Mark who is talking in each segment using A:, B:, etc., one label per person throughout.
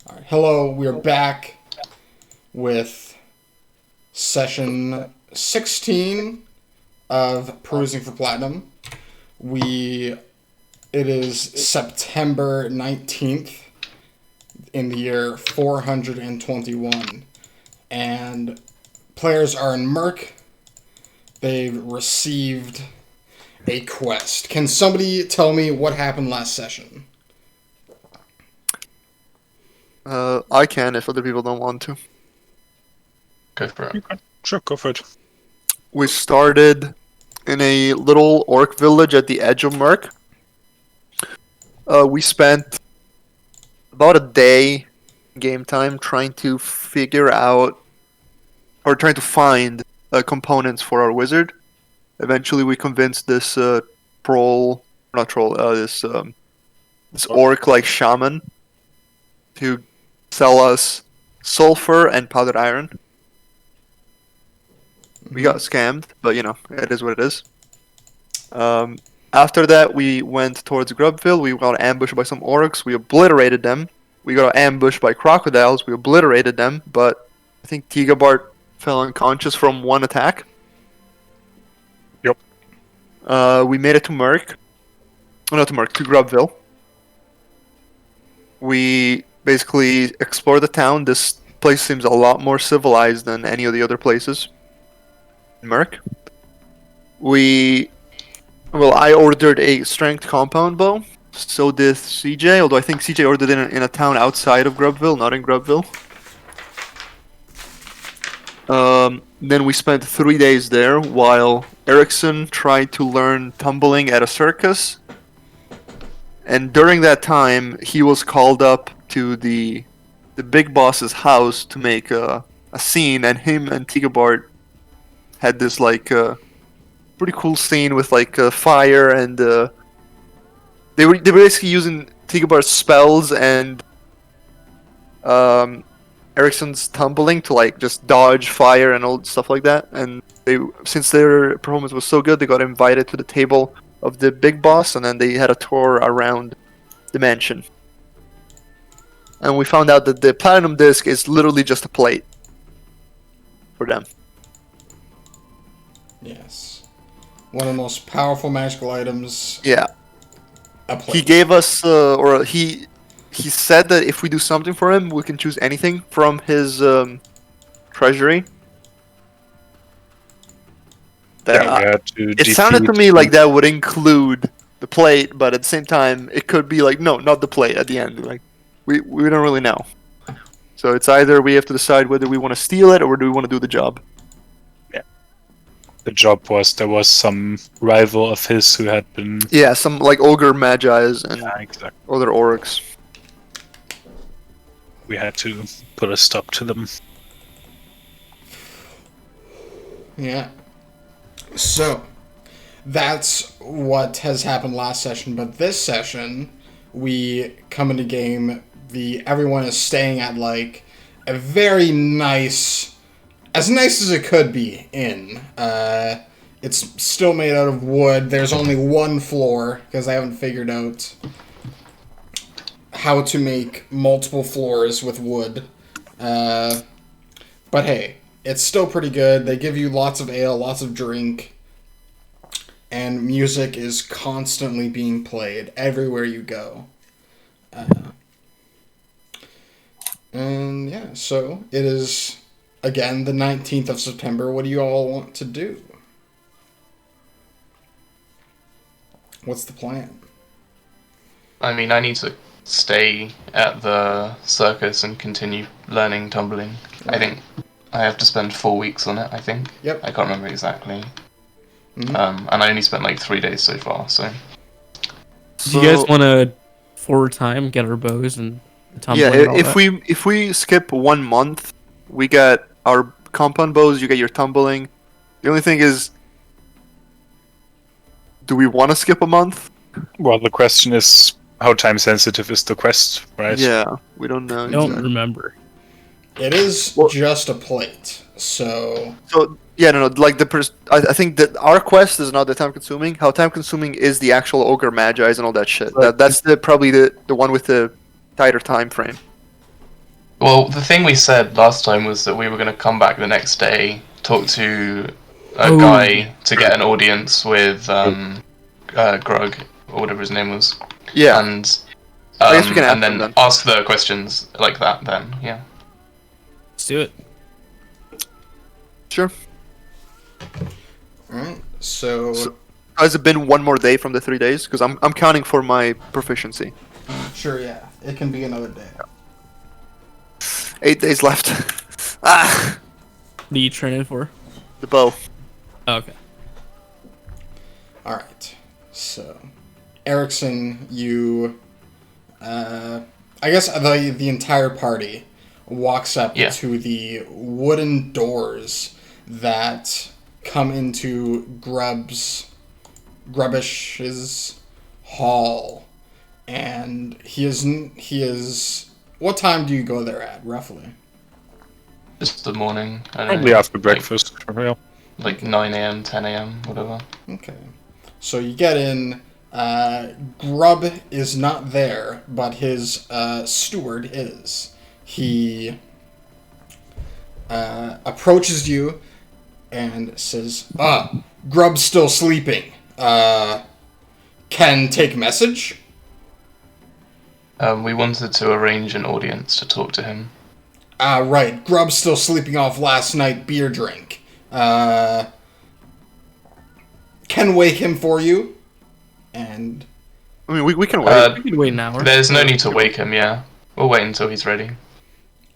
A: All right. Hello, we are back with session 16 of Perusing for Platinum. It is September 19th in the year 421, and players are in Merc. They've received a quest. Can somebody tell me what happened last session?
B: I can if other people don't want to.
C: Go for it.
D: You can. Sure, go for it.
B: We started in a little orc village at the edge of Merc. We spent about a day game time trying to figure out or trying to find components for our wizard. Eventually, we convinced this this orc-like shaman to sell us sulfur and powdered iron. We got scammed, but it is what it is. After that, we went towards Grubville. We got ambushed by some orcs. We obliterated them. We got ambushed by crocodiles. We obliterated them, but I think Tigabart fell unconscious from one attack.
D: Yep.
B: We made it to Merc. Not to Merc, to Grubville. We basically explored the town. This place seems a lot more civilized than any of the other places. Merc. I ordered a strength compound bow. So did CJ, although I think CJ ordered it in a town outside of Grubville, not in Grubville. Then we spent 3 days there while Erickson tried to learn tumbling at a circus. And during that time, he was called up to the big boss's house to make a scene, and him and Tigabart had this pretty cool scene with fire, and they were basically using Tigabar's spells and Erickson's tumbling to just dodge fire and all stuff like that. And since their performance was so good, they got invited to the table of the big boss, and then they had a tour around the mansion. And we found out that the platinum disc is literally just a plate for them.
A: Yes. One of the most powerful magical items.
B: Yeah.
A: A plate.
B: He gave us, he said that if we do something for him, we can choose anything from his treasury. It sounded to me like that would include the plate, but at the same time, it could be no, not the plate at the end. We don't really know. So it's either we have to decide whether we want to steal it or do we want to do the job.
D: The job was there was some rival of his who had been
B: some ogre magi's and other orcs.
D: We had to put a stop to them.
A: Yeah. So, that's what has happened last session, but this session, we come into game, everyone is staying at a very nice, as nice as it could be inn. It's still made out of wood. There's only one floor, because I haven't figured out how to make multiple floors with wood. But hey, it's still pretty good. They give you lots of ale, lots of drink, and music is constantly being played everywhere you go. And yeah, so it is, again, the 19th of September. What do you all want to do? What's the plan?
C: I mean, I need to stay at the circus and continue learning tumbling. I think I have to spend 4 weeks on it, I think.
A: Yep.
C: I can't remember exactly.
A: Mm-hmm.
C: And I only spent 3 days so far, so...
E: Do you guys want to forward time, get our bows and tumbling?
B: Yeah,
E: and all that?
B: if we skip 1 month, we get our compound bows, you get your tumbling. The only thing is, do we want to skip a month?
D: Well, the question is, how time sensitive is the quest, right?
B: Yeah, we don't know.
E: I don't remember.
A: It is just a plate, so...
B: So, yeah, no, I think that our quest is not that time-consuming. How time-consuming is the actual ogre magi's and all that shit.
D: Right.
B: That's probably the one with the tighter time frame.
C: Well, the thing we said last time was that we were going to come back the next day, talk to a guy to get an audience with Grug, or whatever his name was.
B: Yeah.
C: And
B: I guess we can ask
C: and
B: them
C: then
B: then.
C: ask the questions like that. Then, yeah.
E: Let's do it.
B: Sure.
A: Alright, so
B: Has it been one more day from the 3 days? Because I'm counting for my proficiency.
A: sure, yeah, it can be another day.
B: 8 days left. Ah,
E: What are you training for?
B: the bow.
E: Oh, okay.
A: Alright, so Erickson, you, I guess the entire party walks up
C: Yeah.
A: to the wooden doors that come into Grubbish's hall, and he is. What time do you go there at, roughly?
C: Just the morning. I don't
D: Probably
C: know,
D: after breakfast. Yeah.
C: Like 9 a.m., 10 a.m., whatever.
A: Okay. So you get in. Grub is not there, but his steward is. He approaches you and says, Grub's still sleeping. Can take message?
C: We wanted to arrange an audience to talk to him.
A: Right. Grub's still sleeping off last night beer drink. Can wake him for you. And
B: I mean, we can wait.
E: We can wait an hour.
C: There's no need to wake him, yeah. We'll wait until he's ready.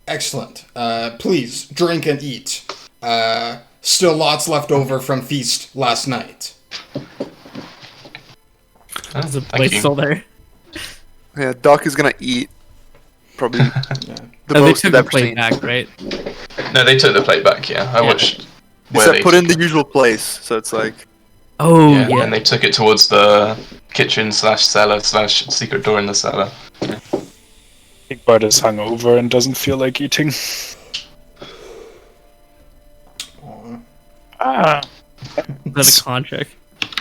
A: excellent. Please, drink and eat. Still lots left over from feast last night.
C: Oh,
E: Is the
C: thank
E: plate
C: you.
E: still there?
B: Yeah, Doc is gonna eat. Probably
A: Yeah.
B: the
E: Oh, they
B: most
E: took
B: I've
E: the
B: ever
E: plate
B: seen.
E: back, right?
C: No, they took the plate back, yeah. I
E: Yeah.
C: watched
B: He
C: where
B: said
C: they
B: put in
C: took
B: the usual place, so it's like
E: Oh,
C: yeah,
E: yeah.
C: and they took it towards the kitchen / cellar / secret door in the cellar.
D: Igbard is hungover and doesn't feel like eating.
A: Aw.
D: Ah.
E: Is that a contract?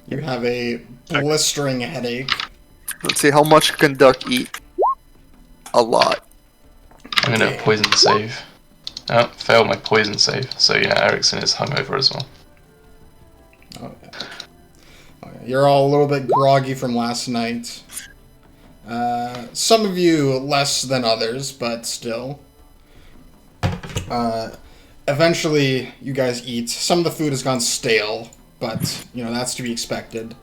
A: You have a blistering headache.
B: let's see how much can Duck eat. A lot.
C: I'm gonna
A: Damn.
C: poison save. Oh, failed my poison save. So yeah, Erickson is hungover as well.
A: Okay. You're all a little bit groggy from last night. Some of you less than others, but still. Eventually, you guys eat. Some of the food has gone stale, but, that's to be expected.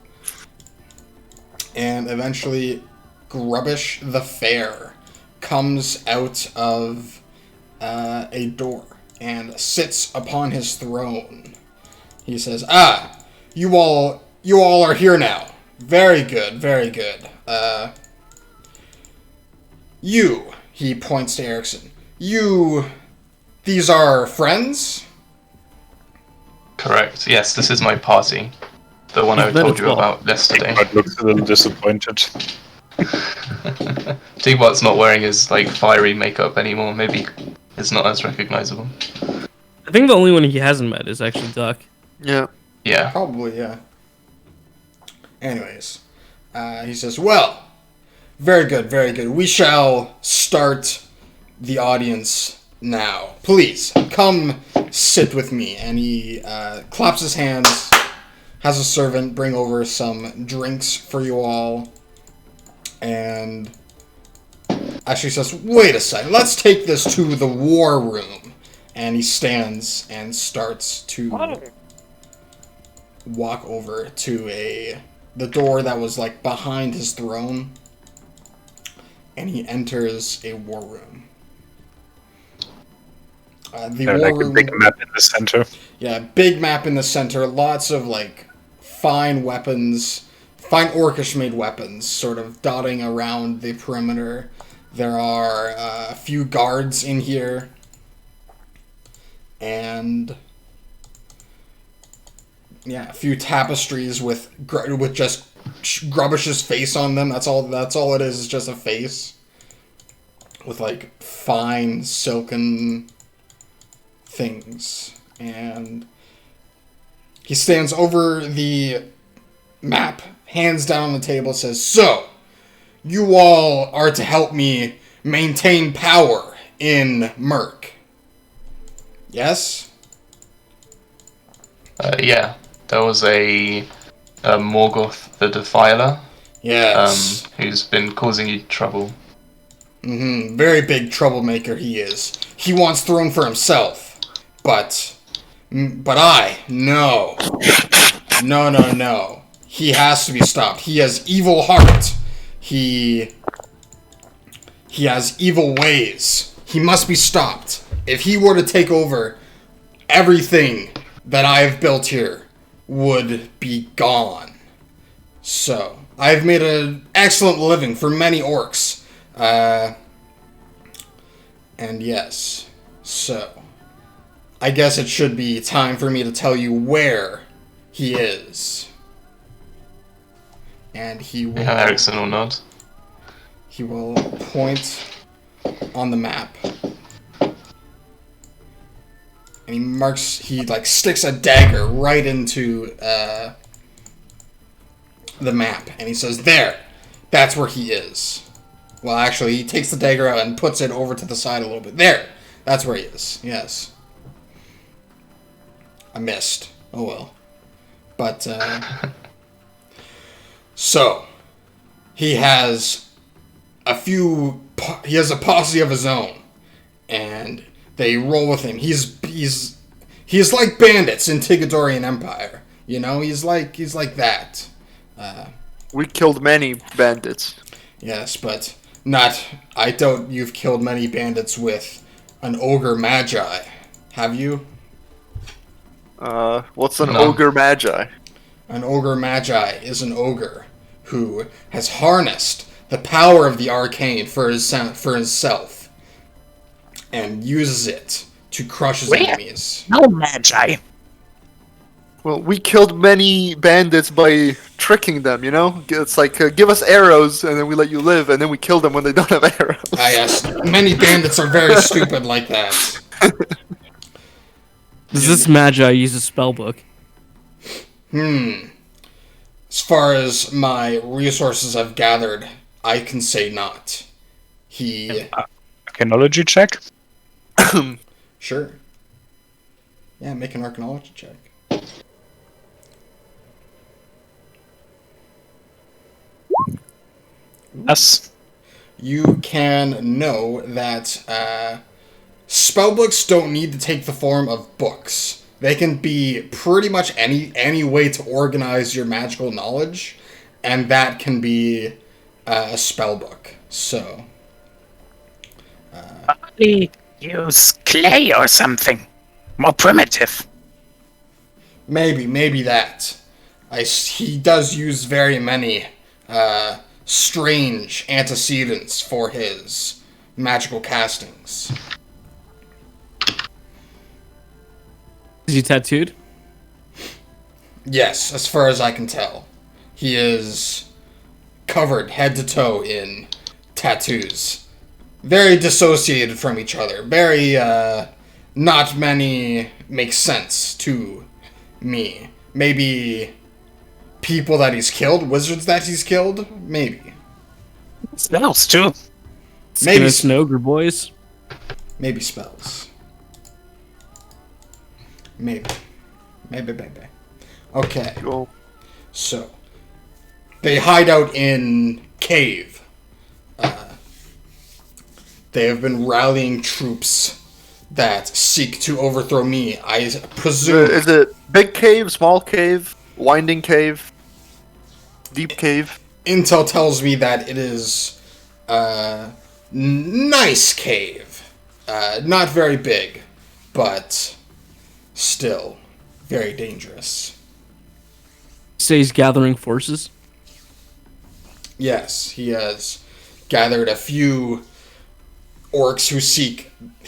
A: And eventually, Grubbish the Fair comes out of a door and sits upon his throne. He says, you all are here now. Very good, very good. He points to Erickson. These are friends?
C: Correct. Yes, this is my party. The one I
E: You've met
C: told
E: as
C: you
E: well.
C: about yesterday.
D: Igbard looks a little disappointed.
C: T-Bot's not wearing his fiery makeup anymore. Maybe it's not as recognizable.
E: I think the only one he hasn't met is actually Duck.
B: Yeah.
C: Yeah.
A: Probably, yeah. Anyways, he says, well, very good, very good. We shall start the audience now. Please, come sit with me. And he claps his hands, has a servant bring over some drinks for you all, and actually says, wait a second, let's take this to the war room. And he stands and starts to walk over to the door that was behind his throne, and he enters a war room. The
D: There's
A: war
D: like a
A: room,
D: big map in the center.
A: yeah, big map in the center, lots of fine weapons, fine orcish made weapons, sort of dotting around the perimeter. There are a few guards in here, and yeah, a few tapestries with just Grubbish's face on them. That's all it is just a face with fine silken things. And he stands over the map, hands down on the table, says, so, you all are to help me maintain power in Merc. Yes?
C: Yeah, there was a Morgoth the Defiler,
A: Yes.
C: who's been causing you trouble.
A: Very big troublemaker he is. He wants throne for himself. But no. No. He has to be stopped. He has evil heart. He has evil ways. He must be stopped. If he were to take over, everything that I have built here would be gone. So, I've made an excellent living for many orcs. And yes, so I guess it should be time for me to tell you where he is. And he will...
C: Yeah, Ericsson will nod.
A: He will point on the map. And he marks... He, sticks a dagger right into, the map. And he says, there! That's where he is. Well, actually, he takes the dagger out and puts it over to the side a little bit. There! That's where he is. Yes. I missed. Oh, well. But, so, he has he has a posse of his own, and they roll with him. He's like bandits in Tigadorian Empire, you know. He's like that.
B: We killed many bandits.
A: Yes, but I doubt you've killed many bandits with an ogre magi, have you?
B: What's an
C: No.
B: ogre magi?
A: An ogre magi is an ogre who has harnessed the power of the arcane for himself and uses it to crush his enemies.
F: No magi.
B: Well, we killed many bandits by tricking them, you know? It's like, give us arrows, and then we let you live, and then we kill them when they don't have arrows.
A: Ah, yes, many bandits are very stupid like that.
E: Does this magi use a spell book?
A: As far as my resources I've gathered, I can say not. He...
D: Archaeology check.
A: Sure. Yeah, make an archaeology check.
D: Yes.
A: You can know that spellbooks don't need to take the form of books. They can be pretty much any way to organize your magical knowledge, and that can be a spellbook. So,
F: Probably use clay or something. More primitive.
A: maybe that. He does use very many strange antecedents for his magical castings.
E: Is he tattooed?
A: Yes, as far as I can tell. He is covered head to toe in tattoos. Very dissociated from each other. Very, not many make sense to me. Maybe people that he's killed, wizards that he's killed? Maybe.
F: Spells too.
A: Maybe
E: Skin and ogre boys.
A: Maybe spells. Maybe. Okay.
B: Cool.
A: So, they hide out in cave. They have been rallying troops that seek to overthrow me. I presume.
B: Is it big cave, small cave, winding cave, deep cave?
A: Intel tells me that it is nice cave. Not very big, but still very dangerous.
E: Say he's gathering forces.
A: Yes, he has gathered a few orcs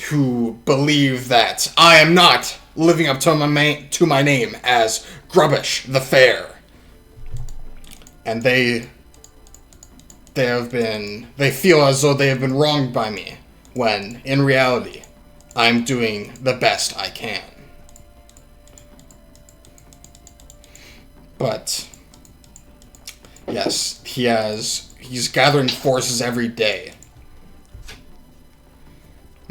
A: who believe that I am not living up to my name as Grubbish the Fair. And they feel as though they have been wronged by me, when in reality I'm doing the best I can. But yes, he's gathering forces every day.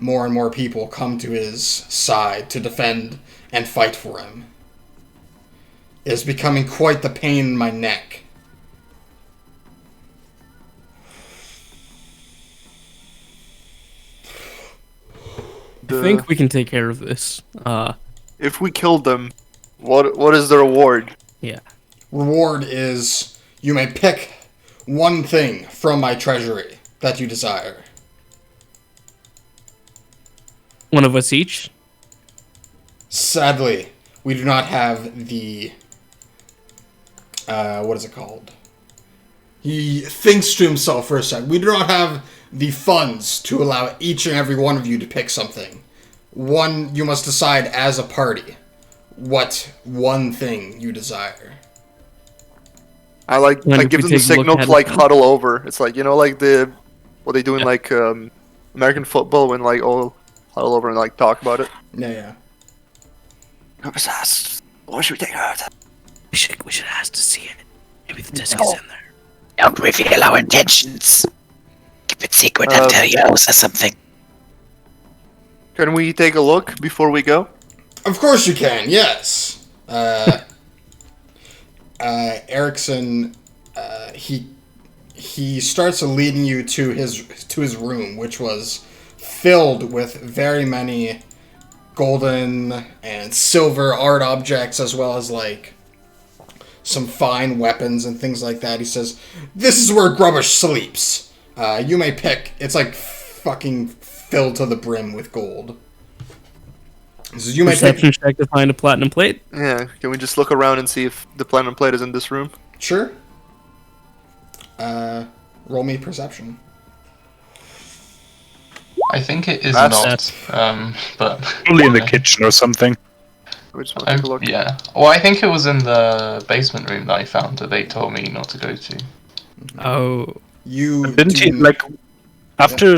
A: more and more people come to his side to defend and fight for him. It is becoming quite the pain in my neck.
E: I think we can take care of this.
B: If we killed them, what is the reward?
E: Yeah.
A: Reward is you may pick one thing from my treasury that you desire.
E: One of us each?
A: Sadly, we do not have the... what is it called? He thinks to himself for a second. We do not have the funds to allow each and every one of you to pick something. You must decide as a party what one thing you desire.
B: I give them the signal to huddle over. It's like, like what they do in American football when all huddle over and talk about it.
A: Yeah.
B: What should we take out?
F: We should ask to see it. Maybe the disc is in there. Don't reveal our intentions. Keep it secret until he owes us something.
B: Can we take a look before we go?
A: Of course you can, yes. Erickson, he starts leading you to his room, which was filled with very many golden and silver art objects, as well as some fine weapons and things like that. He says, "This is where Grubbish sleeps. You may pick." It's fucking filled to the brim with gold. He says, "You may pick."
E: Perception check to find a platinum plate.
B: Yeah. Can we just look around and see if the platinum plate is in this room?
A: Sure. Roll me perception.
C: I think it is
B: That's
C: not, but...
D: Probably in the kitchen or something.
B: We just want to take a look.
C: Yeah. Well, I think it was in the basement room that I found that they told me not to go to.
E: Oh.
A: You
D: Didn't he after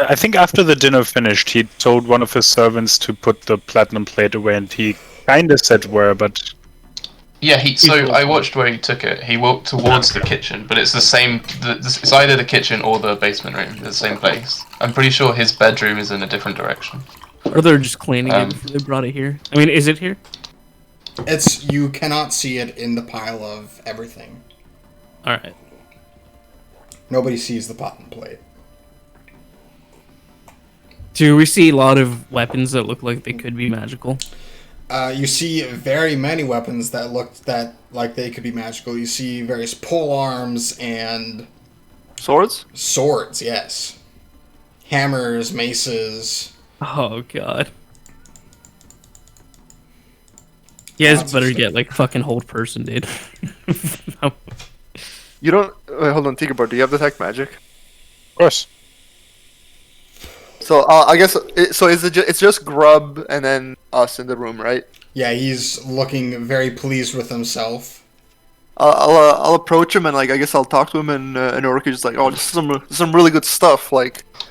D: I think after the dinner finished, he told one of his servants to put the platinum plate away, and he kind of said where, but
C: Yeah, so I watched where he took it. He walked towards the kitchen, but it's the same. It's either the kitchen or the basement room. The same place. I'm pretty sure his bedroom is in a different direction.
E: Or they're just cleaning it before they brought it here. I mean, is it here?
A: You cannot see it in the pile of everything.
E: Alright.
A: Nobody sees the platinum plate.
E: Do we see a lot of weapons that look like they could be magical?
A: You see very many weapons that look like they could be magical. You see various pole arms and
B: Swords?
A: swords, yes. Hammers, maces.
E: Oh god. You guys
A: Lots of
E: better
A: stuff.
E: get fucking hold person, dude.
B: You don't... Wait, hold on, Tigabard, do you have detect magic?
D: of course.
B: So, I guess... it's just Grub and then us in the room, right?
A: Yeah, he's looking very pleased with himself.
B: I'll approach him and I guess I'll talk to him and Orcish is like, oh, this is some really good stuff.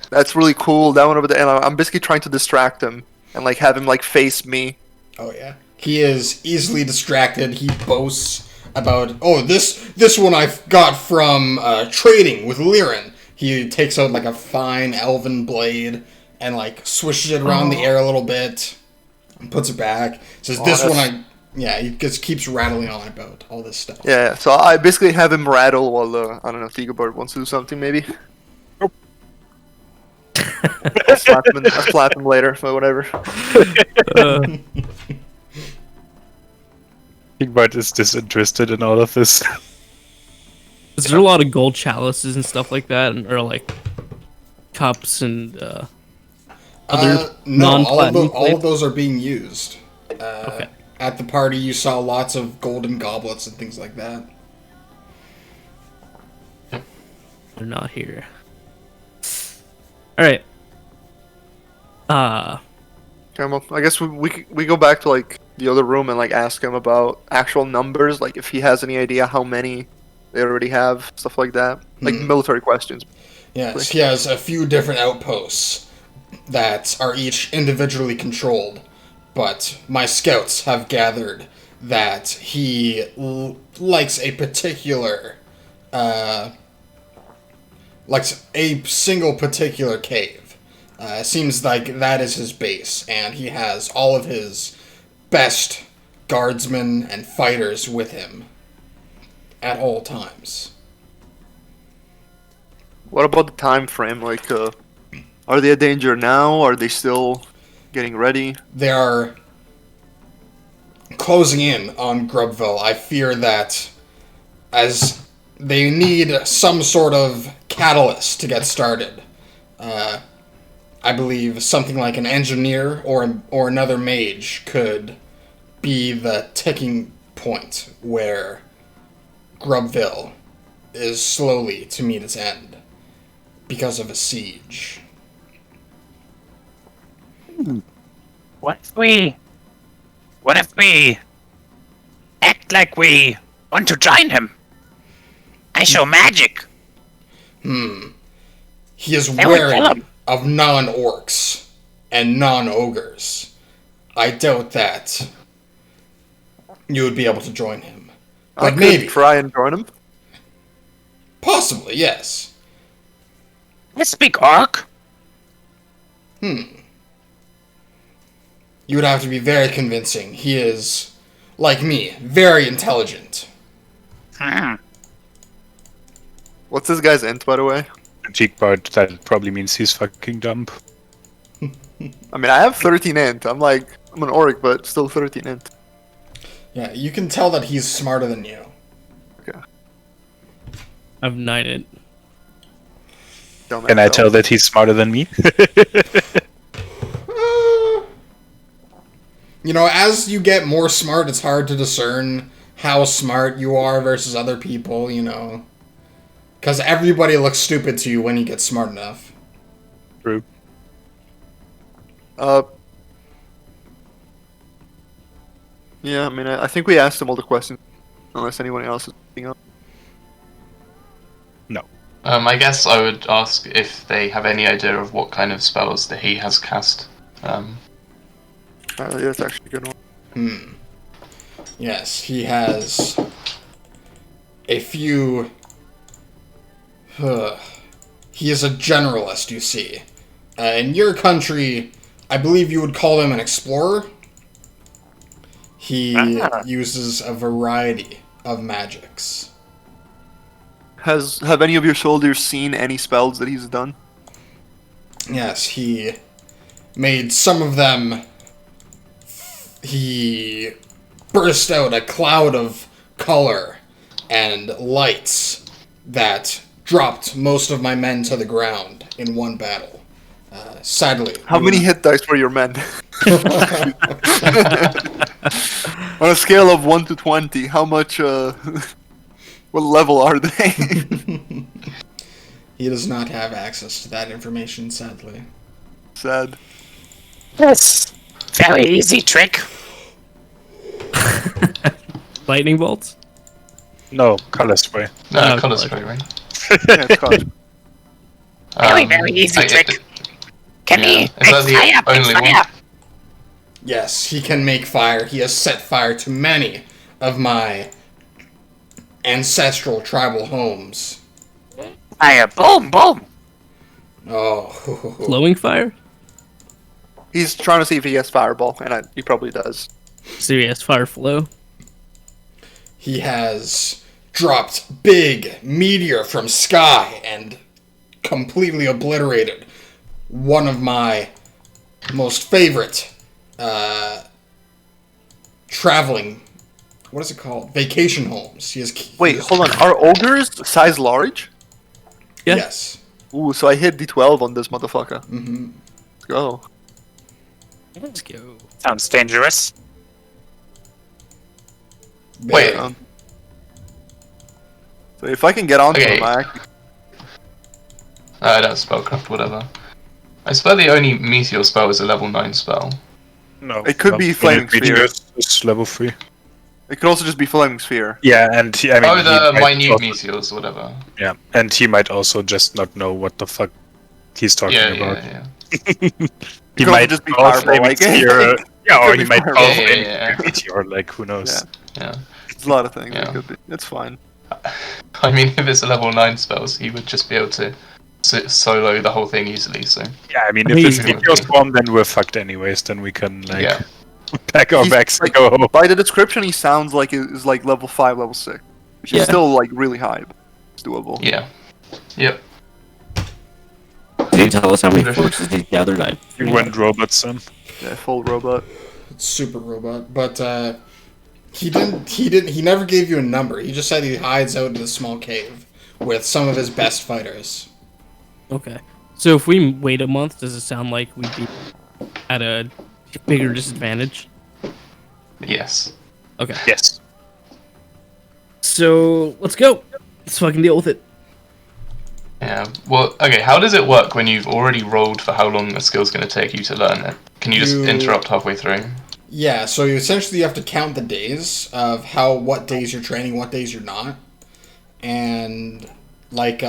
B: That's really cool. That one over there, and I'm basically trying to distract him and have him face me.
A: Oh yeah, he is easily distracted. He boasts about, oh, this one I've got from trading with Liren. He takes out a fine elven blade and swishes it around the air a little bit and puts it back. Says this one he just keeps rattling on about all this stuff.
B: Yeah, so I basically have him rattle while I don't know, Tigabard wants to do something maybe.
D: Nope.
B: I'll slap him later, but whatever.
D: Igbart is disinterested in all of this.
E: Is there a lot of gold chalices and stuff like that? Or cups and other
A: No,
E: non-platinum
A: all of those are being used.
E: Okay.
A: At the party, you saw lots of golden goblets and things like that.
E: They're not here. Alright.
B: Okay, well, I guess we go back to the other room and ask him about actual numbers, if he has any idea how many they already have, stuff like that, military questions.
A: Yes, he has a few different outposts that are each individually controlled, but my scouts have gathered that he likes a particular, likes a single particular cave. Seems like that is his base, and he has all of his best guardsmen and fighters with him at all times.
B: What about the time frame? Like, are they a danger now? Are they still getting ready?
A: They are closing in on Grubville. I fear that as they need some sort of catalyst to get started. I believe something like an engineer or another mage could be the ticking point where Grubville is slowly to meet its end because of a siege.
F: What if we act like we want to join him? I show magic.
A: He is
F: They would kill
A: wary
F: him.
A: of non-orcs and non-ogres. I doubt that you would be able to join him.
B: I
A: But
B: could
A: maybe.
B: try and join them.
A: Possibly, yes.
F: I speak orc.
A: You would have to be very convincing. He is, like me, very intelligent.
B: What's this guy's int, by the way?
D: Critique, but that probably means he's fucking dumb.
B: I mean, I have 13 int. I'm an orc, but still 13 int.
A: Yeah, you can tell that he's smarter than you.
B: Okay.
E: I've 9 it.
B: Don't
D: Can I tell that he's smarter than me?
A: You know, as you get more smart, it's hard to discern how smart you are versus other people, you know. Because everybody looks stupid to you when you get smart enough.
D: True.
B: Yeah, I mean, I think we asked him all the questions, unless anyone else is picking up.
D: No.
C: I guess I would ask if they have any idea of what kind of spells that he has cast.
B: That's actually a good one.
A: Yes, he has a few... He is a generalist, you see. In your country, I believe you would call him an explorer. He uses a variety of magics.
B: Have any of your soldiers seen any spells that he's done?
A: Yes, he made some of them... He burst out a cloud of color and lights that dropped most of my men to the ground in one battle. Sadly.
B: How many hit dice were your men? On a scale of 1 to 20, how much, what level are they?
A: He does not have access to that information, sadly.
B: Sad.
F: Yes. Very easy trick.
E: Lightning bolts?
D: No, color spray.
C: No,
E: Oh,
C: colour
E: God.
C: spray, right?
B: Yeah, it's called.
F: Very easy trick. Can
C: Yeah.
F: he
C: Is
F: make
C: that the
F: fire? Make
C: only one?
F: fire.
A: Yes, he can make fire. He has set fire to many of my ancestral tribal homes.
F: Fire. Boom, boom.
A: Oh.
E: Flowing fire?
B: He's trying to see if he has fireball, and he probably does.
E: Serious fire flow.
A: He has dropped big meteor from sky and completely obliterated one of my most favorite traveling, what is it called? Vacation homes.
B: Wait, hold on. Are ogres size large?
E: Yeah.
A: Yes.
B: Ooh, so I hit D12 on this motherfucker.
A: Mm-hmm.
B: Let's go.
E: Let's go.
F: Sounds dangerous.
C: Wait.
B: So if I can get onto
C: Okay.
B: him, I actually...
C: I don't spellcraft, whatever. I swear the only meteor spell is a level 9 spell.
D: No.
B: It could be Flaming Sphere.
D: It's level 3.
B: It could also just be Flaming Sphere.
D: Yeah, and I mean,
C: Oh, the
D: he might
C: minute
D: also-
C: meteors, whatever.
D: Yeah, and he might also just not know what the fuck he's talking
C: Yeah,
D: about.
C: yeah.
D: He
B: could
D: might
B: just be
D: call
B: fireball,
D: Flaming
B: like-
D: Sphere, yeah, or
B: could
D: he
B: be
D: might
B: fireball.
D: call
C: Yeah,
D: Flaming
C: yeah,
D: Sphere meteor, like who knows?
B: Yeah.
C: Yeah.
B: There's a lot of things
C: Yeah.
B: it could be. It's fine.
C: I mean, if it's a level 9 spells, he would just be able to solo the whole thing easily. So
D: Yeah, I mean,
E: I
D: if it's
E: mean-
D: Meteor Swarm, then we're fucked anyways. Then we can like
C: yeah,
D: pack our
B: He's,
D: bags and
B: like,
D: go home.
B: By the description, he sounds like he's like level 5, level 6, which
E: Yeah.
B: is still like really high. But it's doable.
C: yeah, yep.
F: Can you tell us how many forces he gathered?
D: You went robots in.
B: Yeah, full robot.
A: Super robot, but he never gave you a number. He just said he hides out in a small cave with some of his best fighters.
E: Okay. So if we wait a month, does it sound like we'd be at a bigger disadvantage?
C: Yes.
E: Okay.
D: Yes.
E: So let's go. Let's fucking deal with it.
C: Yeah. Well, okay. How does it work when you've already rolled for how long a skill's going to take you to learn it? Can you just interrupt halfway through?
A: Yeah, so you essentially have to count the days of what days you're training, what days you're not, and like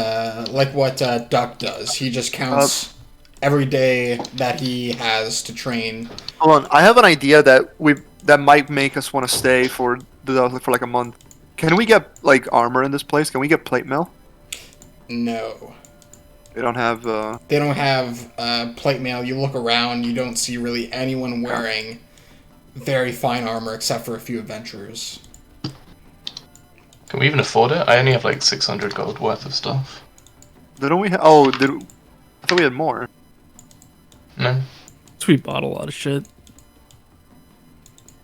A: what Duck does. He just counts every day that he has to train.
B: Hold on, I have an idea that might make us want to stay for like a month. Can we get like armor in this place? Can we get plate mail?
A: No.
B: They don't have.
A: They don't have plate mail. You look around, you don't see really anyone wearing very fine armor except for a few adventurers.
C: Can we even afford it? I only have like 600 gold worth of stuff.
B: Don't we? I thought we had more.
C: No.
E: So we bought a lot of shit.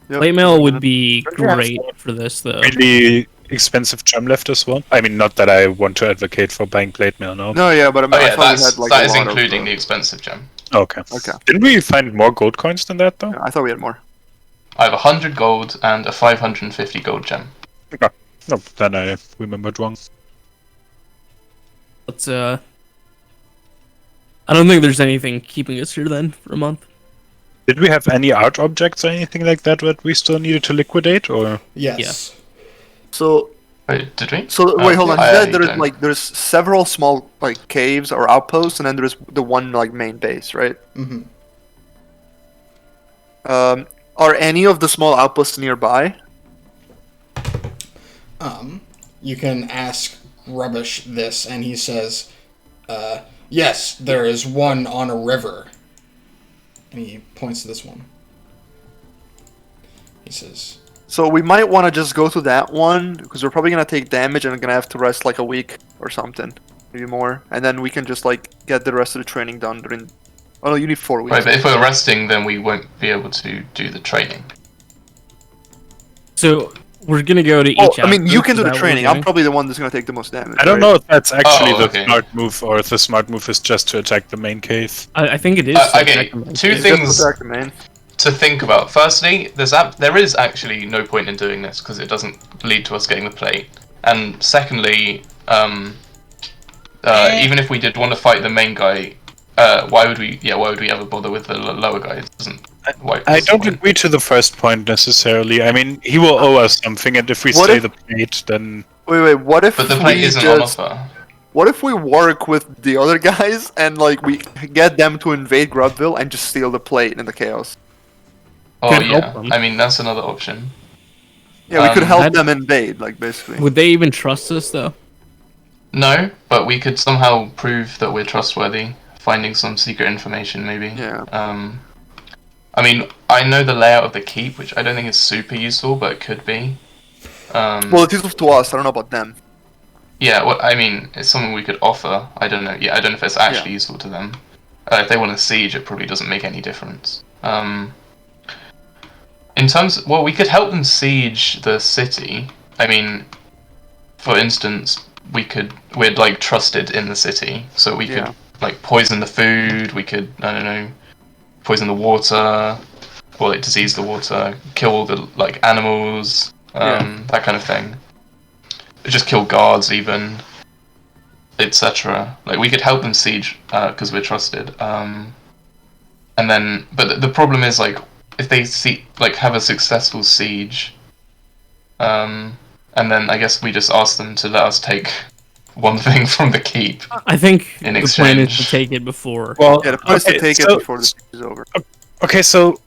B: Yep.
E: Plate mail would be
B: Yeah.
E: great for this, though.
D: Really expensive gem left as well. I mean, not that I want to advocate for buying plate mail, no.
B: No, yeah, but I, mean,
C: Oh
B: I
C: yeah,
B: thought we had like
C: that
B: a
C: is
B: lot
C: including
B: of,
C: the expensive gem.
D: Okay.
B: Okay.
D: Didn't we find more gold coins than that, though?
B: I thought we had more.
C: I have 100 gold and a 550 gold gem.
D: No, then I remembered wrong.
E: Let's, I don't think there's anything keeping us here then for a month.
D: Did we have any art objects or anything like that we still needed to liquidate, or?
A: Yes.
B: So
C: Wait, did we?
B: wait, hold on. You
C: I
B: said there's
C: don't.
B: there's several small like caves or outposts, and then there's the one like main base, right?
A: Mm-hmm.
B: Are any of the small outposts nearby?
A: You can ask Rubbish this, and he says, yes, there is one on a river. And he points to this one. He says,
B: So we might want to just go to that one because we're probably gonna take damage and gonna have to rest like a week or something, maybe more, and then we can just like get the rest of the training done during. Oh no, you need 4 weeks.
C: Right, but if we're resting, then we won't be able to do the training.
E: So we're gonna go to each.
B: Oh, I mean, you
E: outpost,
B: can do
E: is
B: the
E: that what
B: training.
E: we're
B: I'm
E: doing?
B: probably the one that's gonna take the most damage.
D: I don't
B: right?
D: know if that's actually
C: Oh,
D: the
C: okay.
D: smart move, or if the smart move is just to attack the main cave.
E: I think it is.
C: Okay, two
B: Just
C: things
B: attack the main.
C: to think about. Firstly, there is actually no point in doing this because it doesn't lead to us getting the plate. And secondly, even if we did want to fight the main guy, why would we ever bother with the lower guy? It doesn't.
D: I don't agree to the first point necessarily. I mean, he will owe us something, and if we
B: What
D: stay
B: if-
D: the plate, then
B: Wait, what if
C: But the plate
B: we
C: isn't on
B: just?
C: offer.
B: What if we work with the other guys and like we get them to invade Grubville and just steal the plate in the chaos?
C: Oh
E: Could help
C: yeah,
E: them.
C: I mean that's another option.
B: Yeah, we could help
E: I'd-
B: them invade, like basically.
E: Would they even trust us though?
C: No, but we could somehow prove that we're trustworthy, finding some secret information maybe.
B: Yeah.
C: I mean, I know the layout of the keep, which I don't think is super useful, but it could be.
B: Well, it's useful to us. I don't know about them.
C: Yeah, well, I mean, it's something we could offer. I don't know. Yeah, I don't know if it's actually useful to them. If they want a siege, it probably doesn't make any difference. In terms, well, we could help them siege the city. I mean, for instance, we're like trusted in the city, so we
B: Yeah.
C: could like poison the food. We could, I don't know, poison the water, or like disease the water, kill all the like animals, that kind of thing. Just kill guards even, etc. Like we could help them siege because we're trusted. And then, but the problem is like if they have a successful siege, and then I guess we just ask them to let us take one thing from the keep.
E: I think
C: In
E: the plan is to
C: exchange.
E: take it before.
D: well,
B: Yeah, the point is to
D: okay,
B: take
D: so-
B: it before the siege is over.
D: Okay, so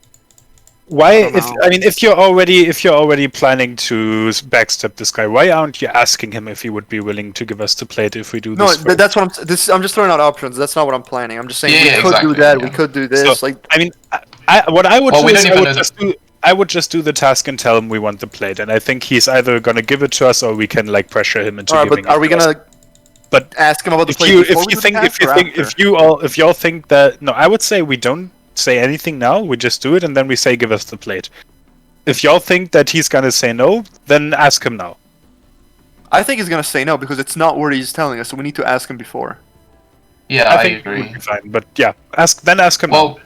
D: Why,
B: know.
D: if you're already planning to backstep this guy, why aren't you asking him if he would be willing to give us the plate if we do
B: No,
D: this?
B: that's what I'm just throwing out options. That's not what I'm planning. I'm just saying
C: Yeah,
B: we could do
C: exactly,
B: that. We
C: yeah.
B: could do this.
D: So,
B: Like,
D: what I would
C: Well,
D: do
C: we
D: is
C: don't even know the-
D: I would just do the task and tell him we want the plate, and I think he's either gonna give it to us or we can like pressure him into
B: all right,
D: giving
B: but are
D: it
B: we
D: to us.
B: gonna
D: But
B: ask him about the
D: if
B: plate
D: you
B: before
D: if
B: we
D: you
B: do the
D: think
B: task, or after?
D: if y'all think that I would say we don't say anything now. We just do it and then we say give us the plate. If y'all think that he's gonna say no, then ask him now.
B: I think he's gonna say no because it's not what he's telling us. So we need to ask him before.
C: Yeah, I
D: think it would
C: agree.
D: be fine. But yeah, ask him now.
C: Well,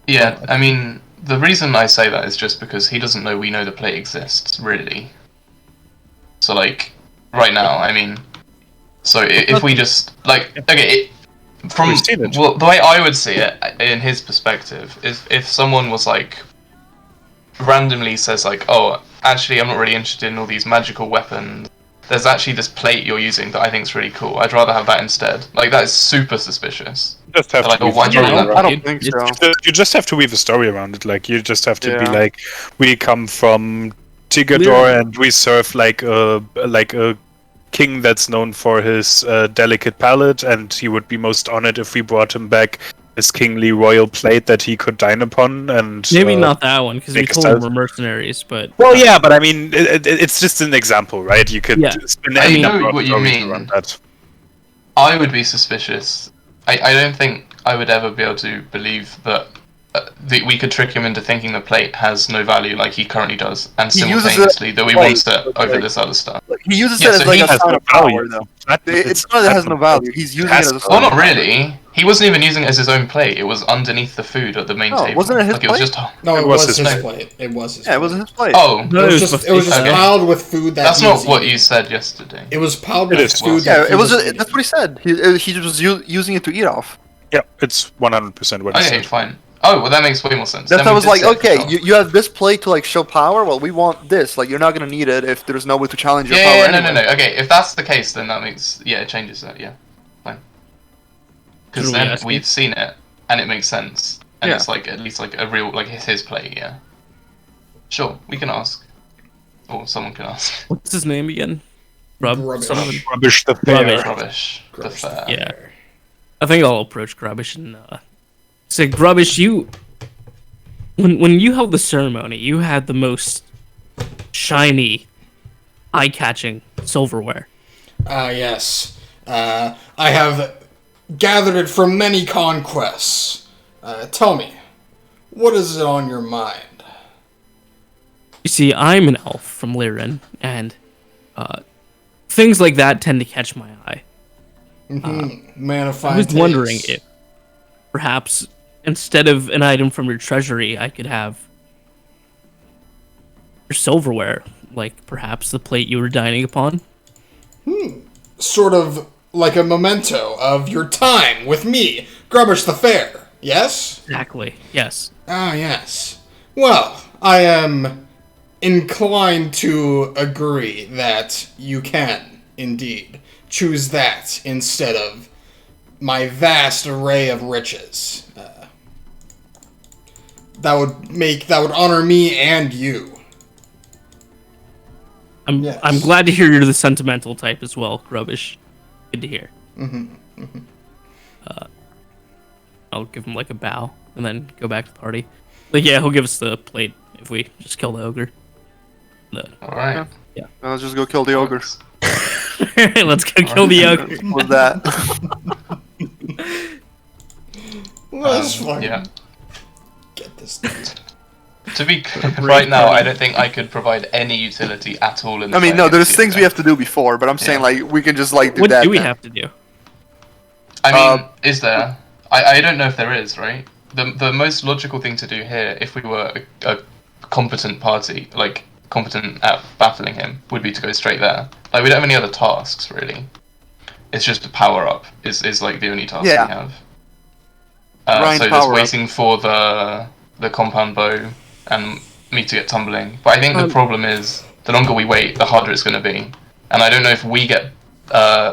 C: yeah, I mean, the reason I say that is just because he doesn't know we know the plate exists, really. So, like, right now, I mean, so if we just, like, okay, from,
D: We've seen it.
C: well, the way I would see it, in his perspective, is if someone was, like, randomly says, like, oh, actually, I'm not really interested in all these magical weapons, there's actually this plate you're using that I think is really cool. I'd rather have that instead. Like, that is super suspicious.
D: Just have
C: Like,
D: to weave
C: why
D: a
C: do you
D: story
C: want
D: around
B: I
C: that?
B: don't think so.
D: You just have to weave a story around it. Like you just have to be
B: Yeah.
D: like, we come from Tigador and we serve like a king that's known for his delicate palate, and he would be most honored if we brought him back his kingly royal plate that he could dine upon. And
E: Maybe not that one, because we
D: make
E: told him
D: us-
E: we're mercenaries, but...
D: Well, yeah, but I mean, it's just an example, right? You could
E: Yeah.
D: spin
C: I
D: any
C: know
D: number of
C: what you
D: stories
C: mean.
D: around that.
C: I would be suspicious. I don't think I would ever be able to believe that we could trick him into thinking the plate has no value like he currently does, and
B: He uses it-
C: simultaneously that we
B: Wait,
C: want it over
B: like-
C: this other stuff.
B: He uses
C: Yeah,
B: it as
C: so
B: like
C: he
B: a
C: has
B: sign
D: no
B: of power,
D: value.
B: though.
D: That-
B: It's not that it has no value. He's using it as a
D: has
B: sign
C: Well,
B: of
C: not
B: power.
C: really. He wasn't even using it as his own plate. It was underneath the food at the main
B: No,
C: table.
B: wasn't it his
C: like, it was
B: plate?
C: just.
A: No,
D: It
A: it
D: was
A: was
D: his
A: his
C: plate.
A: plate. It was his
B: Yeah, it
A: plate.
B: wasn't his plate.
C: Oh,
E: No,
A: It was just
C: Okay.
A: piled with food that
C: that's
A: he
C: not
A: was
C: what
A: eating.
C: you said yesterday.
A: It was piled
D: It
A: with
D: is.
A: food
B: Yeah,
A: that he
B: it was.
A: eating.
B: That's what he said. He was using it to eat off.
D: Yeah, it's 100% what he
C: Okay,
D: said.
C: fine. Oh, well, that makes way more sense.
B: That's
C: Then
B: why I
C: we
B: was
C: did
B: like,
C: say it for
B: okay,
C: sure.
B: you have this plate to like show power. Well, we want this. Like, you're not gonna need it if there's no way to challenge your power.
C: Yeah,
B: anyway.
C: no. Okay, if that's the case, then that makes it changes that. Yeah, fine. Because
E: Should we
C: then
E: ask him?
C: we've seen it, and it makes sense, and
B: Yeah.
C: it's like at least like a real like it's his plate. Yeah. Sure, we can ask, or someone can ask.
E: What's his name again? Rub?
A: Rubbish.
E: Someone?
D: Rubbish the
E: Rubbish.
D: fair.
C: Rubbish. The
A: Gross.
C: fair.
E: Yeah. I think I'll approach Grubbish and say, Grubbish, you... When you held the ceremony, you had the most shiny, eye-catching silverware.
A: Yes. I have gathered it from many conquests. Tell me, what is it on your mind?
E: You see, I'm an elf from Lyran, and things like that tend to catch my eye.
A: Man of fine
E: I was
A: taste.
E: wondering if perhaps instead of an item from your treasury, I could have your silverware, like perhaps the plate you were dining upon.
A: Sort of like a memento of your time with me, Grubbish the Fair. Yes?
E: Exactly. Yes.
A: Ah, yes. Well, I am inclined to agree that you can, indeed, choose that instead of my vast array of riches. That would honor me and you. Yes.
E: I'm glad to hear you're the sentimental type as well, Grubbish. Good to hear. I'll give him like a bow and then go back to the party. Like, yeah, he'll give us the plate if we just kill the ogre.
C: All right.
B: Let's just go kill the ogre.
E: Let's go kill the ogre.
B: With that.
A: Let's fucking
C: Yeah.
A: get this done.
C: To be right now, I don't think I could provide any utility at all in the
B: I mean,
C: fight
B: no, there's
C: against
B: things
C: the
B: we have to do before, but I'm saying
C: Yeah.
B: like we can just like do
E: What
B: that.
E: do we
B: now.
E: have to do?
C: I mean, is there? I don't know if there is, right? The most logical thing to do here, if we were a competent party, like competent at battling him, would be to go straight there. Like, we don't have any other tasks, really. It's just a power up is like the only task
B: Yeah.
C: we have.
B: Grind
C: So there's
B: power up.
C: waiting for the compound bow and me to get tumbling. But I think the problem is the longer we wait, the harder it's going to be. And I don't know if we get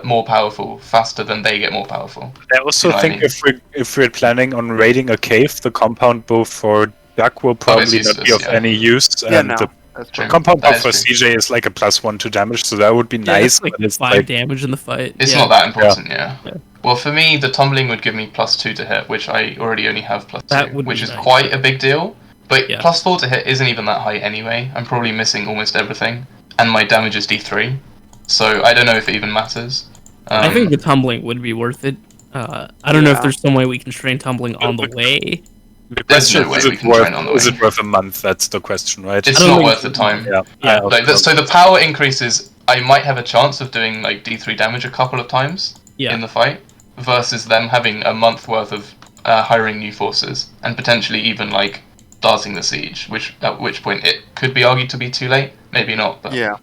C: more powerful faster than they get more powerful.
D: I also
C: You know what I
D: think
C: mean?
D: if we're planning on raiding a cave, the compound bow for Duck will
C: it's
D: probably not be
C: useless,
D: of
C: yeah.
D: any use,
B: Yeah,
D: and
B: no.
D: the
B: That's
C: True.
B: fine.
D: compound
C: That
D: buff
C: is
D: for
C: true.
D: CJ is like a +1 to damage, so that would be
E: Yeah,
D: nice.
E: that's like
D: but it's
E: 5
D: like
E: damage in the fight.
C: It's
E: yeah.
C: not that important, yeah.
E: Yeah.
C: Well, for me, the tumbling would give me +2 to hit, which I already only have +2,
E: That would
C: which
E: be
C: is
E: nice.
C: quite a big deal. But
E: Yeah.
C: +4 to hit isn't even that high anyway. I'm probably missing almost everything, and my damage is D3, so I don't know if it even matters.
E: I think the tumbling would be worth it. I don't know if there's some way we can train tumbling on the way.
D: the
C: There's
D: question
C: no way
D: is
C: we
D: it
C: can
D: worth
C: train on the
D: is
C: way.
D: it worth a month? That's the question, right?
C: It's
E: I don't
C: not
E: think
C: worth the
E: it's-
C: time.
D: yeah.
E: Yeah.
D: I also
C: So the power increases. I might have a chance of doing like D3 damage a couple of times
E: Yeah.
C: in the fight, versus them having a month worth of hiring new forces and potentially even like starting the siege. Which at which point it could be argued to be too late. Maybe not. But
B: Yeah.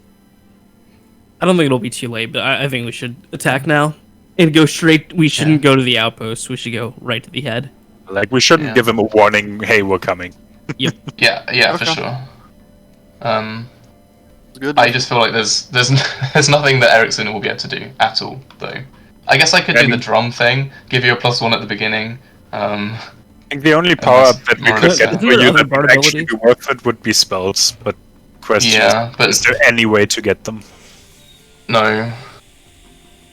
E: I don't think it'll be too late, but I think we should attack now and go straight. We shouldn't go to the outpost. We should go right to the head.
D: Like we shouldn't
C: Yeah.
D: give him a warning. Hey, we're coming.
C: yeah, for
B: Okay.
C: sure.
B: It's good.
C: I just feel like there's there's nothing that Ericsson will be able to do at all, though. I guess I could do the drum thing, give you a +1 at the beginning.
D: I think the only power up that we
C: more or
D: could
C: less,
D: get
C: yeah.
D: for
E: Isn't there
D: you
E: other
D: that would
E: bard
D: actually be
E: abilities?
D: worth it would be spells, but question
C: Yeah, but
D: is there any way to get them?
C: no.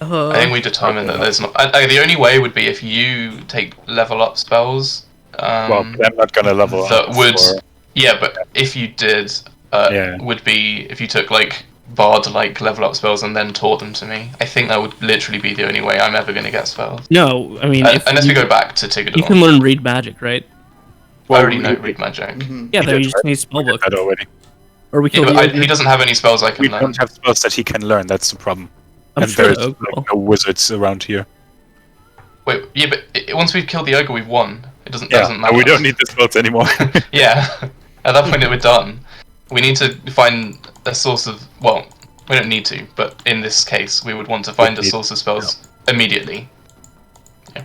C: I think we determined that there's not. The only way would be if you take level up spells.
D: Well, I'm not gonna level
C: that
D: up.
C: would.
D: for-
C: Yeah, but if you did,
D: Yeah.
C: would be if you took like bard like level up spells and then taught them to me. I think that would literally be the only way I'm ever going to get spells.
E: No, I mean, if
C: Unless
E: you,
C: we go back to Tigador.
E: you can learn read magic, right?
C: I already know
D: we-
C: read magic.
E: Yeah,
D: We
E: then
D: did,
E: you just
D: right?
E: need spellbook,
D: that already.
E: or we
C: Yeah,
E: kill
C: but
E: the
C: he doesn't have any spells I can
D: We
C: learn.
D: don't have spells that he can learn. That's the problem.
E: I'm
D: and
E: sure
D: there's
E: the ogre will.
D: like, no wizards around here.
C: Wait, yeah, but once we've killed the ogre, we've won. It doesn't
D: Yeah,
C: doesn't matter.
D: we don't need the spells anymore.
C: Yeah, at that point we're done. We need to find a source of. Well, we don't need to, but in this case, we would want to find a
D: need-
C: source of spells immediately. Yeah,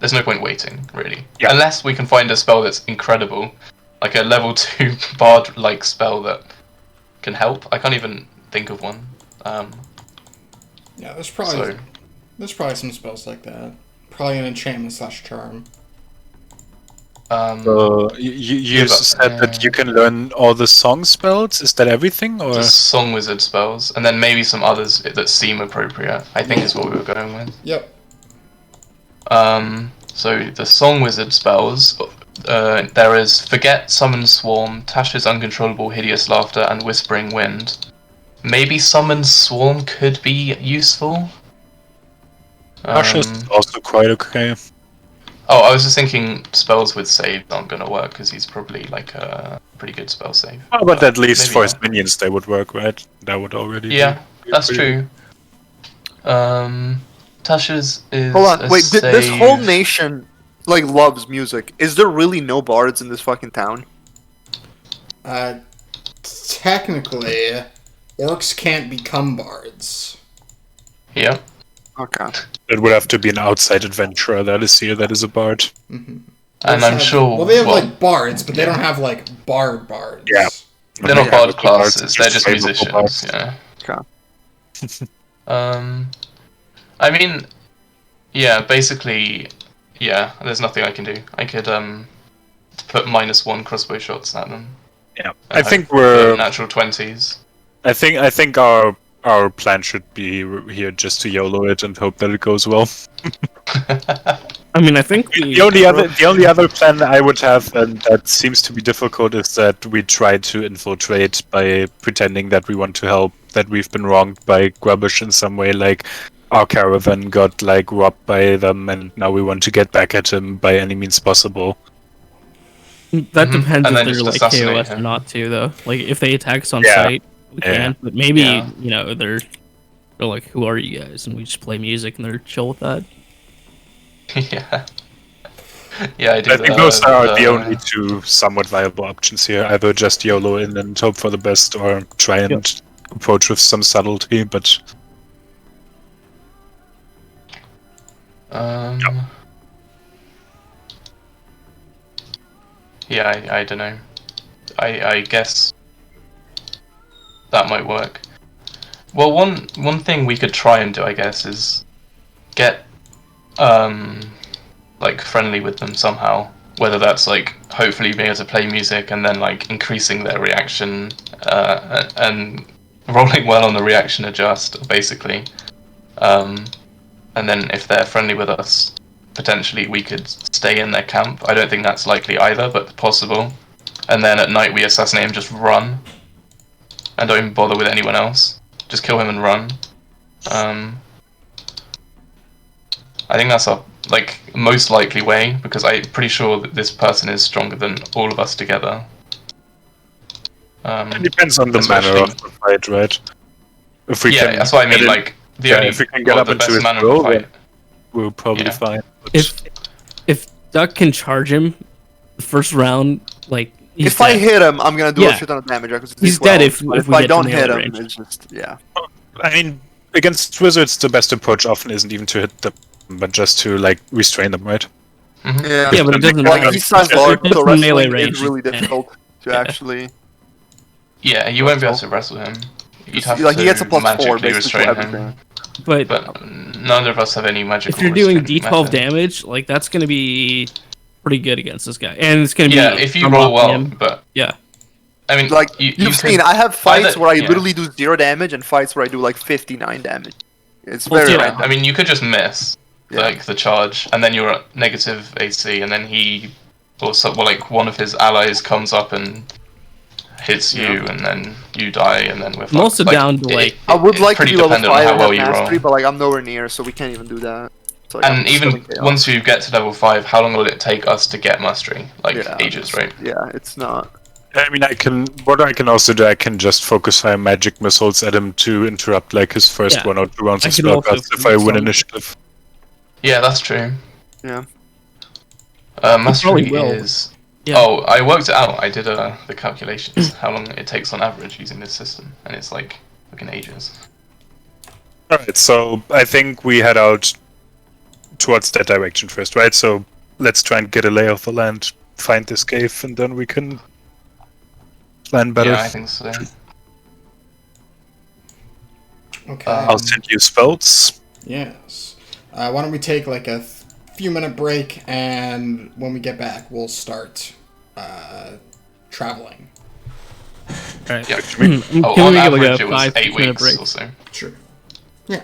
C: there's no point waiting, really.
D: Yeah.
C: Unless we can find a spell that's incredible, like a level 2 bard-like spell that can help. I can't even think of one.
A: Yeah, there's
C: So
A: probably some spells like that. Probably an enchantment / charm.
D: You
C: Yeah, but-
D: said that you can learn all the song spells. Is that everything, or
C: just song wizard spells, and then maybe some others that seem appropriate. I think is what we were going with.
A: Yep.
C: So the song wizard spells, there is Forget, Summon Swarm, Tasha's Uncontrollable Hideous Laughter, and Whispering Wind. Maybe Summon Swarm could be useful.
D: Asha's also quite okay?
C: Oh, I was just thinking spells with save aren't gonna work because he's probably like a pretty good spell save.
D: Oh, but at least
C: maybe
D: for
C: not.
D: his minions they would work, right? That would already.
C: Yeah,
D: be
C: that's
D: pretty-
C: true. Tasha's is.
B: Hold on,
C: a
B: wait. This whole
C: save.
B: nation like loves music. Is there really no bards in this fucking town?
A: Technically, orcs can't become bards.
C: Yeah.
B: Okay.
D: It would have to be an outside adventurer that is here that is a bard.
C: And
A: Orcs
C: I'm
A: have-
C: sure.
A: Well, they have like bards, but they don't have like bards.
D: Yeah.
C: they're not
D: Yeah,
C: bard
D: but the bards
C: classes.
D: are
C: They're just
D: flavorful
C: musicians.
D: bards.
C: Yeah. I mean, yeah. Basically, yeah. There's nothing I can do. I could put -1 crossbow shots at them.
D: Yeah,
C: and
D: I think
C: hope for
D: we're.
C: natural 20s.
D: I think our plan should be here just to YOLO it and hope that it goes well.
E: I mean, I think we.
D: The only other plan I would have, and that seems to be difficult, is that we try to infiltrate by pretending that we want to help, that we've been wronged by Grubbish in some way, like our caravan got like robbed by them, and now we want to get back at him by any means possible.
E: That
C: Mhm.
E: depends
C: And
E: if
C: then
E: they're
C: just
E: like
C: assassinate
E: KOS or
C: him.
E: not too, though. Like if they attack us on
D: Yeah.
E: site, we
D: Yeah.
E: can. But maybe
C: Yeah.
E: they're like, "Who are you guys?" And we just play music and they're chill with that.
C: Yeah. Yeah, I do.
D: I think those are the only two somewhat viable options here. Either just YOLO in and hope for the best, or try and approach with some subtlety, but
C: Yeah, I don't know. I guess that might work. Well, one thing we could try and do, I guess, is get like friendly with them somehow whether that's like hopefully being able to play music and then like increasing their reaction and rolling well on the reaction adjust basically, and then if they're friendly with us, potentially we could stay in their camp. I don't think that's likely either, but possible. And then at night we assassinate him, just run, and don't even bother with anyone else. Just kill him and run. I think that's our like most likely way, because I'm pretty sure that this person is stronger than all of us together.
D: It depends on the
C: especially-
D: manner of the fight, right? If we can
C: that's what I mean.
D: get
C: Like the
D: yeah,
C: only
D: if we can get up
C: the
D: into
C: best
D: his
C: manner
D: roll,
C: of the fight.
D: we're probably
C: Yeah.
D: fine. But
E: If Duck can charge him the first round, like he's
B: If I
E: dead.
B: hit him, I'm gonna do
E: Yeah.
B: a shit ton of damage. Because
E: He's dead if
B: but
E: we
B: I
E: get to
B: don't
E: melee
B: hit him,
E: range.
B: it's just yeah.
D: I mean, against wizards, the best approach often isn't even to hit them, but just to like restrain them, right?
B: Yeah,
E: Yeah, but it doesn't
B: like
E: matter.
B: he's size
E: If
B: large,
E: it's
B: so
E: melee
B: wrestling
E: range,
B: is really
E: yeah.
B: difficult to
E: Yeah.
B: actually.
C: Yeah, you won't be able to wrestle him. You'd have
B: Like
C: to
B: he gets a +4
C: magically
B: basically
C: restrain
B: to
C: him.
B: everything.
E: But
C: None of us have any magical.
E: if you're doing
C: restraining
E: D12
C: method.
E: damage, like that's gonna be pretty good against this guy, and it's gonna
C: Yeah,
E: be
C: if you
E: unlocking
C: roll well,
E: him.
C: but
E: Yeah,
C: I mean,
B: Like
C: you
B: you've
C: could-
B: seen, I have fights
C: either-
B: where I
C: yeah.
B: literally do 0 damage and fights where I do like 59 damage. It's
E: Well,
B: very
E: yeah,
B: random.
C: I mean, you could just miss
B: Yeah.
C: like the charge, and then you're at negative AC, and then he or like one of his allies comes up and hits you, and then you die, and then we're fucked.
E: I'm also down to like
B: I would
C: it's
B: like to
C: pretty
B: be level
C: dependent on
B: 5
C: how
B: and
C: well
B: have
C: you
B: mastery,
C: roll.
B: but like I'm nowhere near, so we can't even do that. So, like,
C: And
B: I'm still
C: even
B: in chaos.
C: once you get to level 5, how long will it take us to get mastery? Like
B: Yeah,
C: ages, right?
B: Yeah, it's not.
D: I mean, what I can also do, I can just focus fire magic missiles at him to interrupt like his first
E: Yeah.
D: 1 or 2 rounds
E: I
D: of
E: can also
D: spellcasts if I win
E: some-
D: initiative.
C: Yeah, that's true.
B: Yeah.
C: Mastery
E: probably will.
C: is.
E: Yeah.
C: Oh, I worked it out. I did the calculations. How long it takes on average using this system, and it's like fucking ages.
D: Alright, so I think we head out towards that direction first, right? So let's try and get a lay of the land, find this cave, and then we can plan better.
C: Yeah, I think so.
A: Okay.
D: I'll send you spells.
A: Yes. Why don't we take like a few minute break, and when we get back, we'll start traveling.
E: Alright.
C: Yeah.
E: Can
C: Oh,
E: we
C: on
E: make it like
C: average,
E: a
C: it was
E: 5
C: 8
E: minute
C: weeks
E: break?
C: or so.
A: Sure. Yeah.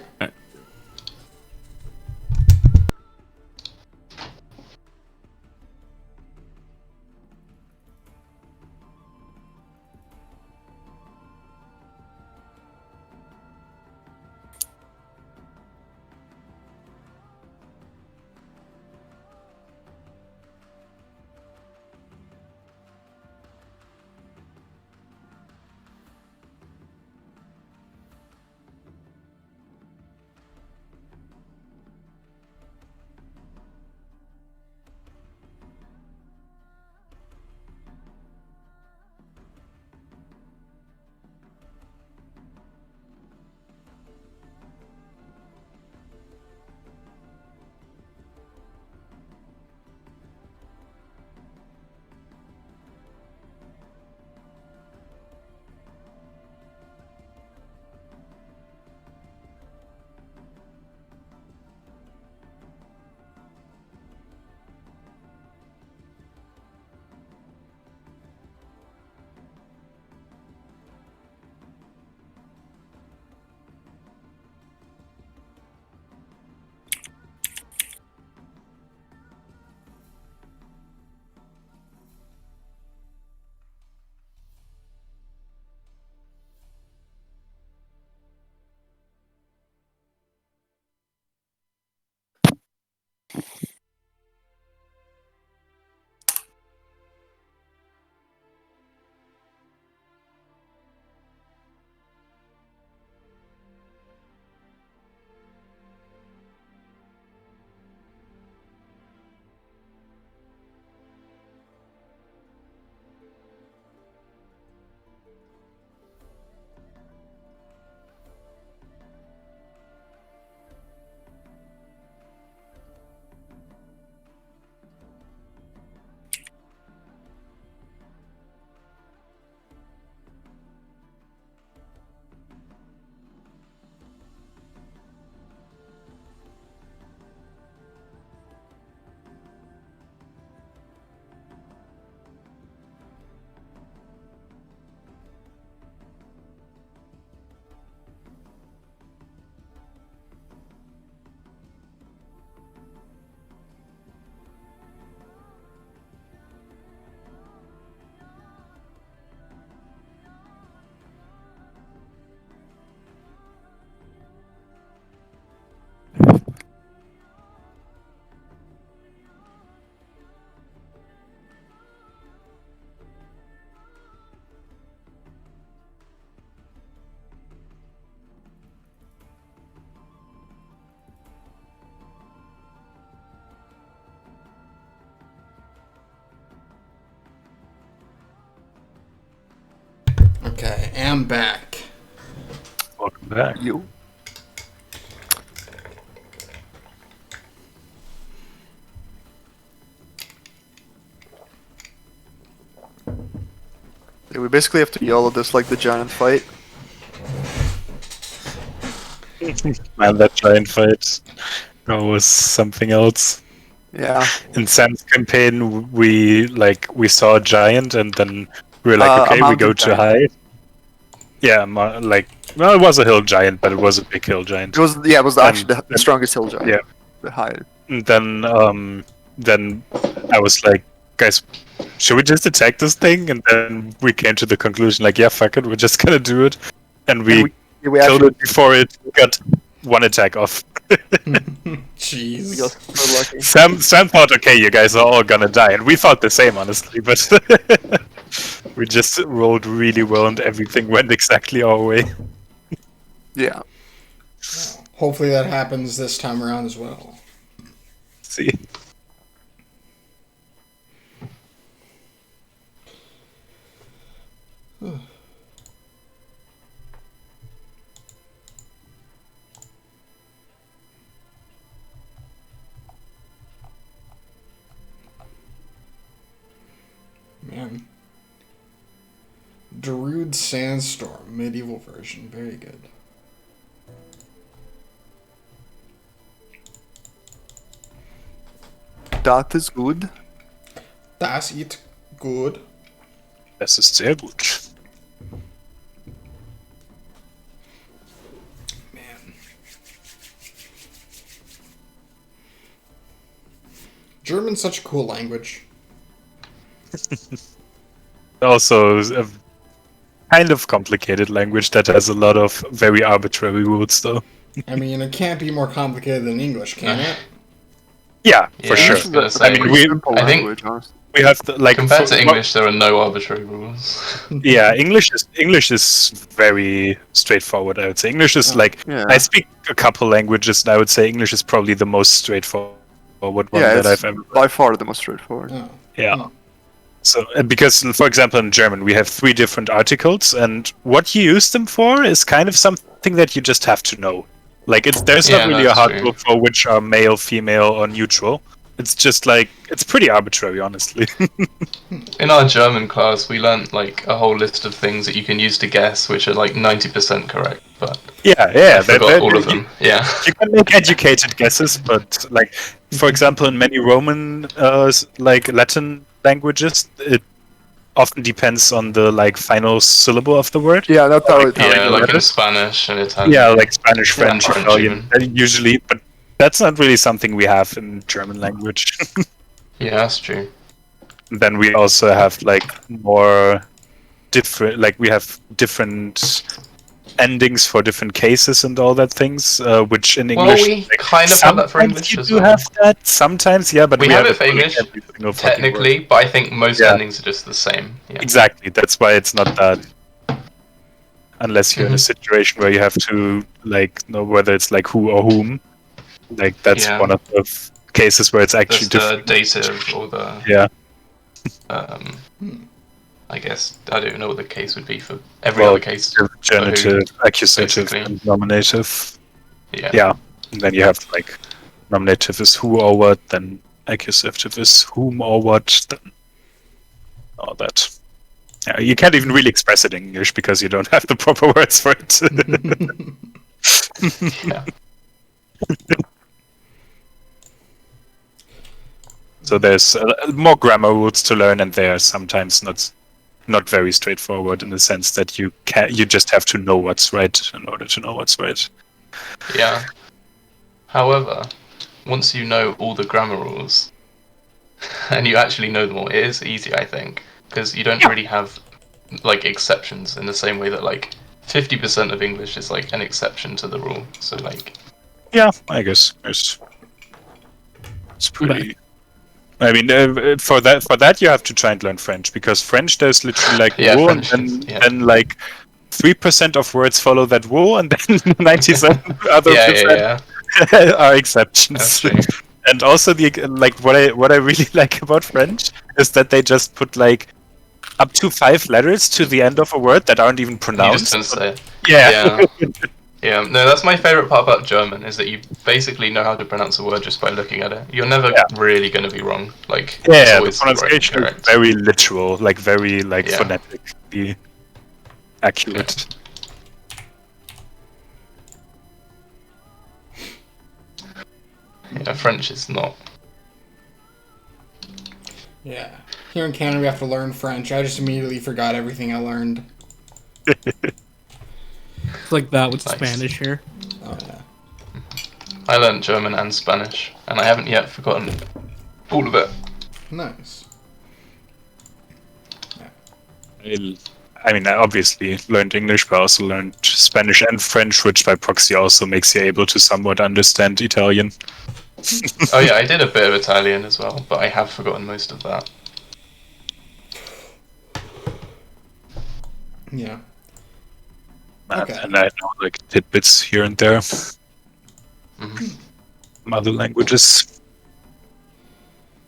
A: Okay, am back.
D: Welcome back.
B: You. Yeah, we basically have to yell at this like the giant fight.
D: Man, that giant fight. That was something else.
B: Yeah.
D: In Sam's campaign, we saw a giant, and then we were like,
B: A
D: okay, we
B: mountain
D: go to
B: giant.
D: hide. Yeah, well, it was a hill giant, but it was a big hill giant.
B: It was actually the
D: and-
B: strongest hill giant.
D: yeah.
B: The higher.
D: And then I was like, guys, should we just attack this thing? And then we came to the conclusion, like, yeah, fuck it, we're just gonna do it. And we
B: We
D: killed
B: actually
D: it before it got one attack off.
A: Jeez.
B: we got so lucky.
D: Sam thought, okay, you guys are all gonna die, and we thought the same, honestly, but we just rolled really well, and everything went exactly our way.
B: Yeah.
A: Hopefully that happens this time around as well.
D: See,
A: Man. Darude Sandstorm, medieval version. Very good.
B: That is good.
A: Das ist gut.
D: das ist sehr gut.
A: Man. German's such a cool language.
D: Also, a kind of complicated language that has a lot of very arbitrary rules, though.
A: I mean, it can't be more complicated than English, can it?
D: Yeah,
C: Yeah,
D: for
C: I
D: sure.
C: was gonna say,
D: I mean, we-
B: Simple
C: I think-
B: language, honestly.
D: We have to, like,
C: compared
D: for-
C: to English, there are no arbitrary rules.
D: Yeah, English is very straightforward. I would say English is like
B: Yeah.
D: I speak a couple languages, and I would say English is probably the most straightforward one
B: Yeah,
D: that
B: it's
D: I've ever.
B: by far the most straightforward.
A: Oh.
D: Yeah.
A: Oh.
D: So because, for example, in German we have 3 different articles, and what you use them for is kind of something that you just have to know. Like there's
C: Yeah,
D: not really a
C: that's
D: hard
C: true.
D: rule for which are male, female, or neutral. It's just like it's pretty arbitrary, honestly.
C: In our German class, we learnt like a whole list of things that you can use to guess, which are like 90% correct, but
D: yeah,
C: I forgot all of them. Yeah.
D: You can make educated guesses, but like, for example, in many Roman, like Latin languages, it often depends on the like final syllable of the word.
B: Yeah, that's how it.
C: Yeah, like in
D: letters.
C: Spanish and Italian.
D: Yeah, like Spanish, French,
C: French
D: Italian, usually, but that's not really something we have in German language.
C: Yeah, that's true.
D: Then we also have like more different, like we have different endings for different cases and all that things, which in
C: Well,
D: English,
C: we
D: like,
C: kind of have that for
D: sometimes
C: English
D: you
C: as
D: do
C: well.
D: have that sometimes, yeah, but
C: We have it for
D: like
C: English,
D: every single fucking
C: Technically,
D: word.
C: but I think most
D: Yeah.
C: endings are just the same. Yeah.
D: Exactly, that's why it's not that. Unless you're in a
C: Mhm.
D: situation where you have to like know whether it's like who or whom, like that's
C: Yeah.
D: one of the cases where it's actually
C: That's the
D: different.
C: dative or the
D: Yeah.
C: I guess I don't know what the case would be for every
D: Well,
C: other case.
D: Genitive, accusative,
C: basically.
D: and nominative.
C: Yeah.
D: Yeah. And then you have like nominative is who or what, then accusative is whom or what, then all that. Yeah, you can't even really express it in English because you don't have the proper words for it.
C: Yeah.
D: So there's more grammar rules to learn, and they are sometimes not very straightforward in the sense that you just have to know what's right in order to know what's right.
C: Yeah. However, once you know all the grammar rules, and you actually know them all, it is easy, I think, because you don't really have like exceptions in the same way that like 50% of English is like an exception to the rule. So like,
D: Yeah, I guess it's pretty. I mean, for that you have to try and learn French, because French there's literally like
C: Yeah,
D: rule, and
C: French
D: then,
C: is- yeah.
D: then like 3% of words follow that rule, and then 97 other
C: yeah.
D: percent are exceptions.
C: That's true.
D: And also the like what I really like about French is that they just put like up to 5 letters to the end of a word that aren't even
C: You
D: pronounced.
C: just don't say it.
D: Yeah.
C: Yeah, no, that's my favorite part about German is that you basically know how to pronounce a word just by looking at it. You're never really going to be wrong. Like, it's
D: Yeah, the
C: always right and
D: pronunciation is
C: correct.
D: very literal, like very
C: Yeah.
D: phonetically accurate.
C: Yeah, French is not.
A: Yeah. Here in Canada, we have to learn French. I just immediately forgot everything I learned.
E: It's like that with
C: Nice.
E: Spanish here.
A: Oh, yeah.
C: I learned German and Spanish, and I haven't yet forgotten all of it.
A: Nice.
D: I mean, I obviously learned English, but I also learned Spanish and French, which by proxy also makes you able to somewhat understand Italian.
C: Oh yeah, I did a bit of Italian as well, but I have forgotten most of that.
A: Yeah.
D: And-
A: Okay.
D: And I know like tidbits here and there.
C: Mhm.
D: From other languages.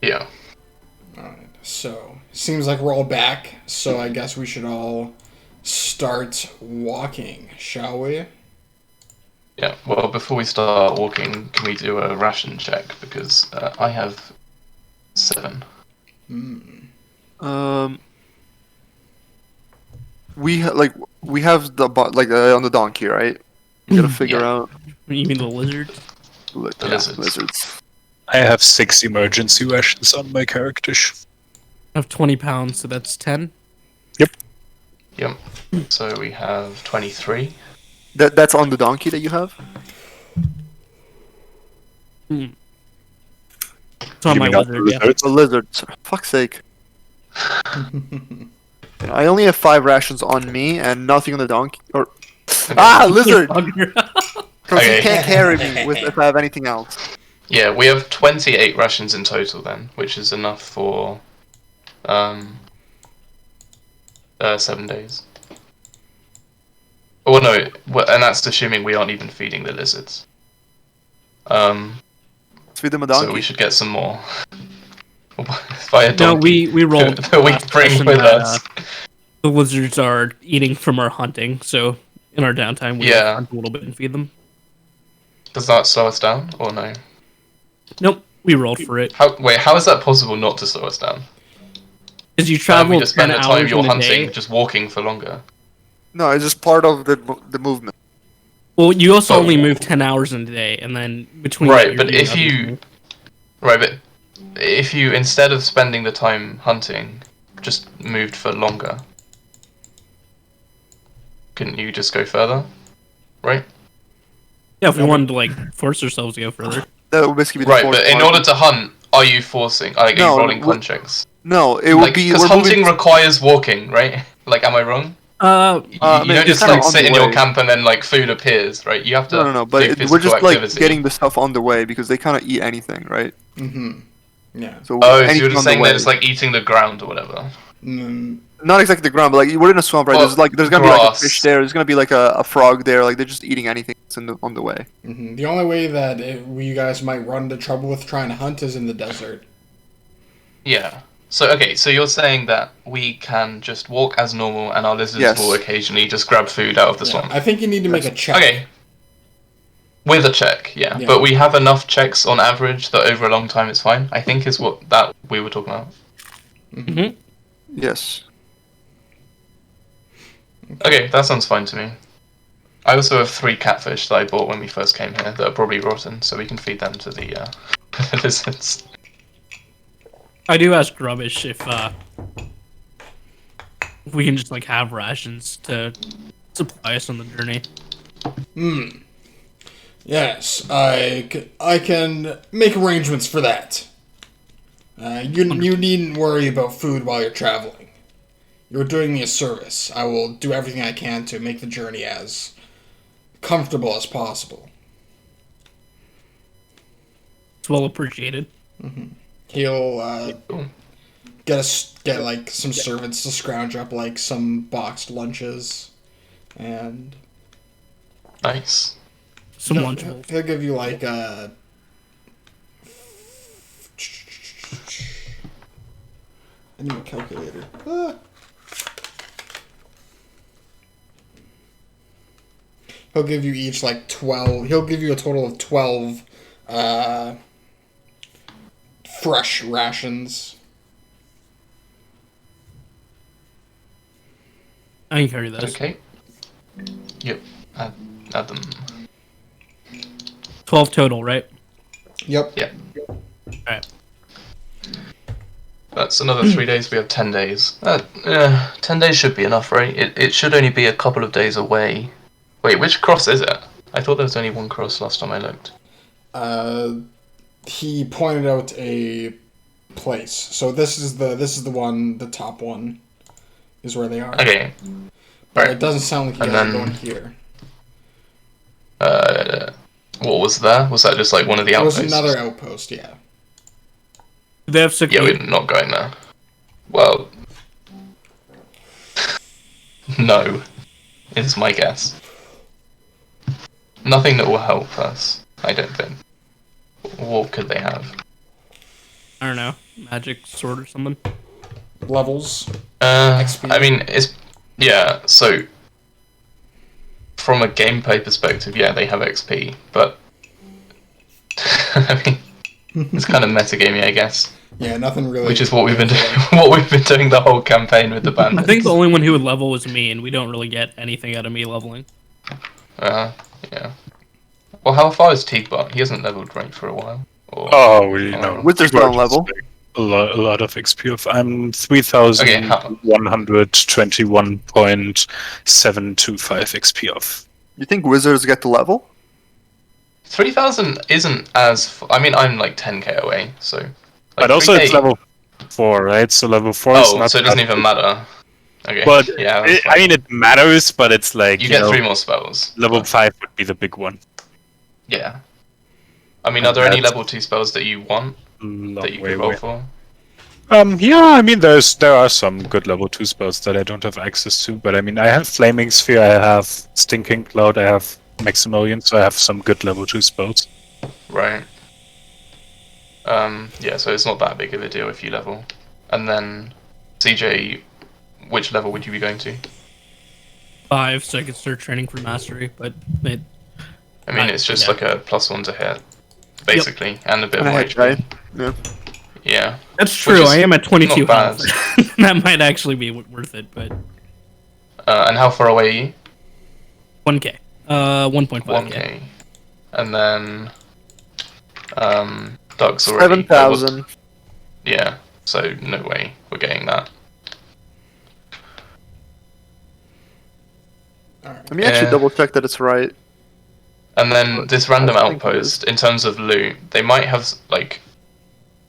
C: Yeah.
A: Alright. So, seems like we're all back. So, I guess we should all start walking, shall we?
C: Yeah, well, before we start walking, can we do a ration check? Because I have 7.
B: We have the on the donkey, right? We gotta figure
C: Yeah.
B: out
E: You mean the lizard?
C: The lizards.
B: lizards.
D: I have 6 emergency rations on my character.
E: I have 20 pounds, so that's 10.
C: Yep. So we have 23.
B: That's on the donkey that you have.
E: It's on
D: You
E: my
D: mean not
E: lizard,
D: the
E: yeah.
D: lizards?
B: The lizards. Fuck's sake. I only have 5 rations on me and nothing on the donkey. Or lizard!
E: Bugger.
B: Because
C: Okay.
B: he can't carry me with if I have anything else.
C: Yeah, we have 28 rations in total then, which is enough for 7 days. Oh no, and that's assuming we aren't even feeding the lizards.
B: Let's feed them a donkey.
C: So we should get some more. By a
E: No,
C: donkey.
E: we rolled
C: that we
E: last
C: bring
E: session
C: with
E: that,
C: us.
E: the lizards are eating from our hunting, so in our downtime we
C: Yeah.
E: hunt a little bit and feed them.
C: Does that slow us down or no?
E: Nope, we rolled for it.
C: How is that possible not to slow us down?
E: Because you
C: Why don't
E: travel
C: we just
E: 10
C: spend the time
E: hours
C: you're
E: in a
C: hunting
E: day.
C: just walking for longer?
B: No, it's just part of the movement.
E: Well, you also
C: Oh.
E: only move 10 hours in a day, and then between
C: Right,
E: that, you're
C: but
E: doing
C: if
E: other
C: you-
E: things.
C: Right, but if you, instead of spending the time hunting, just moved for longer, couldn't you just go further? Right?
E: Yeah, if we wanted to like force ourselves to go further.
B: That would basically be the
C: Right,
B: fourth
C: but in
B: part.
C: order to hunt, are you forcing? Are
B: No,
C: you rolling
B: what-
C: con checks?
B: No, it would
C: Like,
B: be
C: because
B: we're
C: hunting
B: moving.
C: requires walking, right? Like, am I wrong? You
B: I mean,
C: don't just
B: it's kinda
C: like
B: on
C: sit
B: the
C: in your
B: way.
C: camp and then like food appears, right? You have to.
B: No, but
C: do
B: we're
C: physical
B: just like
C: activity.
B: getting the stuff on the way because they kind of eat anything, right?
A: Mm-hmm. Yeah.
B: So
C: Oh, so
B: anything
C: you're just
B: on the
C: saying
B: way.
C: that it's like eating the ground or whatever.
A: Mm,
B: Not exactly the ground, but like we're in a swamp, right?
C: Well,
B: there's gonna be like a
C: grass.
B: fish there. There's gonna be like a frog there. Like they're just eating anything that's on the way.
A: mhm. The only way that you guys might run into trouble with trying to hunt is in the desert.
C: Yeah. So okay, so you're saying that we can just walk as normal, and our lizards
B: Yes.
C: will occasionally just grab food out of the
A: Yeah,
C: swamp.
A: I think you need to make a check.
C: Okay. With a check, yeah.
A: Yeah.
C: But we have enough checks on average that over a long time it's fine. I think is what that we were talking about.
E: Mm-hmm.
B: Yes.
C: Okay, that sounds fine to me. I also have 3 catfish that I bought when we first came here that are probably rotten, so we can feed them to the lizards.
E: I do ask Rubbish if we can just like have rations to supply us on the journey.
A: Yes, I can make arrangements for that. You needn't worry about food while you're traveling. You're doing me a service. I will do everything I can to make the journey as comfortable as possible.
E: It's well appreciated.
A: He'll get like some servants to scrounge up like some boxed lunches, and
C: Nice.
E: Some Lunchables.
A: he'll give you like I need a calculator. he'll give you each like 12. He'll give you a total of 12 fresh rations.
E: I can carry those.
C: Okay. Yep. Add them.
E: 12 total, right?
A: Yep.
C: Yeah.
E: Alright.
C: That's another 3 days. We have 10 days. 10 days should be enough, right? It should only be a couple of days away. Wait, which cross is it? I thought there was only one cross last time I looked.
A: He pointed out a place. So this is the one, the top one, is where they are.
C: Okay.
A: But
C: Right.
A: it doesn't sound like you
C: And
A: guys are
C: then-
A: going here.
C: What was there? Was that just like one of the
A: There was
C: outposts?
A: another outpost, yeah.
E: Do they have 6
C: Yeah,
E: meat?
C: we're not going there. Well, no, is my guess. Nothing that will help us, I don't think. What could they have?
E: I don't know. Magic sword or something?
A: Levels.
C: I mean, yeah. So, from a gameplay perspective, yeah, they have XP, but I mean, it's kind of metagamey, I guess.
A: Yeah, nothing really.
C: Which is what we've been doing. What we've been doing the whole campaign with the bandits.
E: I think the only one who would level was me, and we don't really get anything out of me leveling.
C: Yeah. Well, how far is Teagbot? He hasn't leveled right for a while. Or...
D: Oh, you know.
B: Wizard's
D: Teamwork
B: down level.
D: is like a lot of XP. I'm
C: Okay, how-
D: 3,121.725 XP off.
B: You think wizards get to level?
C: 3,000 isn't as... I mean, I'm like 10k away, so... Like
D: But also
C: 3K
D: it's level 4, right? So level 4 is
C: Oh,
D: not
C: so it doesn't
D: that
C: even
D: big.
C: matter. Okay,
D: But
C: yeah, that's
D: I
C: fine.
D: mean, it matters, but it's like,
C: You get
D: know,
C: 3 more spells.
D: level 5 would be the big one.
C: Yeah. I mean,
D: And
C: are there any
D: that's-
C: level 2 spells that you want,
D: Long
C: that you
D: way
C: could roll
D: away.
C: for?
D: Yeah, I mean, there are some good level 2 spells that I don't have access to, but I mean, I have Flaming Sphere, I have Stinking Cloud, I have Maximilian, so I have some good level 2 spells.
C: Right. Yeah, so it's not that big of a deal if you level. And then, CJ, which level would you be going to?
E: 5, so I could start training for mastery, but it,
C: I mean, it's just
E: yeah.
C: like a +1 to hit, basically, and a bit
B: And a
C: more
B: head
C: HP.
B: guy. Yeah.
C: Yeah.
E: that's true.
C: is
E: I am at 22
C: not bad.
E: health. That might actually be worth it, but
C: And how far away are you?
E: 1k. 1.5k.
C: 1k. And then, Doug's already...
B: 7,000.
C: Yeah, so no way we're getting that.
B: Let me actually
C: Yeah.
B: double check that it's right.
C: And then this random
B: I think it
C: outpost, in terms of loot, they might have, like,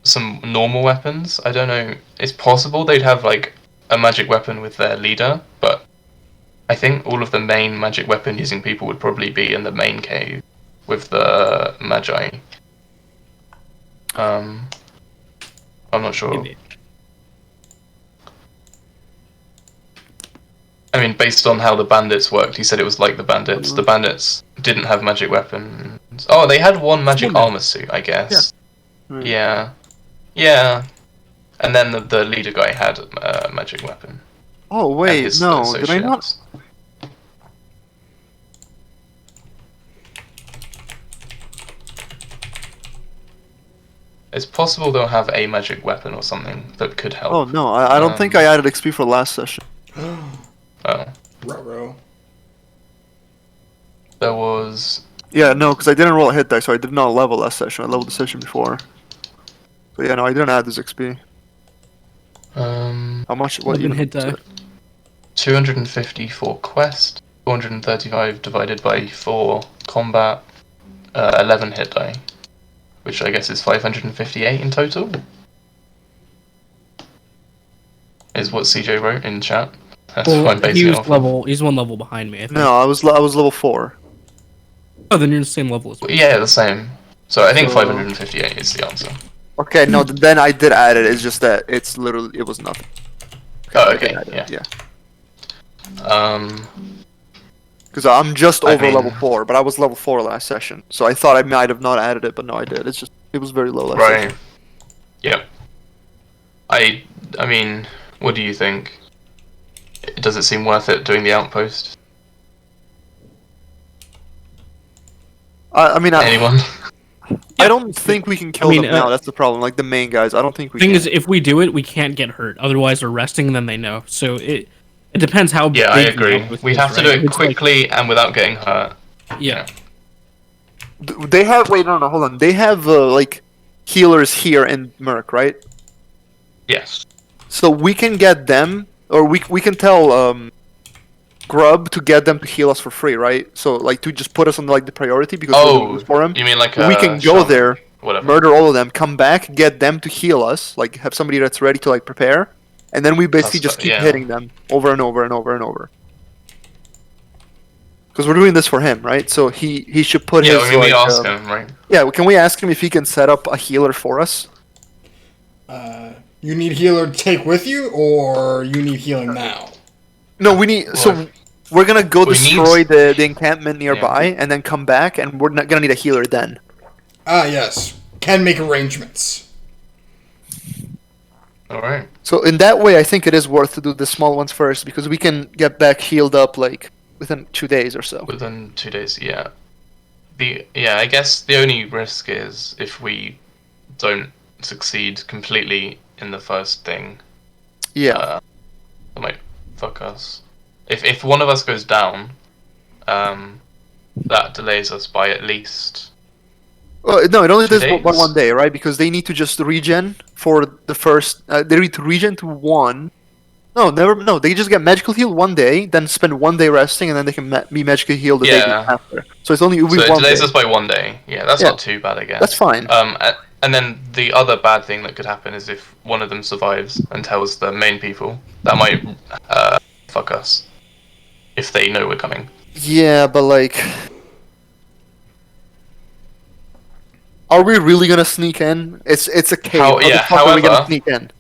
C: some normal weapons. I don't know. It's possible they'd have, like, a magic weapon with their leader, but I think all of the main magic weapon using people would probably be in the main cave with the magi. I'm not sure.
E: Maybe.
C: I mean, based on how the bandits worked, he said it was like the bandits. The bandits didn't have magic weapons. Oh, they had one magic
E: One
C: armor suit, I guess.
B: Yeah.
C: Yeah. Yeah. And then the leader guy had a magic weapon.
B: Oh
C: and
B: wait,
C: his
B: no, did I not?
C: associates. It's possible they'll have a magic weapon or something that could help.
B: Oh no, I don't think I added XP for last session.
C: Oh.
A: Ruh-roh.
C: There was...
B: Yeah, no, because I didn't roll a hit die, so I did not level last session. I leveled the session before. So yeah, no, I didn't add this XP. How much? What
E: What
B: even?
E: hit die?
C: 250 for quest, 435 divided by 4 combat, 11 hit die, which I guess is 558 in total. Is what CJ wrote in chat. That's what I'm basing it off of.
E: He's one level behind me, I think.
B: No, I was level 4.
E: Oh, then you're the same level as me.
C: Yeah, the same. So I think
B: So-
C: 558 is the answer.
B: Okay, no, then I did add it. It's just that it's literally it was nothing.
C: Oh,
B: I
C: okay,
B: did add it,
C: yeah.
B: yeah. Because I'm just
C: I
B: over
C: mean-
B: level 4, but I was level 4 last session, so I thought I might have not added it, but no, I did. It's just it was very low last
C: Right.
B: session.
C: Yep. I mean, what do you think? Does it seem worth it doing the outpost?
B: I mean,
C: Anyone?
B: I don't think we can kill
E: I mean,
B: them now. That's the problem. Like the main guys, I don't think we
E: Thing
B: can.
E: is, if we do it, we can't get hurt. Otherwise, they're resting, and then they know. So it depends how
C: Yeah,
E: big
C: I
E: the
C: agree.
E: outpost
C: We
E: is,
C: have to
E: right?
C: do
E: If
C: it
E: it's like-
C: quickly and without getting hurt.
E: yeah.
B: They have. Wait, no, hold on. They have like healers here in Merc, right?
C: Yes.
B: So we can get them, or we can tell Grub to get them to heal us for free, right? So like to just put us on like the priority because we're
C: Oh,
B: gonna use for him.
C: you mean like
B: We can go
C: shaman,
B: there,
C: whatever.
B: murder all of them, come back, get them to heal us, like have somebody that's ready to like prepare, and then we basically just keep
C: yeah.
B: hitting them over and over and over and over. Because we're doing this for him, right? So he should put
C: Yeah,
B: his.
C: I mean, we
B: like,
C: ask him, right?
B: Yeah, can we ask him if he can set up a healer for us?
A: You need healer to take with you, or you need healing now?
B: No, we need. So we're gonna go
C: we
B: destroy
C: need-
B: the encampment nearby, and then come back, and we're not gonna need a healer then.
A: Ah, yes. Can make arrangements.
C: Alright.
B: So in that way, I think it is worth to do the small ones first because we can get back healed up like within 2 days or so.
C: Within 2 days, yeah. I guess the only risk is if we don't succeed completely in the first thing,
B: Yeah.
C: that might fuck us. If one of us goes down, that delays us by at least.
B: Well, no, it only
C: 2
B: does by
C: days?
B: 1 day, right? Because they need to just regen for the first. They need to regen to 1. No, never. No, they just get magical heal 1 day, then spend 1 day resting, and then they can be magical healed the day
C: Yeah.
B: after. So it's only it'll be
C: So it
B: 1
C: delays
B: day.
C: us by 1 day. Yeah, that's
B: Yeah.
C: not too bad, I guess.
B: That's fine.
C: And then the other bad thing that could happen is if one of them survives and tells the main people, that might fuck us. If they know we're coming.
B: Yeah, but like, are we really gonna sneak in? It's a cave. How the fuck are we gonna
C: however-
B: sneak in?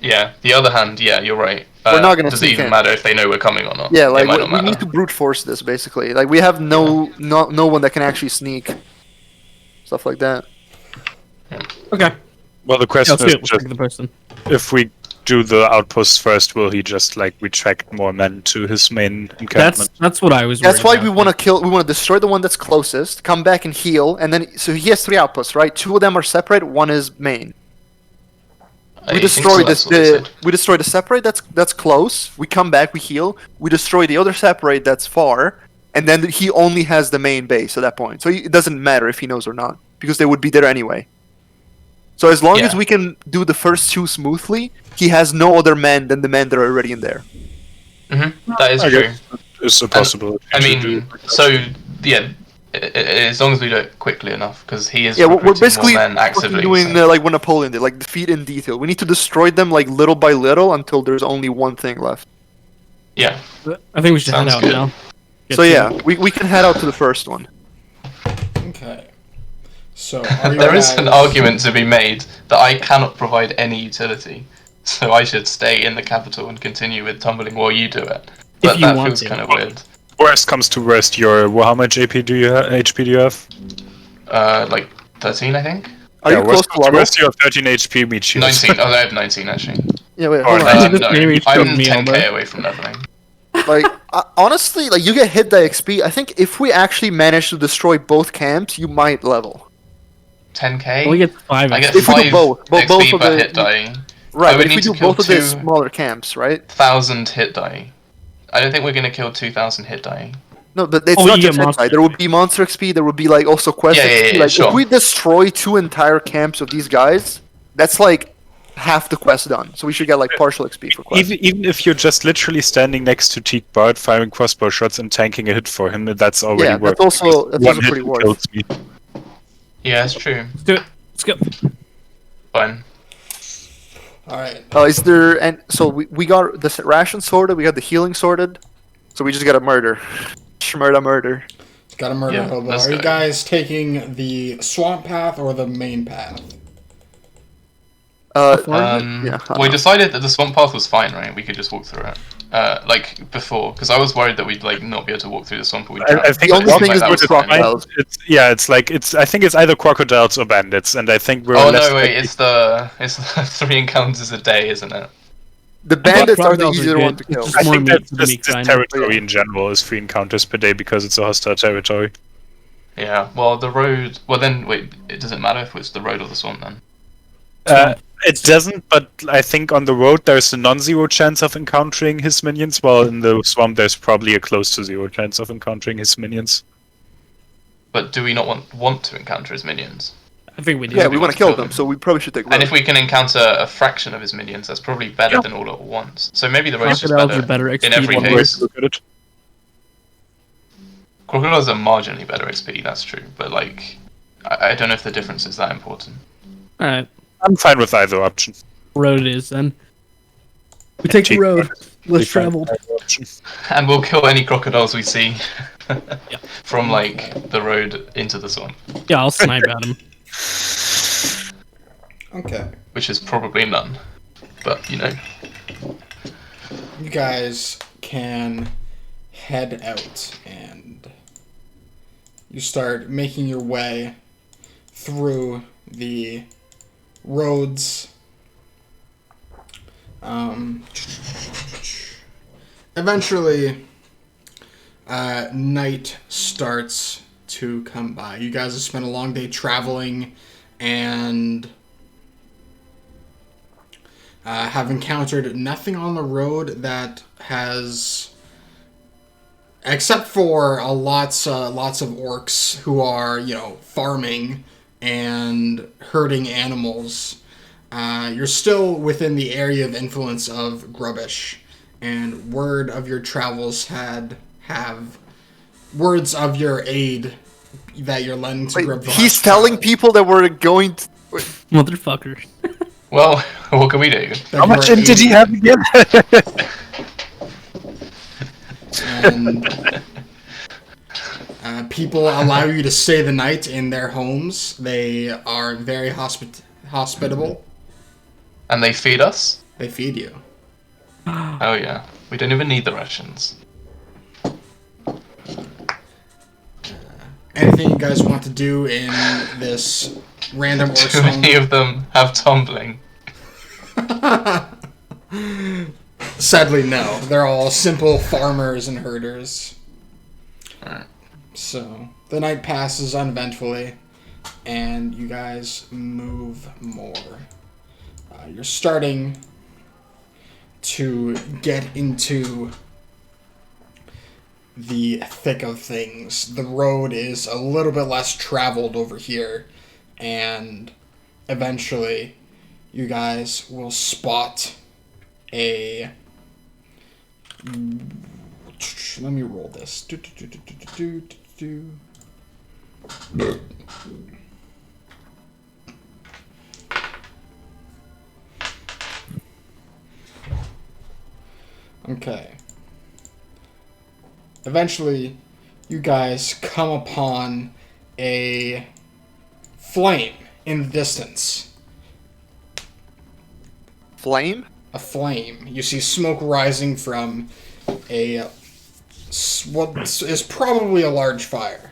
C: Yeah, the other hand, yeah, you're right.
B: We're not gonna
C: does it
B: sneak
C: even
B: in.
C: matter if they know we're coming or not?
B: Yeah,
C: It
B: like
C: might not
B: we
C: matter.
B: need to brute force this basically. Like we have no one that can actually sneak. Stuff like that.
E: Okay.
D: Well, the
E: Yeah,
D: question
E: let's
D: is
E: do it. Let's
D: just
E: pick the person.
D: if we do the outposts first, will he just like retract more men to his main encampment?
E: That's what I was.
B: That's
E: worried
B: why we
E: about.
B: want to kill. We want to destroy the one that's closest, come back and heal, and then so he has 3 outposts, right? 2 of them are separate. 1 is main.
C: I
B: We
C: think
B: destroy
C: so, that's what they said.
B: we destroy the separate that's close. We come back, we heal. We destroy the other separate that's far, and then he only has the main base at that point. So it doesn't matter if he knows or not because they would be there anyway. So as long as
C: Yeah.
B: we can do the first 2 smoothly, he has no other men than the men that are already in there.
C: That is
D: I
C: true.
D: guess it's a possibility.
C: I
D: to
C: mean,
D: do.
C: so yeah, as long as we do it quickly enough, because he is
B: Yeah, we're
C: recruiting
B: basically
C: more men
B: fucking
C: actively.
B: doing
C: so-
B: like what Napoleon did, like defeat in detail. We need to destroy them like little by little until there's only one thing left.
C: Yeah,
E: I think we should head
C: Sounds
E: out
C: good.
E: now. Get
B: So
E: to
B: yeah,
E: it.
B: we can head out to the first one.
A: Okay. So, are you
C: there is an
A: guys-
C: argument to be made that I cannot provide any utility, so I should stay in the capital and continue with tumbling while you do it. But
E: you
C: that
E: want
C: feels
E: to.
C: kind of weird.
D: Worst comes to worst, well, how much HP do you have?
C: Like 13, I think.
B: Are you close
D: worst
B: to
D: comes
B: level?
D: worst, you have 13 HP, meat shields.
C: 19. Oh, I have 19 actually.
B: Yeah, wait,
D: Or
B: hold on.
D: nine.
E: This
C: No,
E: maybe
C: I'm
E: showed me
C: 10k
E: Albert.
C: away from leveling.
B: Like honestly, like you get hit by XP. I think if we actually manage to destroy both camps, you might level.
C: 10k.
E: We get 5.
C: I get
B: If we do
C: 5
B: both
C: XP
B: of
C: per
B: the-
C: hit die.
B: Right,
C: I
B: but
C: would
B: if we
C: need to
B: do
C: kill
B: both of the
C: 2
B: smaller camps, right?
C: 1,000 hit die. I don't think we're gonna kill 2,000 hit die.
B: No, but it's
E: Oh,
B: not
E: you
B: just
E: get
B: XP.
E: monster
B: There would be monster XP. There would be like also quest
C: Yeah,
B: XP. Like
C: sure.
B: if we destroy 2 entire camps of these guys, that's like half the quest done. So we should get like partial XP for quest.
D: Even if you're just literally standing next to Teak Bard, firing crossbow shots and tanking a hit for him, that's already
B: Yeah,
D: worth.
B: that's also
D: because one hit
B: pretty worth.
D: kills me.
C: Yeah, that's true.
E: Let's do it. Let's go.
C: Fine.
A: All right.
B: Is there and so we got the ration sorted, we got the healing sorted, so we just got a murder, murder.
A: Got a murder
C: Yeah,
A: hobo.
C: let's
A: Are you
C: go.
A: guys taking the swamp path or the main path?
C: We decided that the swamp path was fine, right? We could just walk through it. Like before, because I was worried that we'd like not be able to walk through the swamp. Or we'd drown.
D: I think
B: The only
C: But it
B: thing
C: seemed
B: is
C: that
B: with
C: was
B: the
C: fine.
B: crocodiles.
D: I think it's either crocodiles or bandits, and I think we're
C: Oh
D: less
C: no, wait!
D: likely-
C: It's the 3 encounters a day, isn't it?
B: The bandits are the
E: crocodiles are
B: easier
E: good.
B: one to kill.
E: It's
D: I
E: just more
D: think
E: meat
D: that's
E: for the
D: just
E: meat
D: this
E: grinder.
D: territory in general is 3 encounters per day because it's a hostile territory.
C: Yeah. Well, the road. Well, then wait. It doesn't matter if it's the road or the swamp then.
D: It doesn't, but I think on the road there's a non-zero chance of encountering his minions, while in the swamp there's probably a close to zero chance of encountering his minions.
C: But do we not want to encounter his minions?
E: I think we do.
B: Yeah, we
C: we
B: want to kill them, so we probably should take road.
C: And if we can encounter a fraction of his minions, that's probably better than all at once. So maybe the road's just
E: Crocodiles
C: better,
E: are better
C: in
E: XP
C: every
E: than
D: One way
C: case.
D: to look at it.
C: Crocodiles are marginally better XP, that's true. But like, I don't know if the difference is that important.
E: Alright,
D: I'm fine with either option.
E: road it is then. We take the
D: Cheap
E: road.
D: Be
E: Less
D: fine
E: traveled.
D: with either option.
C: And we'll kill any crocodiles we see
E: Yeah.
C: from like the road into the swamp,
E: Yeah, I'll snipe at him.
A: Okay.
C: which is probably none. But you know,
A: You guys can head out and you start making your way through the roads. Eventually, night starts to come by. You guys have spent a long day traveling and have encountered nothing on the road that has, except for lots of orcs who are, farming and herding animals. You're still within the area of influence of Grubbish, and word of your travels have words of your aid that you're lending to
B: Wait,
A: Grubbish.
B: he's telling people that we're going to...
E: Motherfucker.
C: well, what can we do?
A: that
D: How much
A: you're
D: in did he
A: aiding.
D: have again?
A: And people allow you to stay the night in their homes. They are very hospitable.
C: And they feed us?
A: They feed you.
C: Oh yeah, we don't even need the rations.
A: Anything you guys want to do in this random orc
C: Too many
A: home?
C: of them have tumbling.
A: Sadly, no. They're all simple farmers and herders.
C: Alright.
A: So, the night passes uneventfully, and you guys move more. You're starting to get into the thick of things. The road is a little bit less traveled over here, and eventually you guys will spot a... Let me roll this. Okay. Eventually, you guys come upon a flame in the distance.
B: Flame?
A: A flame. You see smoke rising from what is probably a large fire.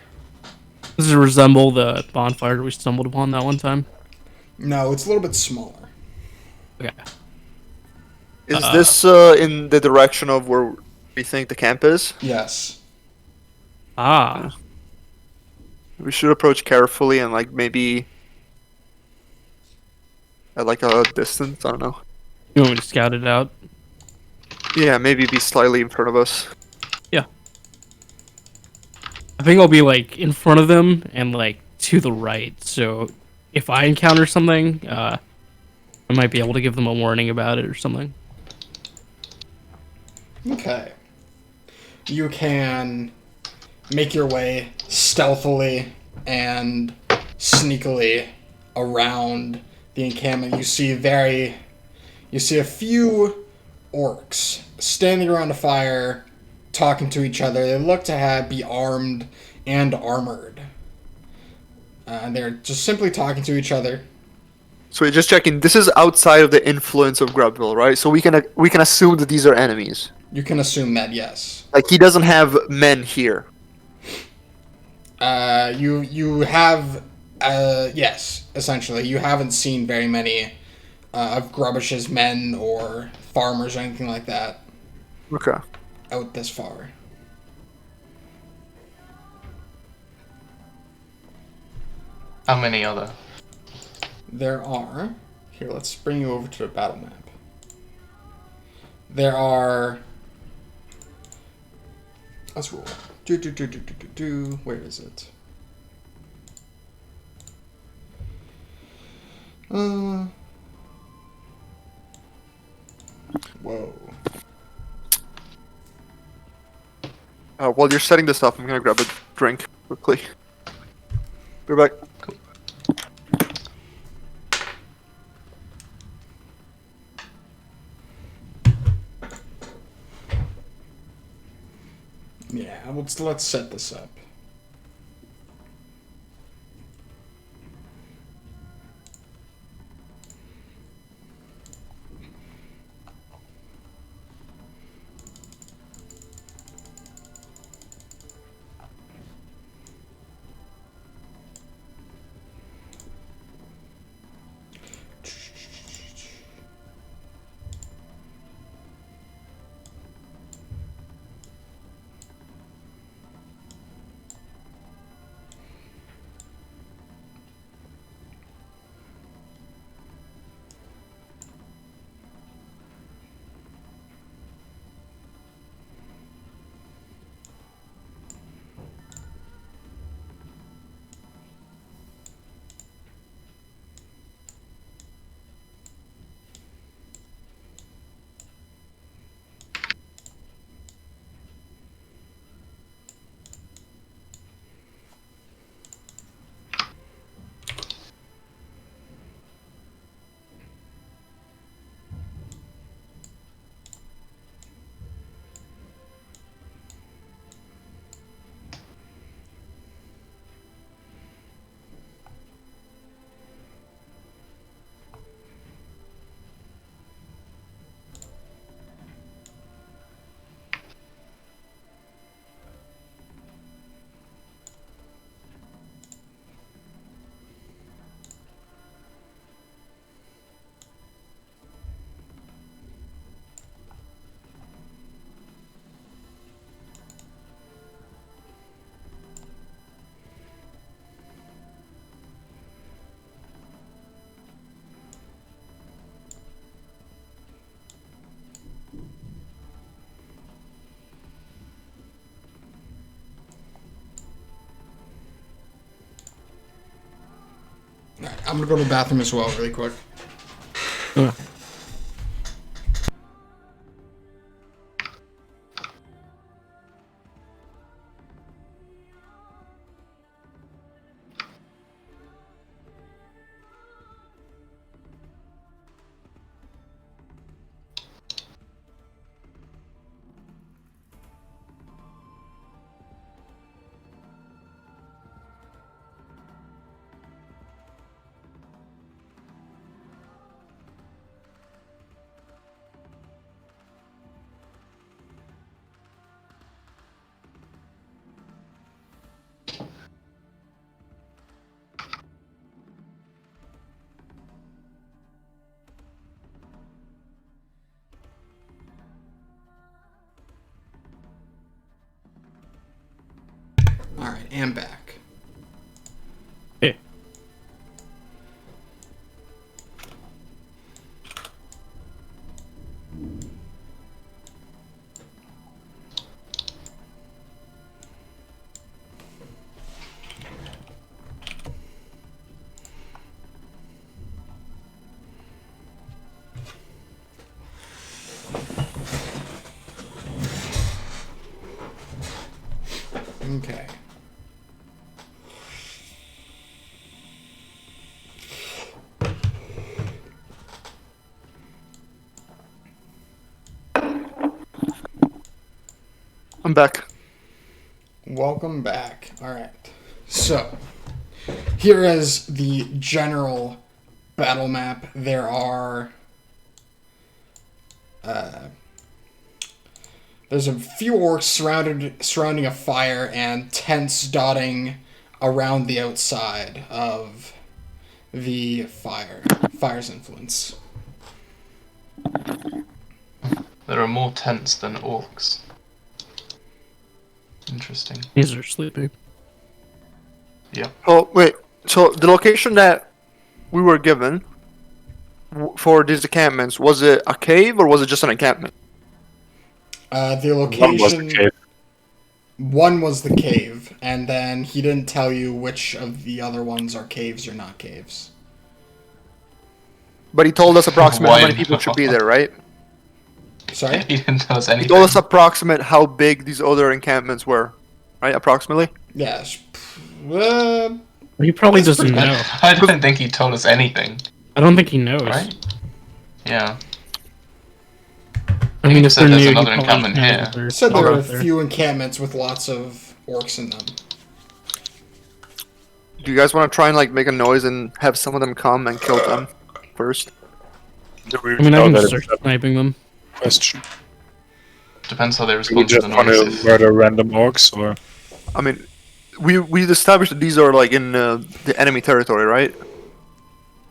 E: Does it resemble the bonfire we stumbled upon that one time?
A: No, it's a little bit smaller.
E: Okay.
B: Is this in the direction of where we think the camp is?
A: Yes.
E: Ah.
B: We should approach carefully and like maybe at like a distance, I don't know.
E: You want me to scout it out?
B: Yeah, maybe be slightly in front of us.
E: Yeah. I think I'll be like in front of them and like to the right. So if I encounter something, I might be able to give them a warning about it or something.
A: Okay. You can make your way stealthily and sneakily around the encampment. You see a few orcs standing around a fire, talking to each other. They look to be armed and armored. They're just simply talking to each other.
B: So we're just checking. This is outside of the influence of Grubville, right? So we can assume that these are enemies.
A: You can assume that, yes.
B: Like he doesn't have men here.
A: You have, yes, essentially. You haven't seen very many of Grubbish's men or farmers or anything like that
B: Okay.
A: out this far.
C: How many other?
A: There are... Here, let's bring you over to the battle map. There are... Let's roll. Where is it? Whoa.
B: While you're setting this up, I'm gonna grab a drink quickly. Be back.
C: Cool.
A: Yeah, let's set this up. Alright, I'm gonna go to the bathroom as well, really quick. Alright, and back.
E: Yeah.
A: Okay.
B: I'm back.
A: Welcome back. Alright. So, here is the general battle map. There are... there's a few orcs surrounding a fire and tents dotting around the outside of the fire's influence.
C: There are more tents than orcs. Interesting.
E: These are sleeping.
C: Yeah.
B: Oh, wait. So the location that we were given for these encampments, was it a cave or was it just an encampment?
A: The
D: One was
A: location.
D: the cave.
A: One was the cave, and then he didn't tell you which of the other ones are caves or not caves.
B: But he told us approximately how
C: Why
B: many people
C: not?
B: should be there, right?
A: Sorry?
C: He didn't tell us
B: He
C: anything.
B: told us approximate how big these other encampments were, right? Approximately.
A: Yes.
E: He probably
A: That's
E: doesn't
A: pretty
E: know.
C: I don't think he told us anything,
E: I don't think he knows.
C: right? Yeah.
E: I mean,
C: He
E: if
C: said
E: they're
C: there's
E: new,
C: another
E: he probably
C: encampment
E: knows
C: here.
E: that they're
A: Said
E: not
A: there were a
E: out there.
A: few encampments with lots of orcs in them.
B: Do you guys want to try and like make a noise and have some of them come and kill them first?
D: Do we
E: I mean, I
D: know
E: can
D: that
E: start
D: it's a
E: sniping them.
D: question?
C: Depends how they
D: Do we
C: respond to
D: just
C: the
D: want
C: noise.
D: to
C: If,
D: murder random orcs, or
B: I mean, we established that these are like in the enemy territory, right?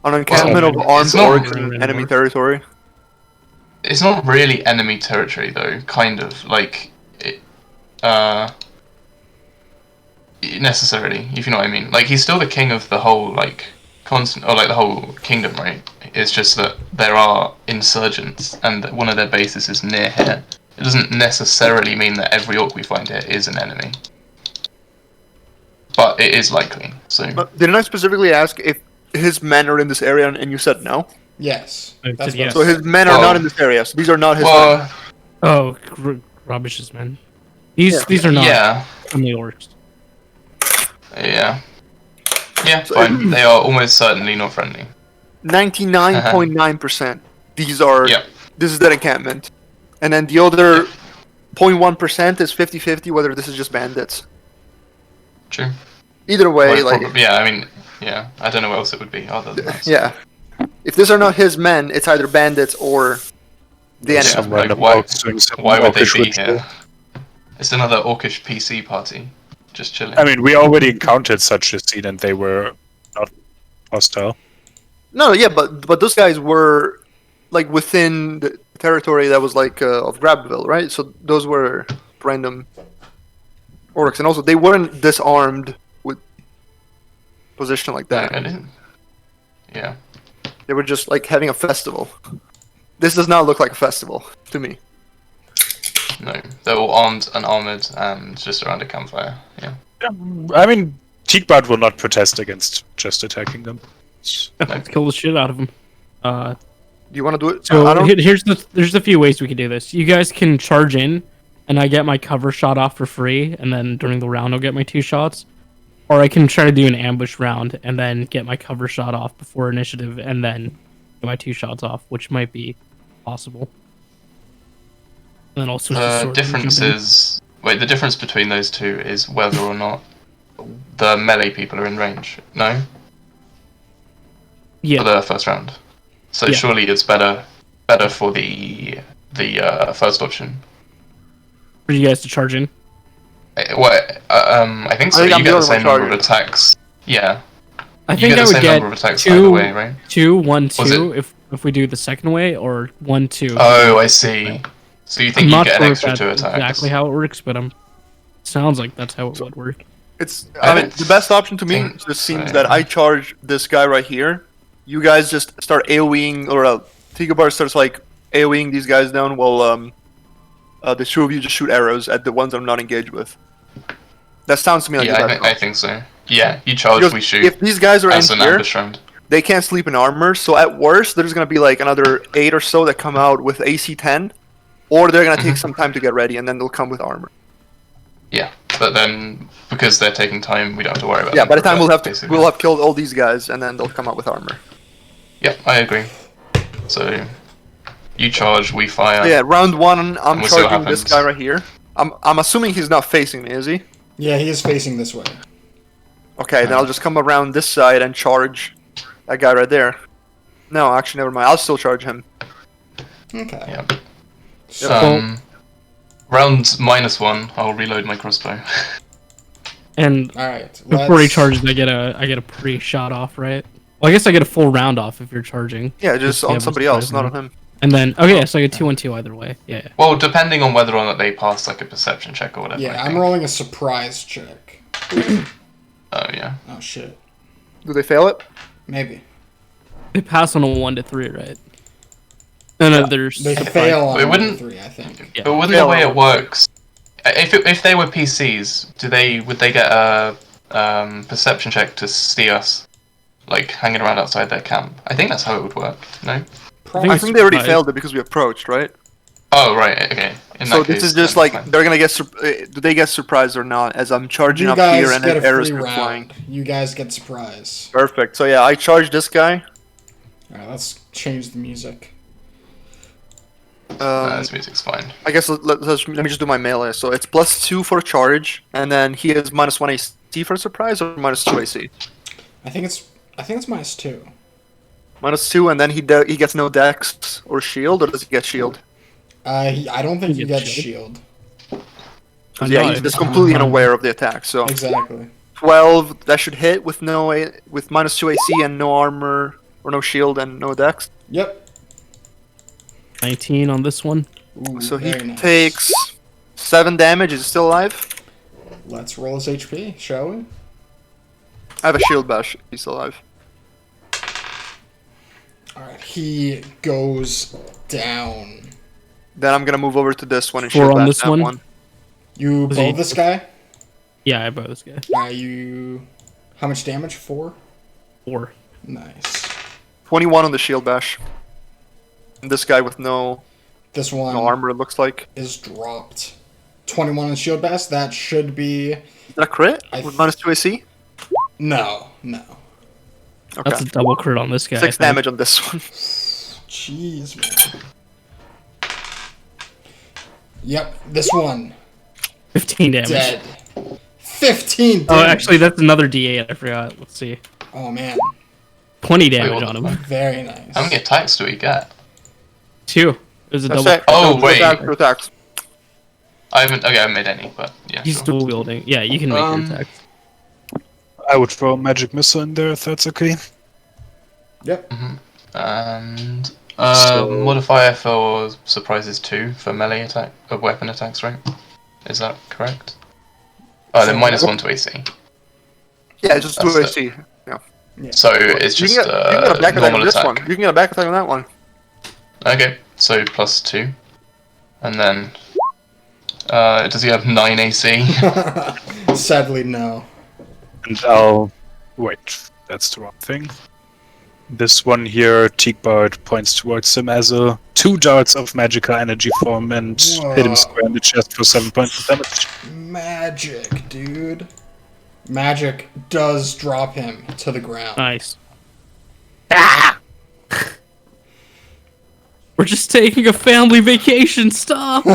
B: An encampment of armed
C: it's not
B: orcs in
E: really
B: enemy
E: orcs.
B: territory.
C: it's not really enemy territory though. Kind of like it. Necessarily, if you know what I mean. Like he's still the king of the whole like continent or like the whole kingdom, right? It's just that there are insurgents and that one of their bases is near here. It doesn't necessarily mean that every orc we find here is an enemy, but it is likely. So
B: Didn't I specifically ask if his men are in this area, and you said no?
A: Yes.
E: I
A: That's
E: said
A: what
E: yes.
B: So his men are
C: Well-
B: not in this area. So these are not his men.
C: well,
E: Oh, rubbishes, man. These are not
C: yeah,
E: friendly orcs.
C: yeah, yeah.
B: So-
C: Fine. They are almost certainly not friendly.
B: 99.9%. These are.
C: Yeah.
B: This is that encampment, and then the other 0.1% is 50-50 whether this is just bandits.
C: True.
B: Either way,
C: Well,
B: like
C: yeah. I mean, yeah. I don't know what else it would be other than that.
B: yeah. If these are not his men, it's either bandits or the enemy.
D: some
C: like,
D: random
C: why-
D: orcs doing some
C: Why would they
D: orcish
C: be
D: ritual?
C: here? It's another orcish PC party, just chilling.
D: I mean, we already encountered such a scene, and they were not hostile.
B: No, yeah, but those guys were like within the territory that was like of Grabville, right? So those were random orcs, and also they weren't disarmed with position like
C: No,
B: that.
C: I didn't. Yeah.
B: They were just like having a festival. This does not look like a festival to me.
C: No, they're all armed and armored and just around a campfire. Yeah.
D: I mean, Teakbot will not protest against just attacking them.
E: Let's kill the shit out of them.
B: Do you want to do it?
E: So
B: I don't.
E: there's a few ways we can do this. You guys can charge in, and I get my cover shot off for free, and then during the round I'll get my 2 shots. Or I can try to do an ambush round and then get my cover shot off before initiative, and then get my 2 shots off, which might be possible. And then also
C: The difference is the difference between those two is whether or not the melee people are in range. No, for
E: yeah.
C: the first round. So
E: Yeah.
C: surely it's better for the first option.
E: For you guys to charge in.
C: I think so.
B: I think I'm
C: You
B: the
C: get the
B: only
C: same
B: one
C: number of attacks. Yeah.
E: I
C: You
E: think
C: get
E: I
C: the
E: would
C: same
E: get
C: number of attacks either way, right?
E: 2, 1, 2
C: Was it-
E: if we do it the second way, or 1, 2.
C: Oh, I see. So you think
E: I'm
C: you
E: not
C: get
E: sure
C: an
E: if
C: extra
E: that's
C: 2 attacks?
E: exactly how it works, but sounds like that's how it would work.
B: It's.
C: I
B: I mean,
C: don't
B: the best option to me
C: think
B: just seems
C: so.
B: that I charge this guy right here. You guys just start AOEing, or Tigabar starts like AOEing these guys down, while the 2 of you just shoot arrows at the ones I'm not engaged with. That sounds to me like
C: Yeah,
B: the
C: I
B: best
C: think
B: option.
C: so. Yeah, you charge,
B: Because
C: we shoot.
B: if these guys are in
C: As an
B: here,
C: ambush round.
B: they can't sleep in armor. So at worst, there's gonna be like another 8 or so that come out with AC 10, or they're gonna take some time to get ready, and then they'll come with armor.
C: Yeah, but then because they're taking time, we don't have to worry about.
B: Yeah,
C: them
B: by the
C: for a
B: time
C: bit, basically.
B: we'll have killed all these guys, and then they'll come out with armor.
C: Yeah, I agree. So you charge, we fire.
B: So yeah, round 1, I'm
C: we'll see what
B: charging this
C: happens.
B: guy right here. I'm assuming he's not facing me, is he?
A: Yeah, he is facing this way.
B: Okay, then I'll just come around this side and charge that guy right there. No, actually, never mind. I'll still charge him.
A: Okay.
C: Yeah.
A: So,
C: Round -1, I'll reload my crossbow.
E: And
A: alright.
E: before he charges, I get a pre-shot off, right? Well, I guess I get a full round off if you're charging.
B: Yeah, just
E: Yeah,
B: on
E: but
B: somebody
E: it's
B: else,
E: fine,
B: not on him.
E: And then, okay, so I get 2 and 2 either way. Yeah.
C: Well, depending on whether or not they pass like a perception check or whatever.
A: Yeah,
C: I
A: I'm
C: think.
A: rolling a surprise check.
C: Oh yeah.
A: Oh shit.
B: Do they fail it?
A: Maybe.
E: They pass on a 1 to 3, right? No, there's
A: They
E: surprise.
A: fail on
C: It
A: 1 to
C: wouldn't-
A: 3, I think.
E: Yeah.
C: But wouldn't
B: Yeah,
C: the way
B: well-
C: it works, if they were PCs, would they get a perception check to see us, like hanging around outside their camp? I think that's how it would work. No.
A: Probably.
B: I think they already
E: surprised.
B: failed it because we approached, right?
C: Oh right, okay. In
B: So
C: that
B: this
C: case,
B: is just
C: then
B: like
C: fine.
B: they're gonna get. Do they get surprised or not? As I'm charging
A: You
B: up
A: guys
B: here and
A: get
B: then
A: a
B: arrows
A: free
B: are
A: round.
B: flying.
A: You guys get surprise.
B: Perfect. So yeah, I charge this guy.
A: Alright, let's change the music.
C: This music's fine.
B: I guess let me just do my melee. So it's +2 for charge, and then he has -1 AC for surprise, or -2 AC.
A: I think it's -2.
B: -2, and then he gets no dex or shield, or does he get shield?
A: I don't think
E: You
A: you
E: get
A: get shield.
B: 'Cause, yeah, he's just completely unaware of the attack. So
A: Exactly.
B: 12, that should hit with with -2 AC and no armor or no shield and no dex.
A: Yep.
E: 19 on this one.
A: Ooh,
B: So he
A: very nice.
B: takes 7 damage. Is he still alive?
A: Let's roll his HP, shall we?
B: I have a shield bash. He's still alive.
A: Alright, he goes down.
B: Then I'm gonna move over to this one and
E: 4
B: shield
E: on
B: bash
E: this
B: that
E: one?
B: one.
A: You
E: Was
A: bow
E: he-
A: this guy?
E: Yeah, I bought this guy.
A: You... How much damage? 4?
E: 4.
A: Nice.
B: 21 on the shield bash. And this guy with no
A: This one
B: armor, it looks like.
A: is dropped. 21 on shield bash, that should be...
B: Is that a crit?
A: I
B: With
A: th-
B: -2 AC?
A: No.
B: Okay.
E: That's a double crit on this guy. I
B: 6
E: think.
B: damage on this one.
A: Jeez, man. Yep, this one.
E: 15 damage.
A: Dead. 15
E: Oh,
A: damage.
E: actually, that's another D8. I forgot. Let's see.
A: Oh, man.
E: 20 damage
C: what
E: on
C: the
E: him.
A: Very nice.
C: How many attacks do we get?
E: 2. It was a
B: That's
E: double.
B: it.
C: Oh,
B: Two
C: wait.
B: attacks, 2 attacks.
C: I haven't made any, but yeah.
E: He's
C: sure.
E: dual wielding. Yeah, you can make your attacks.
D: I would throw a magic missile in there if that's okay.
A: Yep.
C: And
D: So-
C: modifier for surprise is 2 for melee attack weapon attacks, right? Is that correct? Oh, then -1 to AC.
B: Yeah, just 2
C: That's
B: AC.
C: So it's
B: You
C: just
B: can get a back attack on
C: normal
B: this
C: attack.
B: one. You can get a back attack on that one.
C: Okay, so +2, and then does he have 9 AC?
A: Sadly, no.
D: And I'll... Wait, that's the wrong thing. This one here, Teakbard points towards him as a 2 darts of magical energy form and hit him
A: Whoa.
D: square in the chest for 7 points of damage.
A: Magic, dude. Magic does drop him to the ground.
E: Nice. We're just taking a family vacation. Stop.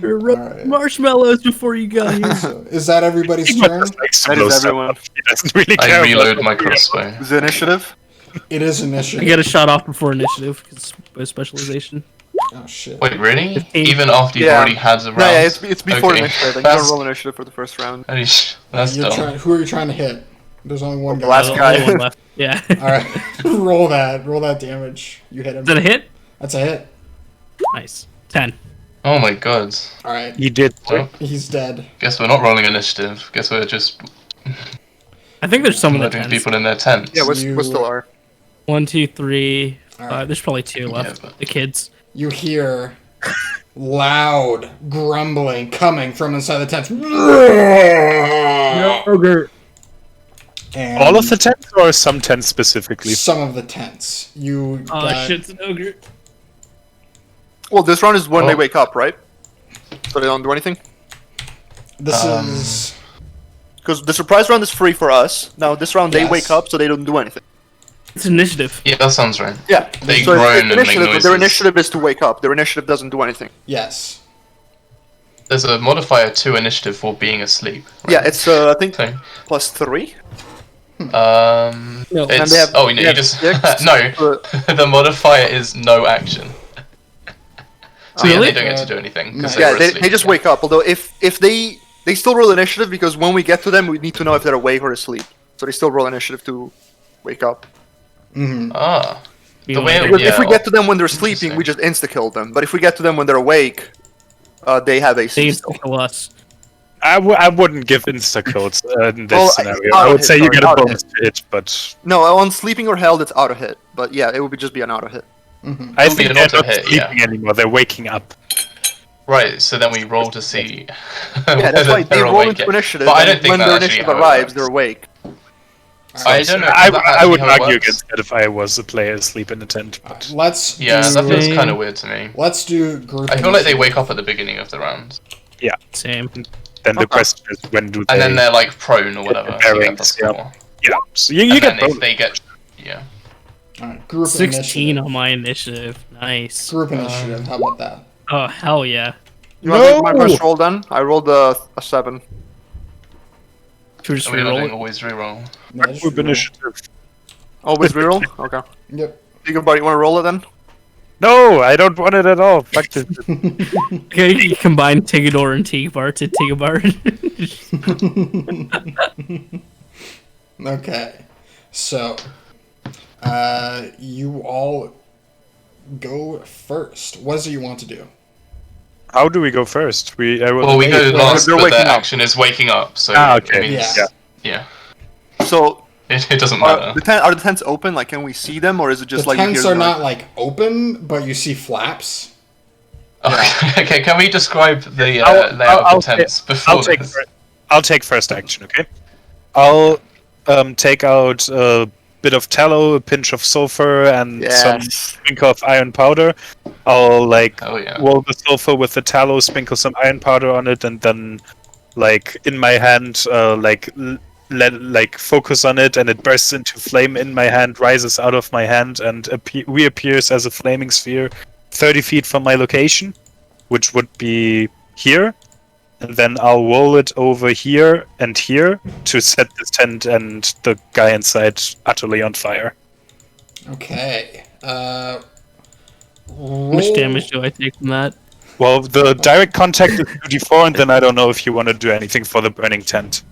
A: Alright.
E: Marshmallows before you got here.
A: So, is that everybody's
D: Teakbard
A: turn?
D: just likes to
B: That
D: blow
B: is
D: stuff
B: everyone.
D: up. He doesn't really care
C: I
D: about
C: reload
D: the
C: my
D: real.
C: crossbow.
B: Is it initiative?
A: It is
E: I
A: initiative.
E: get a shot off before initiative because specialization.
A: Oh, shit.
C: Wait, really?
E: 15.
C: Even after you've
B: Yeah.
C: already had a round?
B: No, yeah, it's before
C: Okay.
B: initiative. You
C: That's-
B: don't roll initiative for the first round.
C: That's
A: You're
C: dumb.
A: who are you trying to hit? There's only one guy.
B: Last
E: The
B: guy.
E: only one left. Yeah.
A: Alright. Roll that damage. You hit him.
E: Is that a hit?
A: That's a hit.
E: Nice. 10.
C: Oh my god.
A: Alright.
D: He did.
C: Well,
A: He's dead.
C: guess we're not rolling initiative. Guess we're just
E: I think there's some of the
C: letting
E: 10s.
C: people in their tents.
B: Yeah,
A: You-
B: we still are.
E: 1, 2, 3.
A: Alright.
E: There's probably 2 left.
C: but-
E: The kids.
A: You hear loud grumbling coming from inside the tent.
E: Ogre.
A: And
D: All of the tents or some tents specifically?
A: some of the tents. You
E: Oh
A: got-
E: shit, it's an ogre.
B: Well, this round is when
C: Oh.
B: they wake up, right? So they don't do anything?
A: This is
B: Because the surprise round is free for us. Now, this round they
A: Yes.
B: wake up, so they don't do anything.
E: It's initiative.
C: Yeah, that sounds right.
B: Yeah.
C: They
B: so it's
C: groan and make
B: initiative, but their
C: noises.
B: initiative is to wake up. Their initiative doesn't do anything.
A: yes.
C: There's a modifier to initiative for being asleep. Right?
B: Yeah, it's I think
C: So,
B: +3.
E: No.
C: it's
B: And they have-
C: oh, you know,
B: they
C: you
B: have
C: just
B: six,
C: no.
B: but-
C: The modifier is no action. So yeah,
E: Really?
C: they don't get to do anything. 'cause
A: Yeah,
C: they
B: Yeah,
C: were
B: they
C: asleep.
B: just wake up. Although if they still roll initiative because when we get to them, we need to know if they're awake or asleep. So they still roll initiative to wake up.
C: Ah,
E: You
C: the
E: know,
C: way
E: like-
B: Because
C: yeah,
B: if we get to them when they're sleeping,
C: Interesting.
B: we just insta kill them. But if we get to them when they're awake, they have AC.
E: They
B: still.
E: kill us.
D: I wouldn't give insta codes in this
B: Well,
D: scenario.
B: auto
D: I would
B: hit,
D: say you
B: sorry,
D: get a
B: auto
D: bonus to hit, but
B: No, on sleeping or held, it's auto hit. But yeah, it would just be an auto hit.
D: I
C: It'll be
D: think
C: an
D: they're
C: auto
D: not
C: hit,
D: sleeping anymore. They're waking up.
C: Right, so then we roll to see
B: Yeah, that's
C: whether
B: why they
C: they're
B: roll
C: awake
B: into
C: yet.
B: initiative,
C: But I
B: and
C: don't think
B: when
C: that's
B: their
C: actually
B: initiative
C: how it
B: arrives,
C: works.
B: they're awake.
C: I don't know.
D: I,
C: Is that
D: I
C: actually
D: would
C: how it
D: argue
C: works?
D: against that if I was a player asleep in a tent. But
A: Let's
C: Yeah,
A: do,
C: that feels
E: Same.
C: kind of weird to me.
A: let's do group.
C: I feel like they
A: initiative.
C: wake up at the beginning of the round,
E: Same.
D: then the
B: Okay.
D: question is, when do they?
C: and then they're like prone or whatever.
D: their
C: So you get
D: bearings,
C: plus
D: yeah.
C: 4.
D: Yeah, so you
C: And
D: get
C: then if
D: bonus.
C: they get, yeah.
A: Alright, group
E: 16
A: initiative.
E: on my initiative. Nice.
A: Group initiative. How about that?
E: Oh hell yeah.
B: You want to take my first roll then? I rolled a 7.
E: Should we just
C: Are we not
E: reroll
C: doing
E: it?
C: always reroll?
A: No, just
D: Group
A: reroll.
D: initiative.
B: Always reroll? Okay.
A: Yep.
B: Everybody want to roll it then?
D: No, I don't want it at all. Fuck this.
E: Okay, you combine Tigador and Tigbar to Tigabar.
A: Okay. So, you all go first. What is it you want to do?
D: How do we go first?
C: Well, we go last,
B: they're
C: but
B: waking
C: the
B: up.
C: action is waking up, so
D: Okay.
C: it means,
A: Yeah.
C: yeah.
B: So,
C: It doesn't
B: are
C: matter.
B: are the tents open? Like, can we see them, or is it just
A: The
B: like you
A: tents
B: hear
A: are
B: the
A: not
B: noise?
A: like open, but you see flaps.
C: Okay, can we describe the
D: I'll-
C: layout
D: I'll
C: of the tents before this?
D: I'll take first action, okay? I'll take out a bit of tallow, a pinch of sulfur, and some
B: Yes.
D: sprinkle of iron powder. I'll
C: Oh yeah.
D: roll the sulfur with the tallow, sprinkle some iron powder on it, and then in my hand, focus on it, and it bursts into flame in my hand, rises out of my hand, and reappears as a flaming sphere 30 feet from my location, which would be here. And then I'll roll it over here and here to set this tent and the guy inside utterly on fire.
A: Okay.
E: How much damage do I take from that?
D: Well, the direct contact is 2d4, and then I don't know if you want to do anything for the burning tent.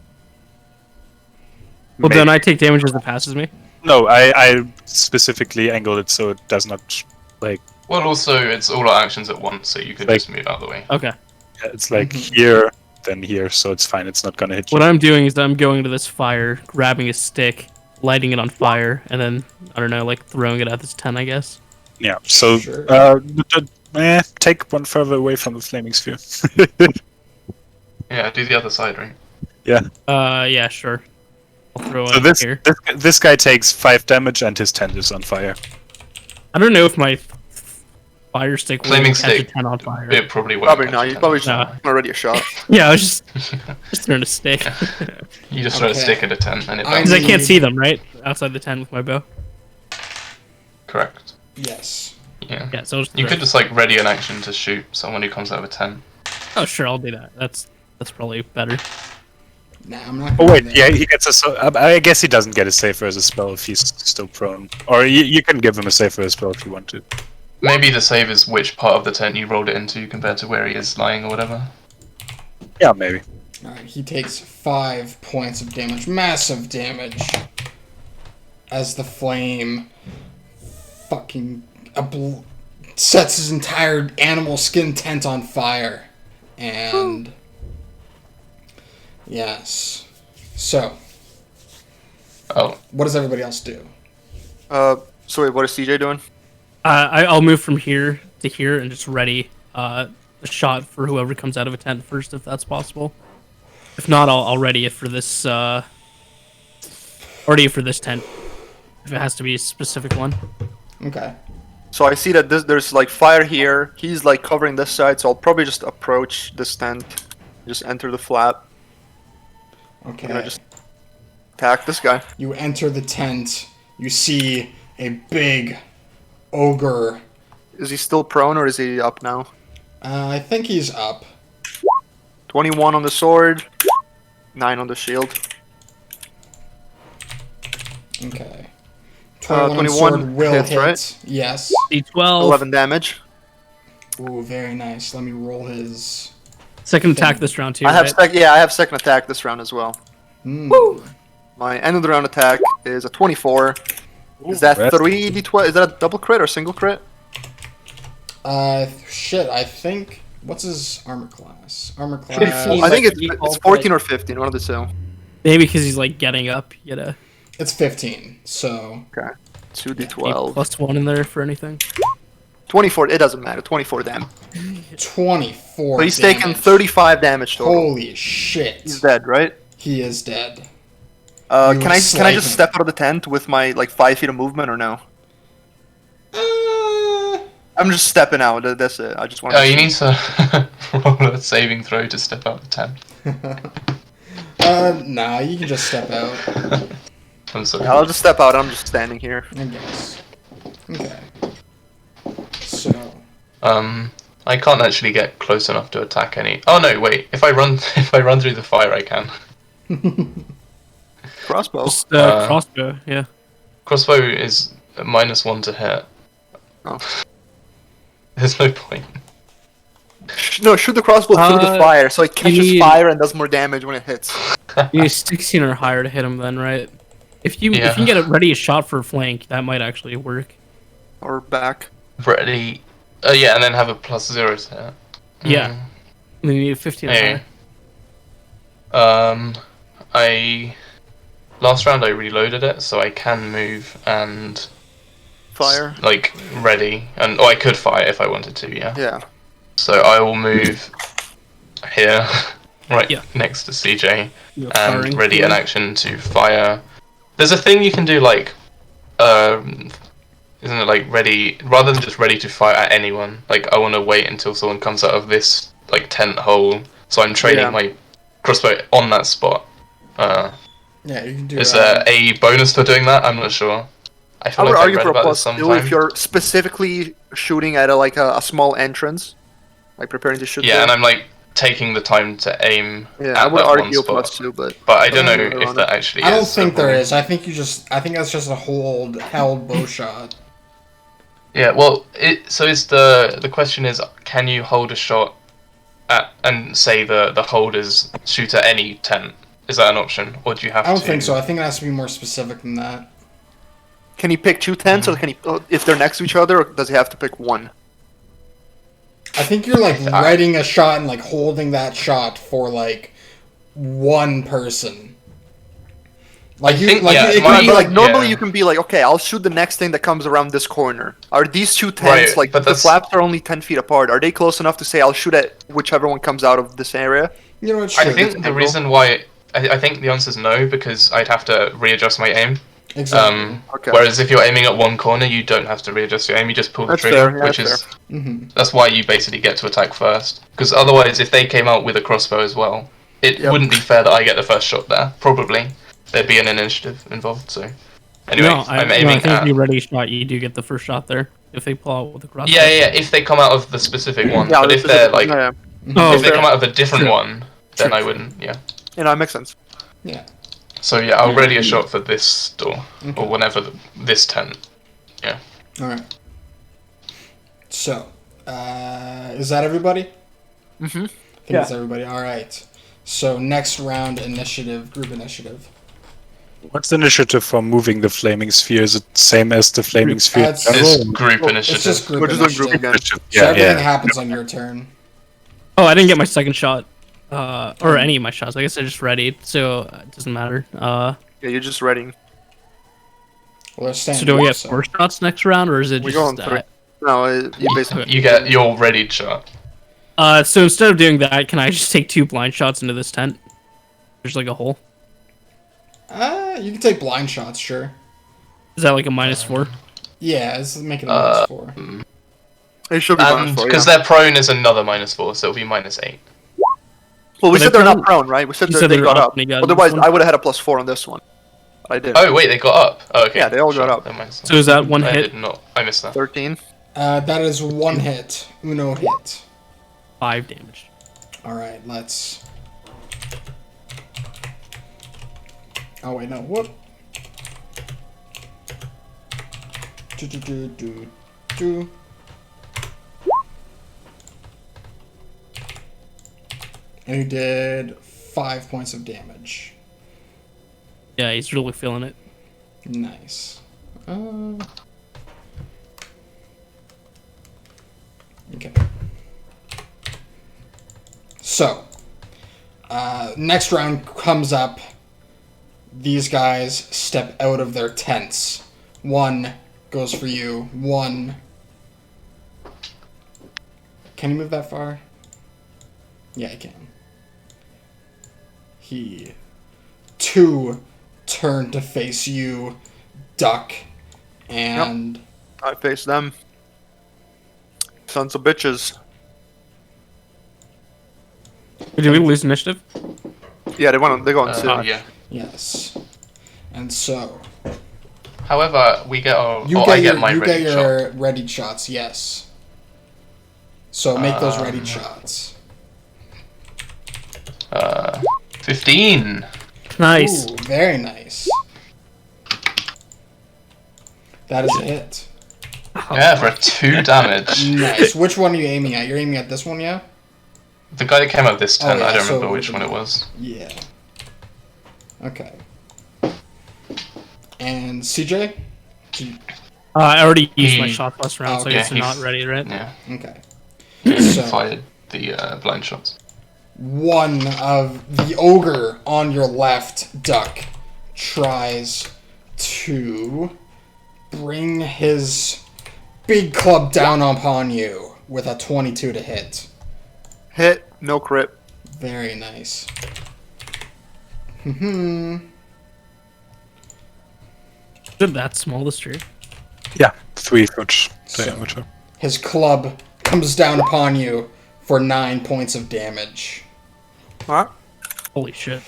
E: Well,
D: Maybe.
E: then I take damage as it passes me.
D: No, I specifically angled it so it does not,
C: Well, also it's all our actions at once, so you could
D: Like-
C: just move out of the way.
E: Okay.
D: it's here, then here, so it's fine, it's not gonna hit you.
E: What I'm doing is I'm going to this fire, grabbing a stick, lighting it on fire, and then, I don't know, like throwing it at this tent, I guess.
D: Yeah, so,
A: Sure.
D: take one further away from the flaming sphere.
C: Yeah, do the other side, right?
E: Yeah, sure. I'll throw
D: So
E: it here.
D: this guy takes 5 damage and his tent is on fire.
E: I don't know if my fire stick will
C: Flaming
E: catch a
C: stick.
E: tent on fire.
C: It probably won't.
B: Probably
C: catch
B: not.
C: a
B: You
C: tent.
B: probably just
E: No.
B: already a shot.
E: Yeah, I was just throwing a stick.
C: You just throw a
A: Okay.
C: stick at a tent and it
A: I
E: Because I
C: bounces.
E: can't see them, right? Outside the tent with my bow.
C: Correct.
A: Yes.
C: Yeah.
E: Yeah, so I'll just
C: You
E: throw
C: could
E: it.
C: just like ready an action to shoot someone who comes out of a tent.
E: Oh, sure, I'll do that. That's probably better.
A: Nah, I'm not.
D: Oh
A: gonna
D: wait,
A: do
D: yeah,
A: that.
D: he gets I guess he doesn't get a save versus spell if he's still prone. Or you can give him a save versus spell if you want to.
C: Maybe the save is which part of the tent you rolled it into compared to where he is lying or whatever.
D: Yeah, maybe.
A: Alright, he takes 5 points of damage. Massive damage. As the flame fucking sets his entire animal skin tent on fire. And. Yes. So,
C: Oh,
A: what does everybody else do?
B: So wait, what is CJ doing?
E: I'll move from here to here and just ready a shot for whoever comes out of a tent first, if that's possible. If not, I'll ready it for this. Already for this tent, if it has to be a specific one.
A: Okay.
B: So I see that there's like fire here. He's like covering this side, so I'll probably just approach this tent, just enter the flap,
A: Okay.
B: and I just attack this guy.
A: You enter the tent. You see a big ogre.
B: Is he still prone or is he up now?
A: I think he's up.
B: 21 on the sword, 9 on the shield.
A: Okay. 21,
B: 21
A: sword will
B: hits,
A: hit.
B: right?
A: Yes.
E: D12.
B: 11 damage.
A: Ooh, very nice. Let me roll his.
E: Second attack this round too.
B: I have
E: right?
B: I have second attack this round as well.
A: Hmm.
B: My end of the round attack is a 24. Is that
D: that's-
B: 3d12? Is that a double crit or single crit?
A: Shit. I think What's his armor class? Armor class.
E: 15.
B: I think
E: Like,
B: it's 14 or 15. One of the two.
E: Maybe because he's like getting up, you gotta
A: It's 15. So
B: Okay.
E: be
B: 2d12.
E: +1 in there for anything.
B: 24. It doesn't matter. 24 damage.
A: 24.
B: So he's
A: damage.
B: taken 35 damage total.
A: Holy shit!
B: He's dead, right?
A: He is dead.
B: Can
A: You
B: I
A: slice
B: just
A: him.
B: step out of the tent with my like 5 feet of movement or no? I'm just stepping out. That's it. I just want.
C: You need to roll a saving throw to step out the tent.
A: Nah, you can just step out.
C: I'm sorry.
B: I'll just step out. I'm just standing here.
A: I guess. Okay. So.
C: I can't actually get close enough to attack any. Oh no, wait. If I run through the fire, I can.
B: Crossbow.
E: Just
C: Uh,
E: crossbow, yeah.
C: Crossbow is a -1 to hit.
B: Oh.
C: There's no point.
B: No, shoot the crossbow through the fire, so it catches
E: need-
B: fire and does more damage when it hits.
E: You need 16 or higher to hit him then, right? If you
C: Yeah.
E: can get a ready shot for flank, that might actually work.
B: Or back.
C: Ready. Yeah, and then have a +0 to hit.
E: Yeah. And then you need 15 or
C: Hey.
E: higher.
C: Last round I reloaded it, so I can move and
B: Fire.
C: like ready, and I could fire if I wanted to. Yeah.
B: Yeah.
C: So I will move here, right
E: Yeah.
C: next to CJ,
E: You're
C: and
E: firing
C: ready
E: for
C: an
E: it.
C: action to fire. There's a thing you can do like, isn't it like ready rather than just ready to fire at anyone? Like I want to wait until someone comes out of this like tent hole, so I'm training
B: Yeah.
C: my crossbow on that spot.
A: Yeah, you can do.
C: Is there a bonus for doing that? I'm not sure. I
B: I
C: feel
B: would
C: like I
B: argue
C: read
B: for a
C: about this
B: +2
C: sometime.
B: if you're specifically shooting at a small entrance, like preparing to shoot.
C: Yeah,
B: there.
C: and I'm like taking the time to aim
B: Yeah,
C: at
B: I would
C: that one
B: argue a
C: spot.
B: +2, but
C: But I don't know
B: Around
C: if
B: it.
C: that actually
A: I
C: is.
A: don't think there
C: overall.
A: is. I think that's just a held bow shot.
C: Yeah, well, is the question is, can you hold a shot at and say the holders shoot at any tent? Is that an option, or do you have
A: I don't
C: to?
A: think so. I think it has to be more specific than that.
B: can he pick 2 tents, or can he, if they're next to each other, or does he have to pick one?
A: I think you're like writing a shot and like holding that shot for like one person. Like you,
C: think-
A: like
C: yeah,
A: it
C: my-
A: could be
B: But
A: like
B: like normally
C: yeah.
B: you can be like, okay, I'll shoot the next thing that comes around this corner. Are these 2 tents
C: Right,
B: like
C: but
B: the
C: that's-
B: flaps are only 10 feet apart? Are they close enough to say I'll shoot at whichever one comes out of this area?
A: you know what?
C: I
A: Sure.
C: think the reason why I think the answer is no, because I'd have to readjust my aim.
A: Exactly.
B: Okay.
C: Whereas if you're aiming at one corner, you don't have to readjust your aim. You just pull the
B: That's
C: trigger,
B: fair, yeah,
C: which
B: that's
C: is that's why you basically get to attack first. Because otherwise, if they came out with a crossbow as well, it
B: Yep.
C: wouldn't be fair that I get the first shot there. Probably there'd be an initiative involved. So anyway, I'm
E: I
C: aiming
E: think
C: at.
E: if you ready shot, you do get the first shot there if they pull out with the crossbow.
C: Yeah. If they come out of the specific one,
B: Yeah,
C: but
B: this
C: if
B: is
C: they're
B: a-
C: like,
B: yeah,
E: Oh,
C: if they
E: fair.
C: come out of a different
E: Sure.
C: one, then
E: Sure.
C: I wouldn't. Yeah.
B: you know, it makes sense.
A: Yeah.
C: So yeah, I'll ready a shot for this door
A: Okay.
C: or whenever this tent.
A: All right. So, is that everybody?
B: Mhm.
A: I think
B: Yeah.
A: that's everybody. All right. So next round initiative, group initiative.
D: What's the initiative for moving the flaming sphere? Is it same as the flaming sphere?
A: That's-
D: in
C: It's
D: general?
C: group
A: Well,
C: initiative.
A: It's just group
B: We're just doing
A: initiative.
B: group again.
A: So
D: Yeah,
A: everything
D: yeah.
A: happens on your turn.
E: Oh, I didn't get my second shot. Or any of my shots. I guess I just readied, so it doesn't matter.
B: Yeah, you're just ready.
A: Well, they're standing
E: So do we
A: up,
E: get
A: so-
E: 4 shots next round, or is it
B: We
E: just
B: go on 3. No, you basically.
C: You get your readied shot.
E: So instead of doing that, can I just take 2 blind shots into this tent? There's like a hole.
A: You can take blind shots, sure.
E: Is that like a -4?
A: Yeah, let's make it a -4.
B: It should be
C: And
B: -4,
C: because
B: yeah.
C: they're prone is another -4, so it'll be -8.
B: Well, we
E: But
B: said
E: they're
B: they're not prone, right? We said
E: You
B: that
E: said
B: they
E: they're
B: got
E: up
B: up.
E: and they got
B: Otherwise,
E: this one?
B: I would have had a +4 on this one. I did.
C: Oh wait, they got up. Oh, okay.
B: Yeah, they all got up.
C: That makes sense.
E: So is that one
C: I
E: hit?
C: did not. I missed that.
B: 13.
A: That is one hit. Uno hit.
E: 5 damage.
A: All right, let's. Oh wait, no. Whoop. Do. And he did 5 points of damage.
E: Yeah, he's really feeling it.
A: Nice. Okay. So, next round comes up. These guys step out of their tents. 1 goes for you. 1. Can you move that far? Yeah, I can. 2 turn to face you, duck, and...
B: I face them. Sons of bitches.
E: Did we lose initiative?
B: Yeah, they go on 2.
C: Yeah.
A: Yes. And so...
C: However, we get our.
A: I
C: get
A: get
C: my ready shot.
A: your readied shots, yes. So make those readied shots.
C: 15.
E: Nice.
A: Ooh, very nice. That is a hit.
C: Yeah, for a 2 damage.
A: Nice. Which one are you aiming at? You're aiming at this one, yeah?
C: The guy that came up this turn,
A: yeah,
C: I don't
A: so
C: remember which one it was.
A: Yeah. Okay. And CJ?
E: I already used my shot plus round, so I
A: okay.
E: guess they're not ready, right?
C: Yeah.
A: Okay.
C: So,
A: So,
C: fired the blind shots.
A: one of the ogre on your left, Duck, tries to bring his big club down upon you with a 22 to hit.
B: Hit, no crit.
A: Very nice.
E: Is it that small, this tree?
D: Yeah, 3 foot
A: So-
D: diameter.
A: His club comes down upon you for 9 points of damage.
B: Alright,
E: Holy shit.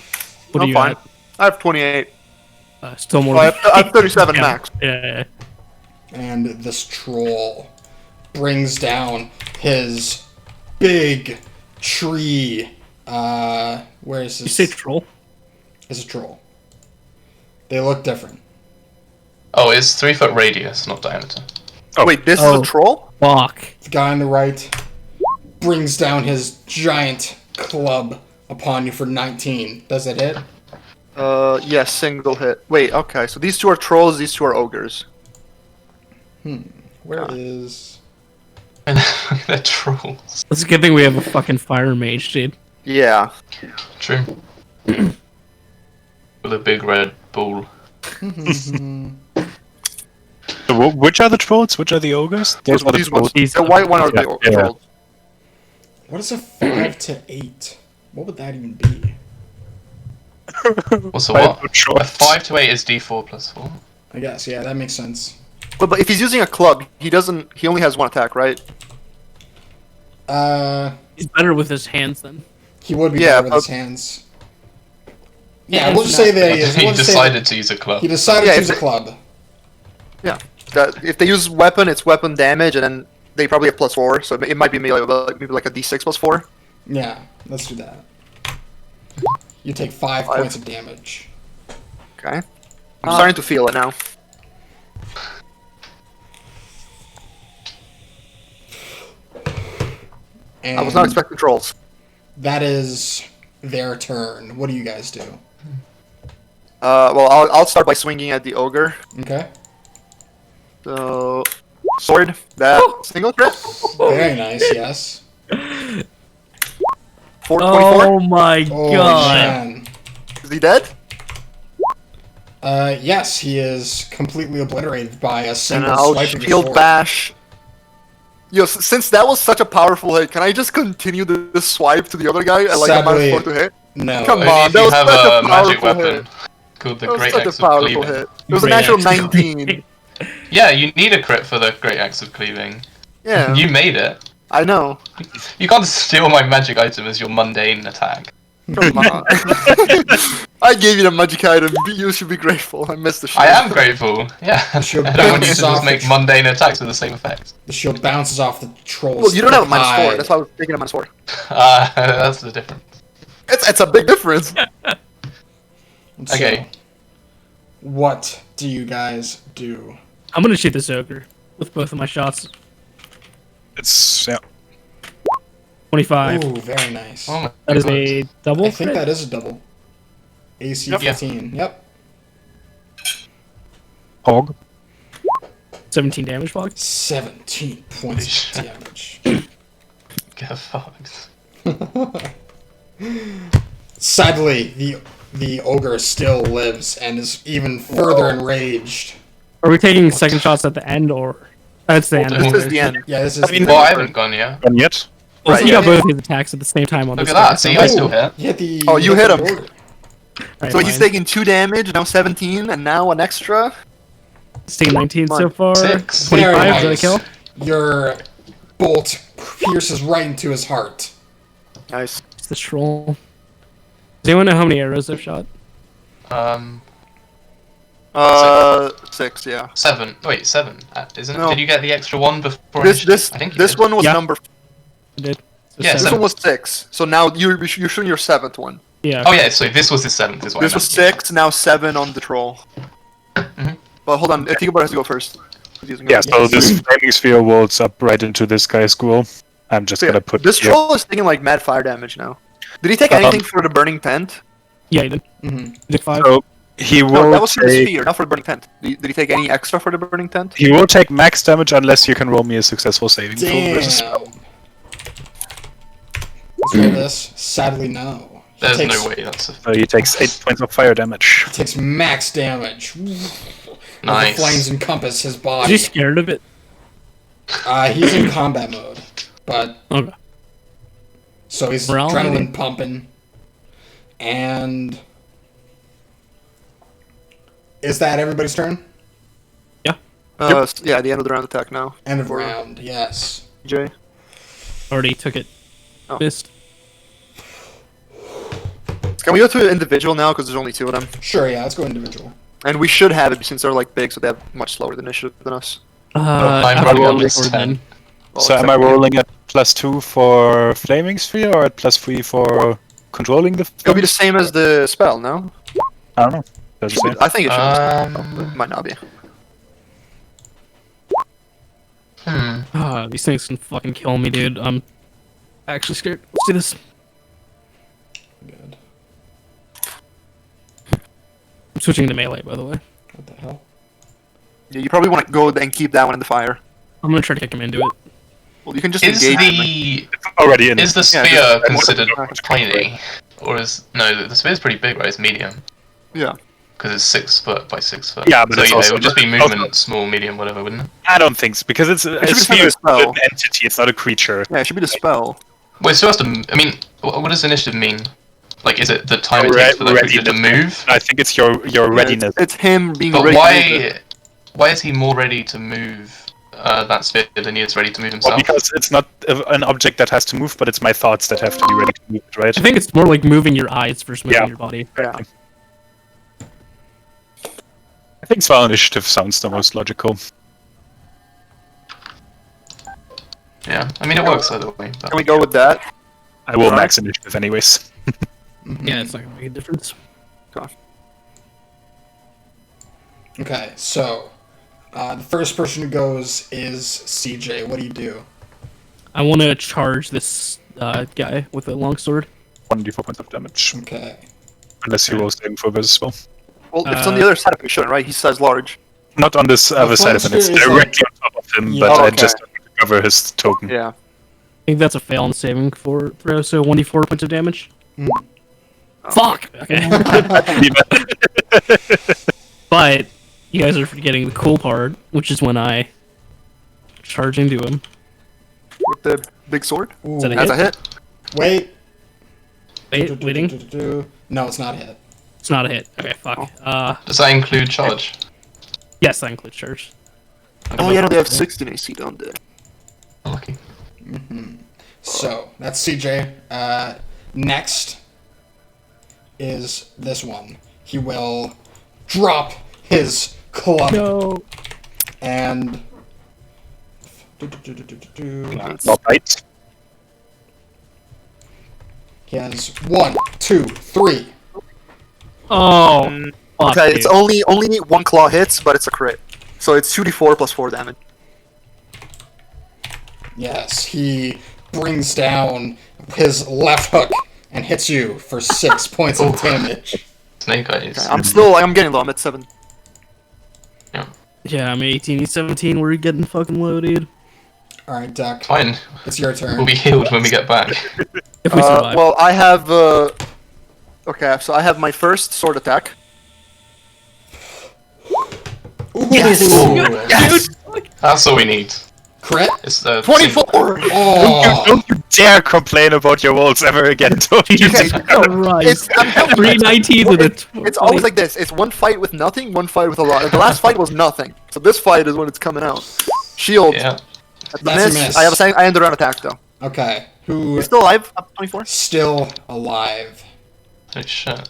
E: What
B: I'm
E: are you
B: fine. I have 28.
E: at? Still more
B: Well,
E: than
B: I have 37
E: yeah.
B: max.
E: Yeah.
A: And this troll brings down his big tree. Where is
E: You
A: this?
E: say troll?
A: It's a troll. They look different.
C: Oh, it's 3 foot radius, not diameter.
B: Wait, this is a troll?
E: Fuck.
A: The guy on the right brings down his giant club upon you for 19. Does it hit?
B: Yes, single hit. Wait, okay, so these 2 are trolls, these 2 are ogres.
A: Where is...
C: And they're trolls.
E: It's a good thing we have a fucking fire mage, dude.
B: Yeah.
C: True. With a big red bull.
D: So which are the trolls? Which are the ogres? Those are the
B: These ones.
D: trolls.
B: The white one are the
D: Yeah.
B: trolls.
A: What is a 5 to 8? What would that even be?
C: Also,
D: Five
C: what?
D: foot
C: A
D: shorts.
C: 5 to 8 is d4 plus 4.
A: I guess, yeah, that makes sense.
B: But if he's using a club, he only has 1 attack, right?
E: He's better with his hands then.
A: He would be
B: Yeah,
A: better with his hands. Yeah, we'll just say that he is.
C: He
A: We'll just say
C: decided to use a club.
A: he decided
B: Yeah,
A: to
B: if
A: use a
B: it-
A: club.
B: Yeah. If they use weapon, it's weapon damage, and then they probably have +4, so it might be maybe like a d6 +4.
A: Yeah, let's do that. You take 5 points of damage.
B: Okay. I'm starting to feel it now.
A: And
B: I was not expecting trolls.
A: that is their turn. What do you guys do?
B: Well, I'll start by swinging at the ogre.
A: Okay.
B: So, sword, that single crit,
A: Very nice, yes.
B: 424.
E: Oh my
A: Oh,
E: god.
A: man.
B: Is he dead?
A: Yes, he is completely obliterated by a
B: And
A: single
B: I'll
A: swipe of the
B: shield
A: sword.
B: bash. Yo, since that was such a powerful hit, can I just continue the swipe to the other guy at like a
A: Sadly,
B: -4 to hit?
A: No.
B: Come
C: Only
B: on,
C: if
B: that
C: you
B: was
C: have
B: such
C: a
B: a
C: magic
B: powerful
C: weapon
B: hit.
C: called the
B: That was
C: Great
B: such a
C: Axe of
B: powerful
C: Cleaving.
B: hit. It was a
E: Great
B: natural
E: Axe of
B: 19.
C: Yeah, you need a crit for the Great Axe of Cleaving.
B: Yeah,
C: You made it.
B: I know.
C: You can't steal my magic item as your mundane attack.
B: Come on. I gave you the magic item. You should be grateful. I missed the shit.
C: I am grateful. Yeah. I
A: Shield
C: don't want you to
A: bounces off
C: just make
A: the-
C: mundane attacks with the same effect.
A: The shield bounces off the troll's
B: Well, you don't have a -4.
A: hide.
B: That's why I was taking a -4.
C: That's the difference.
B: It's a big difference.
A: So,
C: Okay.
A: what do you guys do?
E: I'm gonna shoot this ogre with both of my shots.
D: It's yeah.
E: 25.
A: Ooh, very nice.
C: Oh my
E: That is
C: God.
E: a double.
A: I think
E: crit?
A: that is a double. AC
C: Yep.
A: 15. Yep.
D: Hog.
E: 17 damage, Fog.
A: 17 points of
C: Holy
A: damage.
C: Get fucked.
A: Sadly, the ogre still lives and is even further enraged.
E: Are we taking second shots at the end, or that's the end?
C: This
B: This is the end.
A: Yeah, this is.
C: Well, I haven't gone yet.
D: Done yet?
E: Well,
B: Right,
E: you got
B: yeah.
E: both of his attacks at the same time on
C: Look
E: this
C: at that.
E: guy,
C: See,
E: so-
C: I still hit.
A: You hit the.
B: Oh, you hit
A: the
B: him.
A: ogre.
E: Right,
B: So he's
E: fine.
B: taking 2 damage, now 17, and now an extra.
E: He's taking 19 so
B: Fine.
E: far.
C: 6.
E: 25,
A: Very
E: is that a
A: nice.
E: kill?
A: Your bolt pierces right into his heart.
B: Nice.
E: It's the troll. Does anyone know how many arrows I've shot?
B: 6, yeah.
C: 7. Wait, 7. Isn't it?
B: No.
C: Did you get the extra one before?
B: This
C: initiative? I think you
B: this
C: did.
B: one was
E: Yeah.
B: number.
E: I did. So
C: Yeah,
B: This
E: 7.
B: one was 6. So now you're shooting your 7th one.
E: Yeah.
C: Oh yeah, so this was the 7th. Is what
B: This
C: I
B: was
C: meant.
B: 6, now 7 on the troll.
C: Mhm.
B: Well, hold on. Tinkerbell has to go first. He's using
D: Yeah,
B: it.
D: so this flaming sphere waltz up right into this guy's ghoul. I'm just
B: So, yeah,
D: gonna put
B: this
D: here.
B: troll is taking like mad fire damage now. Did he take anything for the burning tent?
E: Yeah, he did.
A: Mm-hmm.
E: He did 5.
D: So he
B: No,
D: will
B: that was for the
D: take
B: sphere, not for the burning tent. Did he take any extra for the burning tent?
D: he will take max damage unless you can roll me a successful saving throw
A: Damn.
D: versus
A: Let's roll this. Sadly, no. He
C: There's
A: takes,
C: no way that's a
D: so he takes 8 points of fire damage.
A: He takes max damage.
C: nice.
A: The flames encompass his
E: Is
A: body.
E: he scared of it?
A: He's in combat mode, but
E: Okay.
A: so he's
E: Morale,
A: adrenaline
E: maybe?
A: pumping. And is that everybody's turn?
B: Yeah, the end of the round attack now.
A: End of
B: For
A: round. Yes.
B: Jay.
E: Already took it.
B: Oh.
E: Missed.
B: Can we go to individual now? Because there's only 2 of them.
A: Sure. Yeah. Let's go individual.
B: And we should have it since they're like big, so they have much slower initiative than us.
C: I'm
E: I'm
C: probably
E: rolling
C: on
E: for
C: this 10.
E: then.
B: Well,
D: So am
B: except
D: I
B: for you.
D: rolling at +2 for flaming sphere or at +3 for controlling the?
B: It'll be the same as the spell, no?
D: I don't know. Does it say?
B: I think it should.
C: Um,
B: It might not be.
E: These things can fucking kill me, dude. I'm actually scared. Let's do this.
A: Good.
E: I'm switching to melee, by the way.
A: What the hell?
B: Yeah, you probably want to go and keep that one in the fire.
E: I'm gonna try to kick him into it.
B: Well, you can just
C: Is
B: engage.
C: the
D: Already in.
C: is the
B: Yeah,
C: sphere
B: just-
C: considered
B: more-
C: tiny, or is no? The sphere's pretty big, right? It's medium
B: Yeah.
C: because it's 6 foot by 6 foot.
D: Yeah, but
C: so
D: it's
C: yeah,
D: also-
C: it would just be
D: also-
C: movement, small, medium, whatever, wouldn't it?
D: I don't think so because it's a
B: should be
D: sphere,
B: spell.
D: an entity. It's not a creature.
B: Yeah, it should be the spell.
C: Well, it's supposed to. I mean, what does initiative mean? Like, is it the time it
D: Re-
C: takes for the creature to
D: readiness.
C: move?
D: I think it's your
B: Yeah,
D: readiness.
B: It's him being
C: But
B: ready. to move it.
C: why is he more ready to move that sphere than he is ready to move
D: Well,
C: himself?
D: because it's not an object that has to move, but it's my thoughts that have to be ready to move it, right?
E: I think it's more like moving your eyes versus moving
D: Yeah.
E: your body.
B: Yeah.
D: I think spell initiative sounds the most logical.
C: Yeah, I mean it works either way. But
B: Can we go with that?
D: I will
B: Alright.
D: max initiative anyways.
E: Yeah, it's not gonna make a difference.
A: Okay. So, the first person who goes is CJ. What do you do?
E: I want to charge this guy with a longsword.
D: 1d4 points of damage.
A: Okay.
D: Unless you roll saving for this as well.
B: Well, if it's on the other side of him, shouldn't, right? He says large.
D: Not on this other side of him, it's
A: Flamsphere is
D: directly on top of him,
A: Yeah.
D: but
B: Oh,
D: I
B: okay.
D: just have to cover his token.
B: Yeah.
E: I think that's a fail on saving for throw, so 1d4 points of damage.
A: Mm.
E: Fuck! Okay. But you guys are forgetting the cool part, which is when I charge into him.
B: With the big sword.
A: Ooh.
E: Is that a
B: That's a hit.
A: Wait.
E: Waiting?
A: No, it's not a hit.
E: It's not a hit. Okay, fuck.
C: does that include charge?
E: Yes, that includes charge.
B: Oh, yeah, no, they have 16 AC, don't they?
C: Lucky.
A: So that's CJ. Next is this one. He will drop his club
E: No.
A: and
D: Not right.
A: he has 1, 2, 3.
E: Oh. Fuck,
B: Okay,
E: dude.
B: it's only one claw hits, but it's a crit. So it's 2d4 plus 4 damage.
A: Yes, he brings down his left hook and hits you for 6 points of damage.
C: Snake eyes.
B: Okay, I'm getting low. I'm at 7.
E: Yeah, I'm 18, he's 17. We're getting fucking low, dude.
A: All right, Duck,
C: Fine.
A: it's your turn.
C: We'll be healed when we get back.
E: If we survive.
B: Well, I have. Okay, so I have my first sword attack.
A: Yes!
C: Yes! That's all we need.
A: Crit?
C: It's the
B: 24!
A: Oh!
D: Don't you dare complain about your rolls ever again, don't you?
B: Okay,
E: Christ.
B: I'm telling you,
E: 319 with a
B: it's always like this. It's one fight with nothing, one fight with a lot. The last fight was nothing. So this fight is when it's coming out. Shield.
C: Yeah.
B: That's
A: That's a
B: miss.
A: miss.
B: I end the round attack though.
A: Okay. Who
B: You're still alive? Up 24?
A: still alive?
C: Oh shit.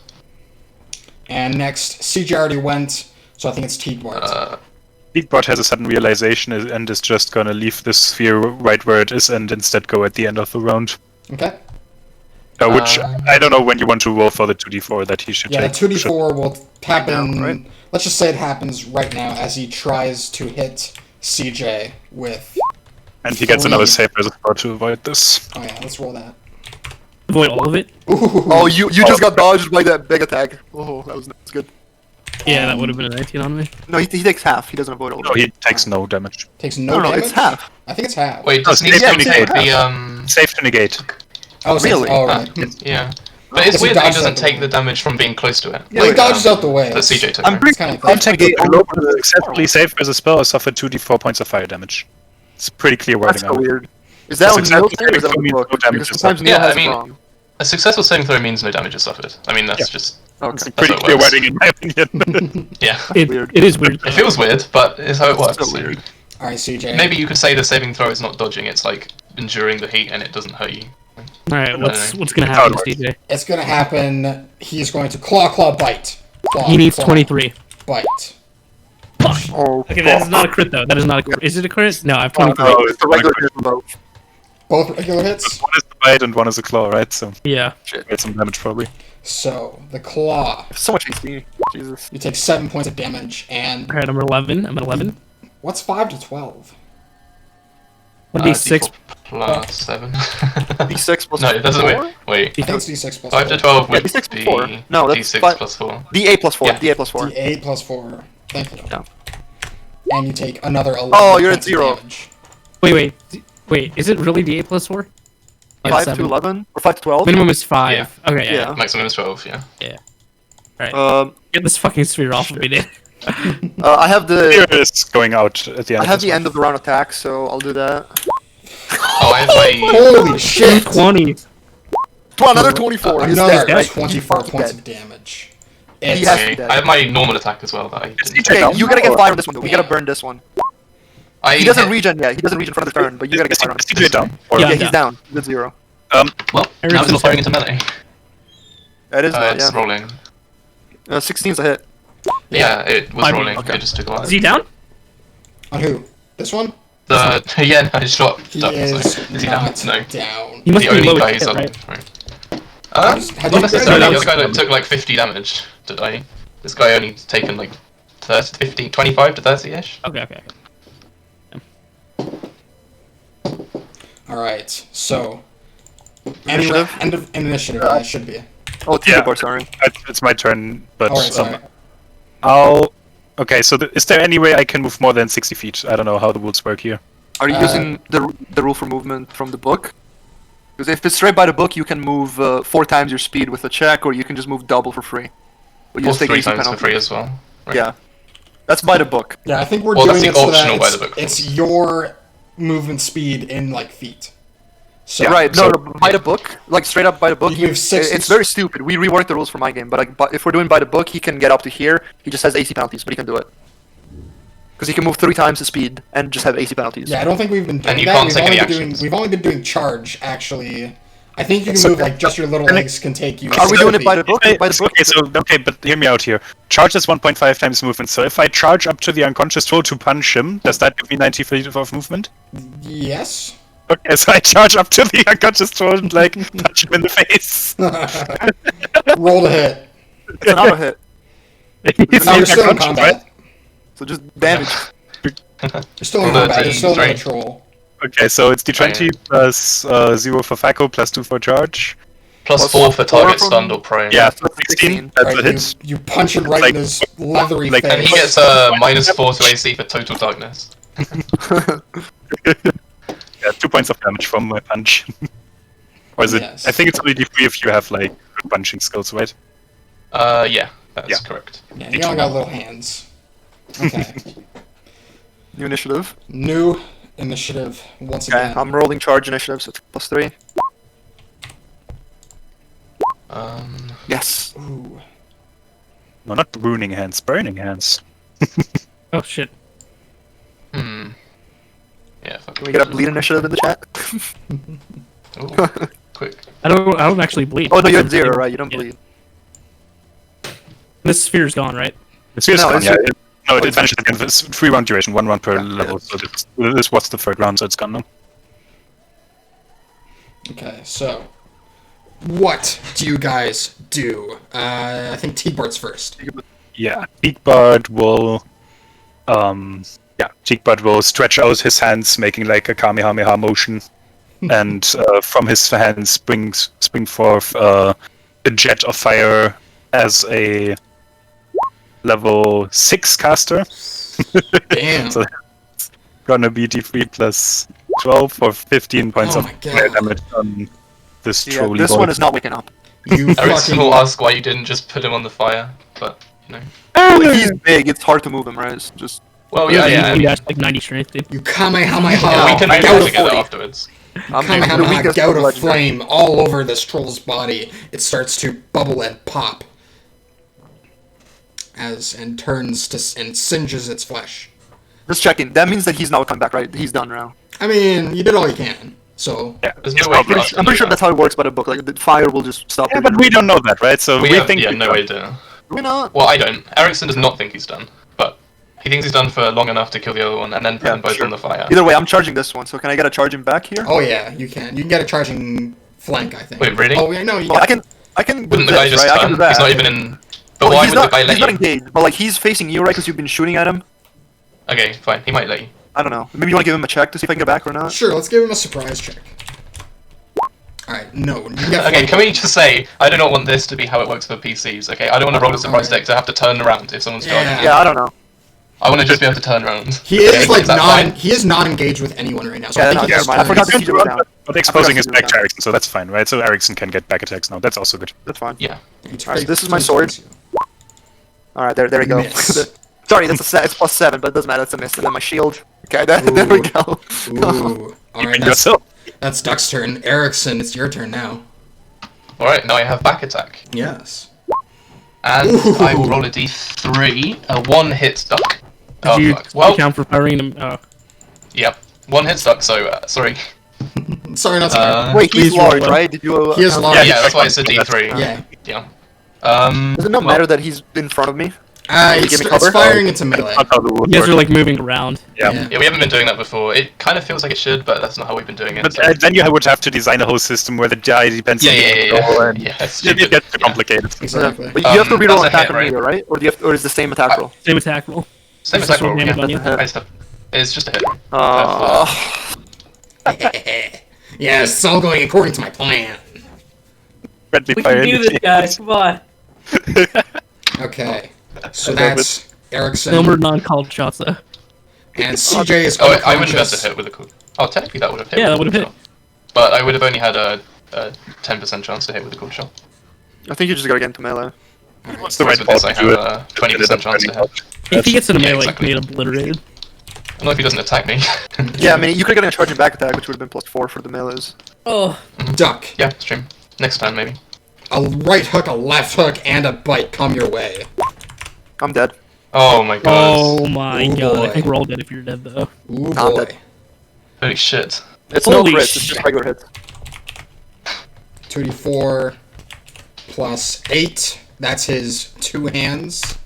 A: And next, CJ already went, so I think it's Teedwart.
D: Beatbot has a sudden realization and is just gonna leave the sphere right where it is and instead go at the end of the round.
A: Okay.
D: Which, I don't know when you want to roll for the 2d4 that he should
A: Yeah, the
D: take.
A: 2d4 will happen.
B: Yeah, right.
A: Let's just say it happens right now as he tries to hit CJ with.
D: And he gets
A: 3.
D: another save as a spell to avoid this.
A: Oh yeah, let's roll that.
E: Avoid all of it?
A: Ooh.
B: Oh, you just got dodged by that big attack. Oh, that was good.
E: Yeah, that would have been a 19 on me.
B: No, he takes half. He doesn't avoid all of
D: No,
B: it.
D: he takes no damage.
A: Takes no
B: No,
A: damage.
B: it's half.
A: I think it's half.
C: Wait, does
D: No,
C: he
D: yeah,
C: still
B: take
C: take
B: half.
C: the
D: Save to negate.
A: Oh, so
B: Really?
A: Oh, right.
C: Yeah. But it's
A: Because he
C: weird that he
A: dodged
C: doesn't
A: out the
C: take
A: way.
C: the damage from being close to it.
A: Well, he dodges out the way.
C: That CJ took.
B: I'm
C: right?
B: pretty
A: kind of
B: I'm
A: crazy.
B: taking
D: Negate alone successfully save as a spell or suffer 2d4 points of fire damage. It's pretty clear
B: That's
D: wording
B: so
D: on it.
B: weird. Is that on
D: Successful
B: Neil's thing or is that on
D: saving
B: the
D: throw
B: book?
D: means no damage
B: Because
D: is
B: sometimes
D: suffered.
B: Neil
C: Yeah, I
B: has it
C: mean-
B: wrong.
C: A successful saving throw means no damage is suffered. I mean, that's just
B: Okay.
D: Pretty
C: how it
D: clear
C: works.
D: wording in my opinion.
C: yeah.
B: Weird.
E: It is weird.
C: It feels weird, but it's how it works.
B: So weird.
A: All right, CJ.
C: Maybe you could say the saving throw is not dodging; it's like enduring the heat and it doesn't hurt you.
E: Alright, what's gonna
D: That's how it
E: happen,
D: works.
E: CJ?
A: It's gonna happen. He's going to claw, bite. Claw,
E: He needs
A: claw,
E: 23.
A: Bite.
E: Fuck.
B: Oh,
E: Okay, that is not a crit though. That is not a crit. Is it a crit? No, I have
B: Oh,
E: 23.
B: no, it's a regular hit from both.
A: Both regular hits.
D: One is the bite and one is a claw, right? So
E: Yeah.
D: get some damage probably.
A: So the claw.
B: So much AC. Jesus.
A: You take 7 points of damage, and
E: Alright, I'm at 11. I'm at 11.
A: what's 5 to 12?
E: What d6?
C: Plus 7.
B: D6 plus
C: no, it doesn't.
B: 4?
C: Wait.
A: I think it's d6 plus
C: 5 to
A: 4.
C: 12
B: Yeah,
C: would
B: D6
C: be
B: plus 4. No, that's
C: D6
B: five-
C: plus 4.
B: D8 plus 4.
C: Yeah.
B: D8 plus 4.
A: D8 plus 4. Thank you.
B: Yeah.
A: And you take another 11
B: Oh, you're at
A: points of
B: 0.
A: damage.
E: Wait, is it really d8 plus 4?
B: 5 to 11? Or 5 to 12?
E: Minimum is 5.
C: Yeah.
E: Okay, yeah.
B: Yeah.
C: Maximum is 12, yeah.
E: Get this fucking sphere off of me, dude.
B: I have the
D: Here is going out at the end.
B: I
D: of
B: have
D: this
B: the
D: one.
B: end of the round attack, so I'll do that.
C: Oh, I have my.
A: Holy shit!
E: 20.
B: Another 24. He's
A: Another
B: dead.
A: 24
B: He's
A: points
B: dead.
A: of damage.
B: He
A: It's,
B: has to be
C: Okay,
B: dead.
C: I have my normal attack as well that I didn't.
B: Okay, you gotta get 5 on this one though. We gotta burn this one.
C: I
B: He doesn't
C: hit-
B: regen yet. He doesn't regen for another turn, but you gotta get 5 on
D: Is
B: it.
D: TJ down? Or-
E: Yeah.
B: Yeah, he's down. He's at 0.
C: Well, now it's
E: Eric's
C: not firing into melee.
B: That is not,
C: It's
B: yeah.
C: rolling.
B: 16's a hit.
C: Yeah, it was
E: I mean,
C: rolling.
B: okay.
C: It just took a while.
E: Is he down?
A: on who? This one?
C: The yeah, no, he's shot.
A: He
C: Duck,
A: is
C: so- Is he down?
A: not
C: No.
A: down.
E: He must
C: The
E: be
C: only
E: low
C: guy
E: hit,
C: who's up.
E: right?
C: Right.
A: How
C: Not
A: do you-
C: necessarily.
E: that
C: The
E: was-
C: other guy that took like 50 damage to die. This guy only taken like 30, 15, 25 to 30-ish.
E: Okay.
A: Alright, so.
B: Initiative?
A: End of initiative, yeah, it should be.
B: Oh,
D: Yeah.
B: T-Bar, sorry.
D: It's my turn, but
A: Alright, sorry.
D: I'll. Okay, so is there any way I can move more than 60 feet? I don't know how the rules work here.
B: Are you using the rule for movement from the book? Because if it's straight by the book, you can move 4 times your speed with a check, or you can just move double for free. But you
C: Or
B: just take
C: 3
B: AC
C: times for
B: penalty.
C: free as well. Right.
B: Yeah. That's by the book.
A: Yeah, I think we're
C: Well,
A: doing
C: that's
A: it
C: the
A: so that
C: optional by
A: it's,
C: the book.
A: it's your movement speed in, like, feet. So,
B: Right,
D: so-
B: no, by the book, like straight up by the book,
A: You move 60
B: it's very stupid. We reworked the rules for my game, but like, if we're doing by the book, he can get up to here. He just has AC penalties, but he can do it. Because he can move 3 times the speed and just have AC penalties.
A: Yeah, I don't think we've been doing
C: you
A: that.
C: can't
A: We've
C: take
A: only,
C: any
A: been doing,
C: actions.
A: we've only been doing charge, actually. I think you can
D: So-
A: move, like, just your little legs can take you.
B: Are we
A: 60
B: doing it by the
A: feet.
B: book? By the book?
D: Okay, but hear me out here. Charge is 1.5 times movement, so if I charge up to the unconscious troll to punch him, does that give me 90 feet of movement?
A: Yes.
D: Okay, so I charge up to the unconscious troll and, like, punch him in the face.
A: Roll to hit.
B: It's an auto hit,
D: He's
A: No, you're still in
D: unconscious, right?
A: combat.
B: so just damage.
A: You're still in
C: Well,
A: combat. You're
C: that's
A: still in
C: right.
A: control.
D: Okay, so it's d20 plus 0 for Faco plus 2 for charge.
C: Plus
B: Plus
C: 4 for
B: 4
C: target
B: from-
C: stunned or prone.
D: Yeah,
B: so that's
D: 16.
B: 16.
D: That's
A: Right,
D: a hit.
A: you punch him right
D: Like-
A: in his leathery
D: like-
A: face.
C: And he gets a minus 4 to AC for total darkness.
D: Yeah, 2 points of damage from my punch. Or is it?
A: Yes.
D: I think it's only D3 if you have like good punching skills, right?
C: Yeah, that's
D: Yeah.
C: correct.
A: Yeah, you all got little hands. Okay.
B: New initiative.
A: New initiative once
B: Okay,
A: again.
B: I'm rolling charge initiative, so it's +3. Yes.
A: Ooh.
D: No, not ruining hands, burning hands.
E: Oh shit.
C: Hmm. Yeah. Fuck.
B: Can we get a bleed initiative in the chat?
C: Ooh, quick.
E: I don't actually bleed.
B: Oh no, you're at 0, right? You don't
E: Yeah.
B: bleed.
E: This sphere's gone, right?
D: It's just
B: No,
D: gone,
B: it's
D: yeah.
B: ju-
D: No, it vanishes again. It's 3 round duration, 1 round per
B: Yeah,
D: level.
B: yeah.
D: So this was the 3rd round, so it's gone now.
A: Okay, so what do you guys do? I think T-Bart's first.
D: Yeah, Cheekbard will, Cheekbard will stretch out his hands, making like a Kamehameha motion, and from his hands spring forth a jet of fire as a level 6 caster.
A: Damn.
D: So that's gonna be D3 plus 12 for 15 points
A: Oh
D: of
A: my God.
D: damage on this
B: Yeah,
D: trolley
B: this
D: boy.
B: one is not waking up.
A: You
C: Erickson
A: fucking.
C: will ask why you didn't just put him on the fire, but you know.
B: Well, he's big. It's hard to move him, right? It's just
C: Well, yeah, yeah. I
E: He
C: mean,
E: has like 90 strength, dude.
A: You Kamehameha.
C: yeah, we can
A: gout
C: go
A: of
C: together
A: 40.
C: afterwards.
B: I'm the
A: Kamehameha
B: weakest
A: gout of
B: legendary.
A: flame all over this troll's body. It starts to bubble and pop and turns to and singes its flesh.
B: Just checking. That means that he's not coming back, right? He's done now.
A: I mean, you did all you can. So
D: Yeah,
C: There's
D: it's
C: no way
D: probably-
C: for us to
B: I'm
C: do
B: pretty sure
C: that.
B: that's how it works by the book. Like the fire will just stop.
D: Yeah,
B: it.
D: but we don't know that, right? So
C: We
D: we
C: have,
D: think
C: yeah, no idea.
B: We're not.
C: Well, I don't. Erickson does not think he's done, but he thinks he's done for long enough to kill the other one and then put
B: Yeah,
C: them both
B: sure.
C: on the fire.
B: Either way, I'm charging this one. So can I get a charging back here?
A: oh yeah, you can. You can get a charging flank, I think.
C: Wait, really?
A: Oh yeah, no, you
B: Well,
A: can.
B: I can do
C: Wouldn't the
B: this,
C: guy just
B: right? I can
C: turn?
B: do that.
C: He's not even in. But
B: Well,
C: why
B: he's
C: would
B: not,
C: the guy let
B: he's not
C: you?
B: engaged, but like he's facing you, right? Because you've been shooting at him.
C: Okay, fine. He might let you.
B: I don't know. Maybe you want to give him a check to see if I can get back or not.
A: Sure, let's give him a surprise check. Alright, no. You can get
C: Okay,
A: flank.
C: can we just say I do not want this to be how it works for PCs? Okay, I don't want to roll a surprise
A: Okay.
C: deck to have to turn around if someone's charging.
A: Yeah.
B: Yeah, I don't know.
C: I want to just be able to turn around.
A: He is
C: Okay,
A: like
C: that
A: not.
C: fine?
A: He is not engaged with anyone right now. So
B: Yeah,
A: I
B: no,
A: think he
B: never
A: just
B: mind. I forgot
A: turns.
B: to CJ was down.
D: But exposing his
B: CJ
D: back
B: was
D: to
B: down.
D: Erickson, so that's fine, right? So Erickson can get back attacks now. That's also good.
B: That's fine.
C: Yeah.
B: Alright, this is my sword. Alright, there we go.
A: Miss.
B: Sorry, that's it's +7, but it doesn't matter. That's a miss. And then my shield. Okay, there we go.
A: Ooh. Alright,
D: And
A: that's,
D: yourself.
A: that's Duck's turn. Erickson, it's your turn now.
C: All right, now I have back attack,
A: Yes.
C: and
A: Ooh.
C: I will roll a d3. A 1-hit stuck.
E: Did
C: Oh
E: you
C: fuck. Well,
E: count for firing him? Oh.
C: yep. 1 hit stuck. So sorry.
A: Sorry, not sorry.
B: Wait, he's
E: Please roll
B: large,
E: well.
B: right? Did you?
A: He is large.
C: Yeah, yeah. That's why it's a d3.
A: Yeah.
C: Yeah.
B: Does it not
C: well,
B: matter that he's in front of me?
A: It's,
B: give me
A: it's
B: cover?
A: firing into melee.
D: Not how the rules
E: You guys
D: work.
E: are like moving around.
D: Yeah.
C: Yeah, we haven't been doing that before. It kind of feels like it should, but that's not how we've been doing it.
D: But
C: so-
D: then you would have to design a whole system where the die depends
C: Yeah,
D: on
C: yeah,
D: the
C: yeah,
D: control,
C: yeah.
D: and
C: Yeah, it's
D: it
C: stupid.
D: gets too
C: Yeah.
D: complicated.
A: Exactly.
B: But you have to reroll
C: that's a
B: attack
C: hit,
B: on
C: right?
B: me, right? Or do you have, or is the same attack roll?
E: Same attack roll.
C: Same
E: This
C: attack
E: is
C: roll.
E: damage
C: Yeah.
E: on you.
C: It's just a hit.
A: Yes, it's all going according to my plan.
D: Friendly
E: We
D: fire
E: can do
D: energy.
E: this, guys. Come on.
A: Okay. So
D: I love
A: that's Erickson.
E: No more non-called shots, though.
A: And CJ is
C: Oh, I wouldn't have
A: unconscious.
C: to hit with a cool. Oh, technically that would have hit.
E: Yeah,
C: with
E: that would
C: a
E: have
C: cool shot. But I would have only had a 10% chance to hit with a cool shot.
B: I think you just gotta get into melee.
D: What's the
C: Whereas
D: right
C: with this,
D: ball
C: I
D: to do
C: have
D: it?
C: a 20% chance to hit.
E: If he gets in a
C: Yeah,
E: melee,
C: exactly.
E: he can get obliterated.
C: Not if he doesn't attack me.
B: Yeah, I mean, you could have gotten a charging back attack, which would have been +4 for the melees.
E: Oh.
A: Duck.
C: Yeah, stream. Next time, maybe.
A: A right hook, a left hook, and a bite come your way.
B: I'm dead.
C: Oh my god.
E: Oh my
A: Oh,
E: god.
A: boy.
E: I think we're all dead if you're dead, though.
A: Ooh
B: I'm
A: boy.
B: dead.
C: Holy shit.
B: It's
E: Holy
B: no crits, it's
E: shit.
B: just regular hits.
A: 2d4 plus 8. That's his 2 hands.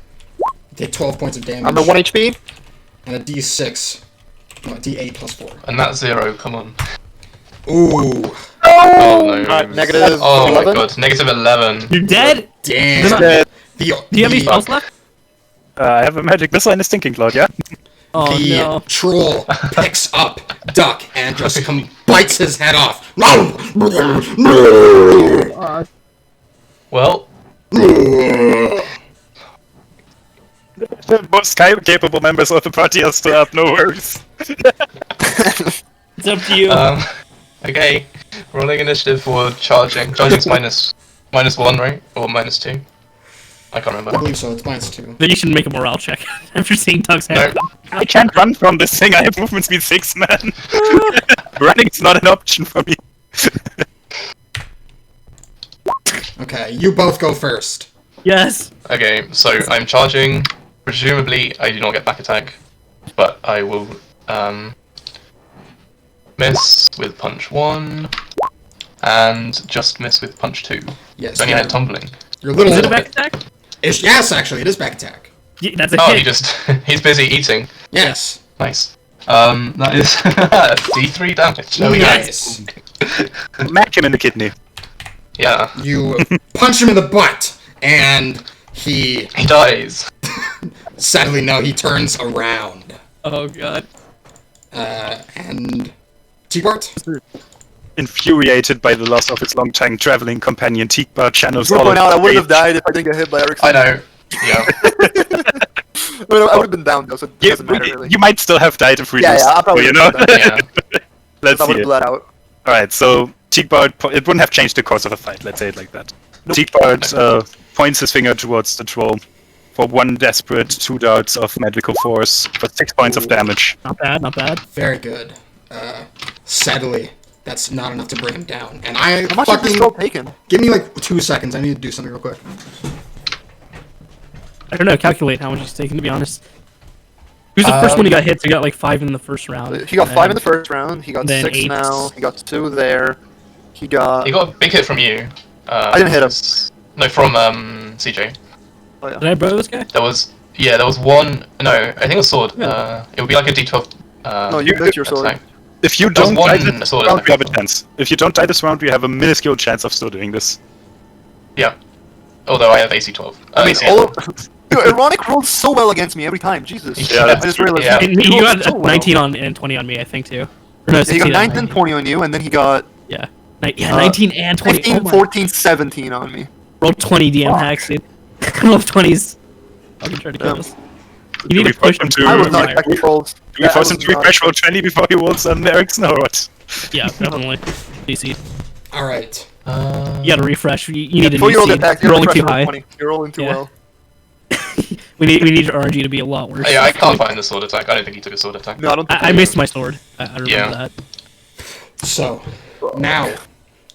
A: Take 12 points of damage.
B: I'm at 1 HP.
A: And a d6. No, a d8 plus 4.
C: And that's 0, come on.
A: Ooh.
C: Oh no.
B: Negative
C: Oh my
B: 11.
C: god, negative 11.
E: You're dead?
A: Damn.
E: Then I-
B: Dead.
A: The,
E: Do you have any
A: the,
E: spells left?
D: I have a magic missile and a stinking cloud, yeah?
E: Oh
A: the
E: no.
A: troll picks up Duck and just bites his head off.
C: Well,
D: The most capable members of the party are still up, no worries.
E: It's up to you.
C: okay. Rolling initiative for charging. Charging's -1, right? Or -2? I can't
A: I
C: remember.
A: believe so. It's -2.
E: Then you should make a morale check after seeing Doug's hand.
C: No.
D: I can't run from this thing. I have movement speed 6, man. Running is not an option for me.
A: Okay, you both go first.
E: Yes.
C: Okay, so I'm charging. Presumably, I do not get back attack, but I will miss with punch 1, and just miss with punch 2.
A: Yes.
C: So only had tumbling.
A: You're a little.
E: Is it a back attack?
A: Yes, actually, it is back attack.
E: Yeah, that's a
C: Oh,
E: hit.
C: he's busy eating.
A: Yes.
C: Nice. That is D3 damage. There we go.
A: Nice.
D: Smack him in the kidney.
C: Yeah,
A: You punch him in the butt, and he
C: he dies.
A: sadly no, he turns around.
E: Oh god.
A: And T-Bart?
D: Infuriated by the loss of his long-time traveling companion, Teakbar channels all
B: Point out, I
D: of
B: wouldn't have
D: rage.
B: died if I didn't get hit by Erickson.
C: I know. Yeah.
B: I would have been down though, so it
D: Yeah,
B: doesn't matter really.
D: you might still have died if we
B: Yeah,
D: lose,
B: I probably
D: you know?
B: would've died.
C: Yeah.
D: Let's
B: I
D: see
B: would have
D: it.
B: bled out.
D: Alright, so Teakbard, it wouldn't have changed the course of a fight, let's say it like that. Teakbard points his finger towards the troll for 1 desperate 2 darts of magical force for 6 points of damage.
E: Not bad, not bad.
A: Very good. Sadly, that's not enough to bring him down. And I
B: How much is this
A: fucking...
B: troll taken?
A: Give me like 2 seconds, I need to do something real quick.
E: I don't know, calculate how much he's taking, to be honest. He was the first one he got hit, so he got like 5 in the first round.
B: He got 5 in the
E: And
B: first round, he got
E: then
B: 6
E: 8.
B: now, he got 2 there, he got...
C: He got a big hit from you.
B: I didn't hit him.
C: No, from CJ.
B: Oh, yeah.
E: Did I borrow this guy?
C: There was one. No, I think it was sword.
E: Yeah.
C: It would be like a D12.
B: No, you hit your sword.
C: attack.
D: If you
C: There was
D: don't
C: one
D: die this
C: sword
D: round,
C: attack.
D: we have a chance. If you don't die this round, we have a minuscule chance of still doing this.
C: Yeah. Although I have AC12.
B: I mean,
C: AC
B: all of... Dude, Ironic rolls so well against me every time, Jesus.
C: Yeah,
B: I just realized.
C: yeah.
E: And
B: He
E: you
B: rolled
E: got
B: so well.
E: 19 on and 20 on me, I think, too. Or no,
B: Yeah, he
E: 16
B: got
E: on
B: 19,
E: me.
B: 20 on you, and then he got
E: 19 and 20.
B: 15,
E: Oh my.
B: 14, 17 on me.
E: Roll 20 DM hacks, dude. Roll 20s. I'll be trying to kill
B: Yeah.
E: us. You need
D: we
E: to push
D: force him
E: him
D: to-
E: to
B: I was not
E: fire.
B: expecting trolls.
D: Do we force him to refresh roll 20 before he rolls on Ericsson or what?
E: Yeah, definitely. DC.
A: Alright.
E: You gotta refresh. You need a
B: Before
E: new
B: you roll
E: seed.
B: that back,
E: You're
B: you're
E: rolling too high.
B: 20. You're rolling too
E: Yeah.
B: well.
E: We need your RNG to be a lot worse.
C: Yeah, I can't find the sword attack. I don't think he took a sword attack.
B: No, I don't think
E: I missed my sword. I remember
C: Yeah.
E: that.
A: So, now,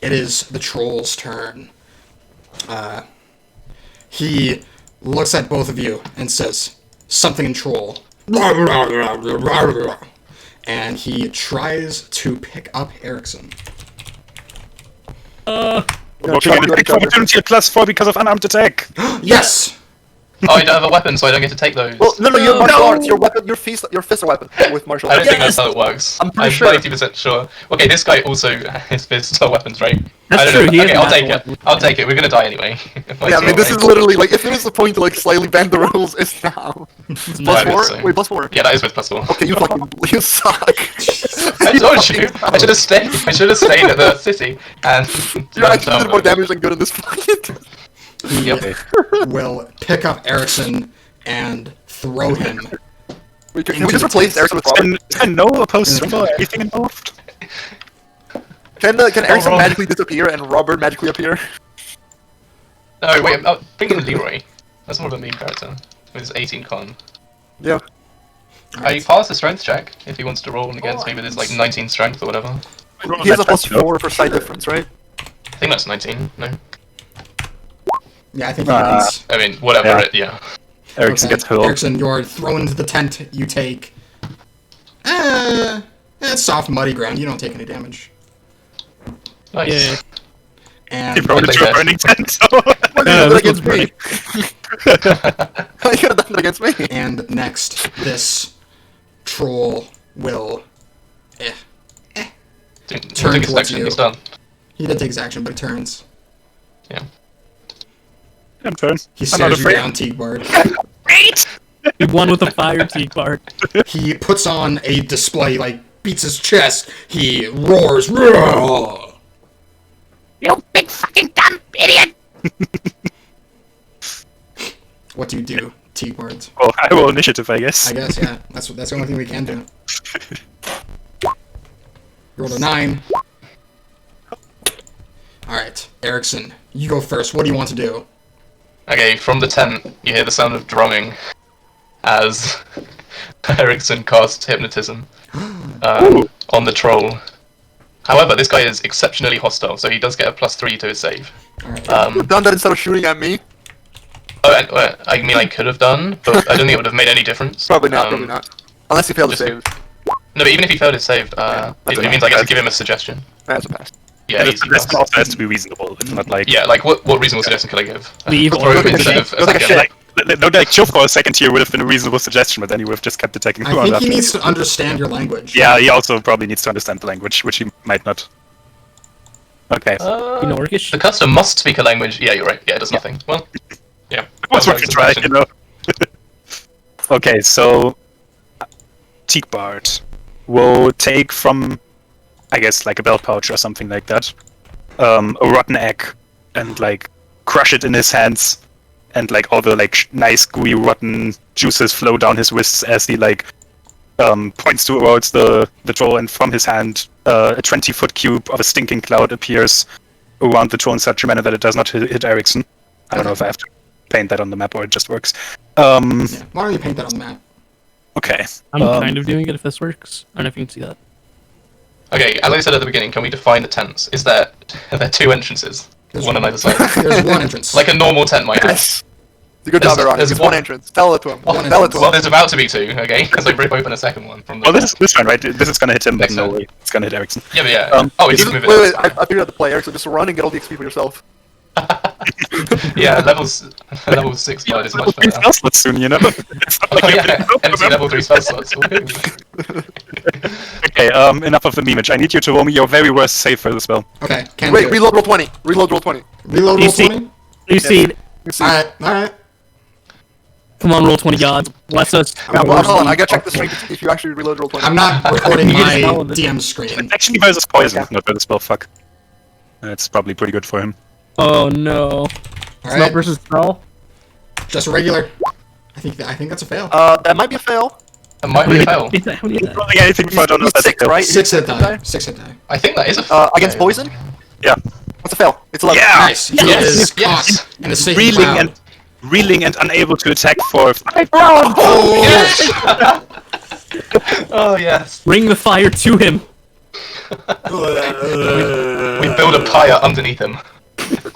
A: it is the troll's turn. He looks at both of you and says something in troll. And he tries to pick up Erickson.
D: Working in attack opportunity at +4 because of unarmed attack.
A: Yes!
C: Oh, I don't have a weapon, so I don't get to take those.
B: Well, no, you have martial arts. Your weapon, your fists are weapon with martial
C: I
B: arts.
C: don't think that's how it works.
B: I'm pretty sure.
C: 90% sure. Okay, this guy also his fists are weapons, right?
E: That's
C: I don't
E: true,
C: know.
E: he
C: Okay,
E: has
C: I'll take
E: natural
C: it. I'll take it. We're gonna die anyway.
B: Yeah, I mean, this is literally like if there is a point to like slightly bend the rules, it's now.
E: It's
C: No, I
E: not-
C: would
B: +4?
C: say.
B: Wait, +4.
C: Yeah, that is with +4.
B: Okay, you fucking you suck.
C: I told you. I should have stayed. I should have stayed at the city and.
B: You actually did more damage than good in this fight.
C: Yep.
A: Will pick up Erickson and throw him.
B: Wait, can we just replace Erickson with Robert?
D: Can no opposed strength or anything involved?
B: Can Erickson
C: wrong.
B: magically disappear and Robert magically appear?
C: No, wait. I'm thinking Leroy. That's more of a meme character with his 18 con.
B: Yeah.
C: He passed the strength check if he wants to roll against me with his like 19 strength or whatever.
B: He has a +4 for side difference, right?
C: I think that's 19. No.
A: Yeah, I think he wins.
C: I mean, whatever.
D: Yeah.
C: Yeah.
D: Ericsson gets hurled.
A: Erickson, you're thrown into the tent. You take... it's soft, muddy ground. You don't take any damage.
C: Nice.
E: Yeah.
A: And
D: He rolled into a burning tent, so...
B: Why did
E: Yeah,
B: you do
E: this
B: that against
E: one's
B: me? You could have done that against me.
A: And next, this troll will...
C: Didn't
A: Turn
C: take his
A: towards
C: action.
A: you.
C: He's done.
A: He did take his action, but he turns.
C: Yeah.
D: I'm turn.
A: He
D: I'm not
A: stares you
D: afraid.
A: down, Teagbard.
E: He won with a fire teak bar.
A: He puts on a display, like, beats his chest. He roars, "Roar!"
F: You big fucking dumb idiot!
A: What do you do, Teagbard?
D: Well, I roll initiative, I guess.
A: I guess, yeah. That's the only thing we can do. You rolled a 9. Alright, Erickson, you go first. What do you want to do?
C: Okay, from the tent, you hear the sound of drumming as Erickson casts hypnotism on the troll. However, this guy is exceptionally hostile, so he does get a +3 to his save.
A: Alright.
B: Done that instead of shooting at me.
C: I mean, I could have done, but I don't think it would have made any difference.
B: Probably not. Unless he failed to
C: just-
B: save.
C: No, but even if he failed his save, it means I get to give him a suggestion.
B: That's a pass.
C: Yeah,
D: And
C: easy
D: this
C: pass.
D: also has to be reasonable. It's not like
C: Yeah, like what reasonable suggestion could I give?
E: Leave
C: Throw
E: or-
C: him instead of
B: Go like a
C: attack
B: shit.
C: him.
D: no, like chill for a second here would have been a reasonable suggestion, but then he would have just kept attacking.
A: I
D: you on
A: think
D: that.
A: he needs to understand your language.
D: Yeah, he also probably needs to understand the language, which he might not. Okay.
E: You know Orcish?
C: The customer must speak a language. Yeah, you're right. Yeah, it does nothing. Well, yeah.
D: What's
C: Well,
D: worth a
C: that's
D: try,
C: the
D: you know? Okay, so Teak Bard will take from, I guess, like a belt pouch or something like that, a rotten egg, and like crush it in his hands, and like all the like nice gooey rotten juices flow down his wrists as he like points towards the troll, and from his hand a 20-foot cube of a stinking cloud appears around the troll in such a manner that it does not hit Erickson. I don't know if I have to paint that on the map or it just works.
A: Yeah. Why don't you paint that on the map?
D: Okay.
E: I'm kind of doing it if this works. I don't know if you can see that.
C: Okay, as I said at the beginning, can we define the tents? Are there 2 entrances? One on either side.
A: There's one entrance.
C: Like a normal tent might have.
B: Yes. Good job,
C: There's-
B: Aaron.
C: there's
B: It's
C: one-
B: one entrance. Tell it to him.
A: One
B: Tell it
A: entrance.
B: to
C: Well,
B: him.
C: there's about to be 2, okay? Because I rip open a second one from the...
D: Oh, this is fine, right? This is gonna hit him, but
C: Makes
D: no
C: sense.
D: way. It's gonna hit Erickson.
C: Yeah, but yeah.
D: Um,
C: It's
B: Wait,
C: moving.
B: wait, I figured out the player, so just run and get all the XP for yourself.
C: Yeah, level 6 blood is
D: Level
C: much
D: 3
C: better.
D: spell slots soon, you know? It's not like
C: Oh
D: you
C: yeah,
D: have to-
C: empty level 3 spell slots. Woohoo.
D: Okay, enough of the memeage. I need you to roll me your very worst save for the spell.
A: Okay, can
B: Wait,
A: do.
B: reload roll 20. Reload roll 20.
A: Reload
E: You
A: roll
E: see-
A: 20?
E: You see,
A: Alright.
E: come on, roll 20 gods. Bless us.
B: Now, hold on, I gotta check the strength if you actually reload roll 20.
A: I'm not recording my
E: follow this.
A: DM screen.
D: Actually, versus poison, not versus spell. Fuck. That's probably pretty good for him.
E: Oh no. Spell
A: Alright,
E: versus spell?
A: just regular. I think that's a fail.
B: That might be a fail.
C: That might be a fail.
E: How many is that?
D: Rolling anything before I don't know if that's a
B: 6,
D: fail.
B: right?
A: 6 hit
B: die?
A: die. 6 hit die.
C: I think that is a
B: Against poison?
D: Yeah.
B: What's a fail? It's 11.
D: Yeah!
A: Nice. He is
C: Yes.
A: caught in a safe
D: Reeling
A: cloud.
D: and unable to attack for 5
A: Oh,
C: Yes! Oh yes.
E: Bring the fire to him.
C: We build a pyre underneath him.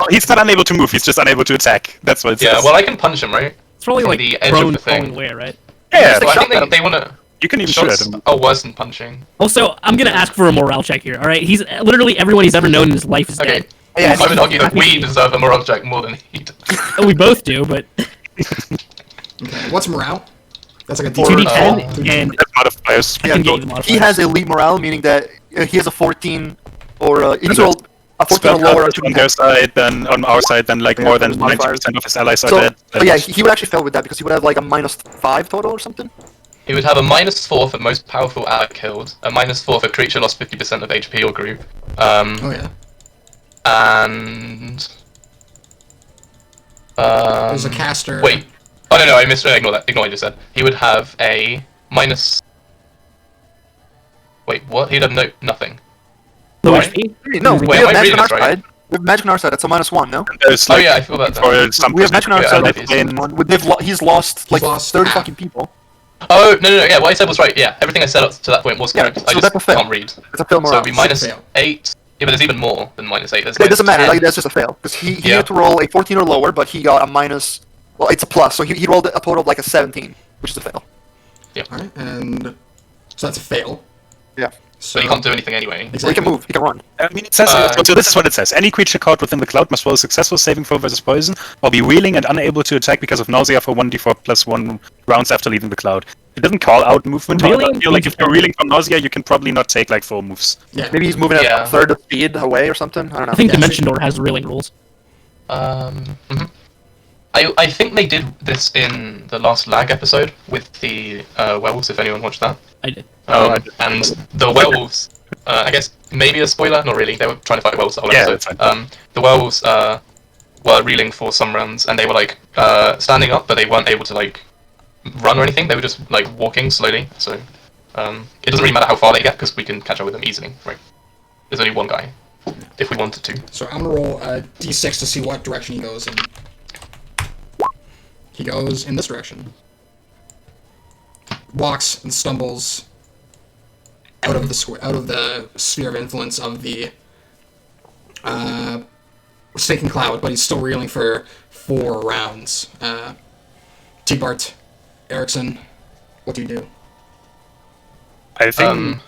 D: He's not unable to move, he's just unable to attack. That's what it
C: Yeah,
D: says.
C: well I can punch him, right?
E: It's probably
C: From
E: like
C: the edge
E: prone
C: of the thing.
E: falling away, right?
D: Yeah,
C: So I think
B: shot at
C: they want to...
D: you can even shoot at
C: Shots
D: him.
C: are worse than punching.
E: Also, I'm gonna ask for a morale check here, alright? He's literally everyone he's ever known in his life is
C: Okay.
E: dead.
B: Yeah,
C: I would argue that we deserve a morale check more than he does.
E: Oh, we both do, but
A: Okay, what's morale? That's like a
E: 2d10 and
D: That's modifiers.
E: I
B: Yeah,
E: can
B: so
E: get the
B: he has elite morale, meaning that he has a 14 or he needs to
D: Okay.
B: roll a 14 or
D: Spell
B: lower.
D: coverage on their side, then on our side, then like
B: Yeah,
D: more than
B: there's modifiers.
D: 90% of his allies are
B: So,
D: dead.
B: oh yeah, he would actually fail with that because he would have like a -5 total or something.
C: He would have a -4 for most powerful ally killed, a -4 for creature lost 50% of HP or group,
A: Oh yeah.
C: and...
A: There's a caster.
C: Wait. Oh no, I missed. Ignore that. Ignore what I just said. He would have a minus... Wait, what? He'd have nothing.
E: low
C: Right.
E: HP.
B: No,
C: Wait,
B: we
C: am
B: have
C: I
B: magic
C: reading
B: on our
C: this right?
B: side. We have magic on our side. It's a -1, no?
D: There's,
C: Oh
D: like,
C: yeah, I feel about that.
D: for some
B: We have magic on our
C: Yeah,
B: side.
C: I
B: That's
C: like
B: a -1. He's lost like
A: lost
B: 30
A: half.
B: fucking people.
C: Oh, no, yeah, what I said was right, yeah. Everything I said up to that point was
B: Yeah,
C: correct.
B: so
C: I
B: that's a
C: just
B: fail.
C: can't read.
B: It's a fail
C: So
B: morale.
C: it'd be minus
A: fail.
C: 8. Yeah, but there's even more than -8. There's
B: It doesn't matter.
C: -10.
B: Like, that's just a fail because he
C: Yeah.
B: had to roll a 14 or lower, but he got a minus. Well, it's a plus, so he rolled a total of like a 17, which is a fail.
A: Alright, and so that's a fail.
B: Yeah.
A: So
C: But he can't do anything anyway.
B: So he can move. He can run.
D: I mean, it says, so this is what it says. Any creature caught within the cloud must roll a successful saving throw versus poison, or be reeling and unable to attack because of nausea for 1d4 plus 1 rounds after leaving the cloud. It doesn't call out movement. however, I feel like if you're reeling from nausea, you can probably not take like 4 moves.
A: yeah.
B: Maybe he's moving at
C: Yeah.
B: a third of speed away or something. I don't know.
E: I think
A: Yeah,
E: Dimension Door has reeling rules.
C: Mhm. I think they did this in the last lag episode with the werewolves, if anyone watched that.
E: I did.
C: And the werewolves, I guess maybe a spoiler, not really. They were trying to fight werewolves the whole
D: Yeah,
C: episode.
D: that's fine.
C: The werewolves were reeling for some rounds, and they were like standing up, but they weren't able to like run or anything. They were just like walking slowly. So it doesn't really matter how far they get because we can catch up with them easily, right? There's only one guy. if we wanted to.
A: So I'm gonna roll a d6 to see what direction he goes in. He goes in this direction. Walks and stumbles out of the sphere of influence of the Snaking Cloud, but he's still reeling for 4 rounds. T-Bart, Erickson, what do you do?
D: I think.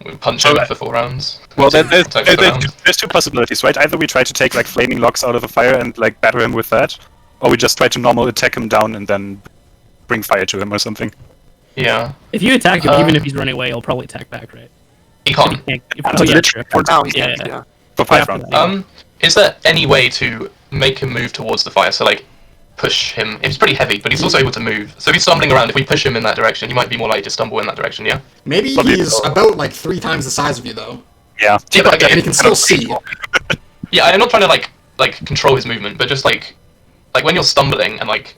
C: We punch him for 4 rounds.
D: Well,
C: Take for the round.
D: there's 2 possibilities, right? Either we try to take like flaming locks out of the fire and like batter him with that, or we just try to normal attack him down and then bring fire to him or something.
C: Yeah.
E: If you attack him, even if he's running away, he'll probably attack back, right?
C: He can't.
E: Oh, yeah, true.
B: For now, he's
E: Yeah.
B: yeah.
D: For 5
E: After
D: rounds.
E: that.
C: Is there any way to make him move towards the fire? So, like, push him. He's pretty heavy, but he's also able to move. So if he's stumbling around, if we push him in that direction, he might be more likely to stumble in that direction, yeah?
A: Maybe he's about like 3 times the size of you, though.
D: Yeah.
C: Yeah, but
A: And
C: again,
A: he can still see.
C: yeah, I'm not trying to, like control his movement, but just, like when you're stumbling and, like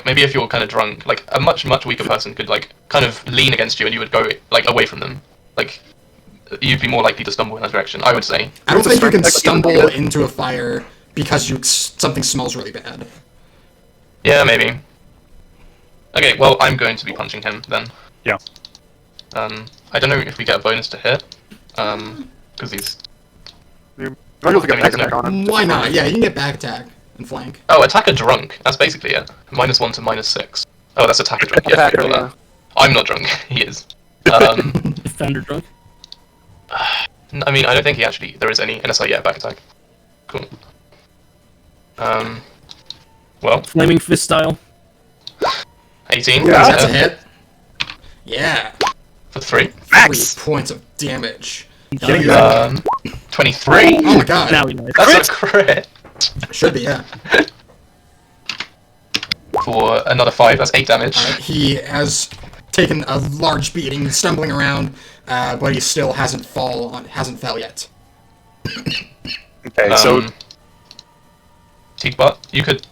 C: maybe if you're kind of drunk, like, a much, much weaker person could, like, kind of lean against you and you would go, like, away from them. Like, you'd be more likely to stumble in that direction, I would say.
A: I don't think you can
B: Like,
A: stumble into a fire because something smells really bad.
C: Yeah, maybe. Okay, well, I'm going to be punching him, then.
D: Yeah.
C: I don't know if we get a bonus to hit, because he's...
B: You're not able to get back attack on him.
A: Why not? Yeah, you can get back attack and flank.
C: Oh, attacker drunk. That's basically it. -1 to -6. Oh, that's attacker drunk. Yeah,
B: Attacker,
C: I forgot
B: yeah.
C: that. I'm not drunk. He is.
E: Defender drunk.
C: I mean, I don't think he actually... There is any... NSI, yeah, back attack. Cool. Well,
E: Flaming fist style.
C: 18.
B: Yeah,
A: That's a hit. Yeah.
C: For 3.
A: 3 points of damage.
C: 23.
A: Oh my god.
E: Now he knows.
C: That's a crit.
A: Should be, yeah.
C: For another 5, that's 8 damage.
A: He has taken a large beating, stumbling around, but he still hasn't fell yet.
D: Okay, so
C: Teakbot, you could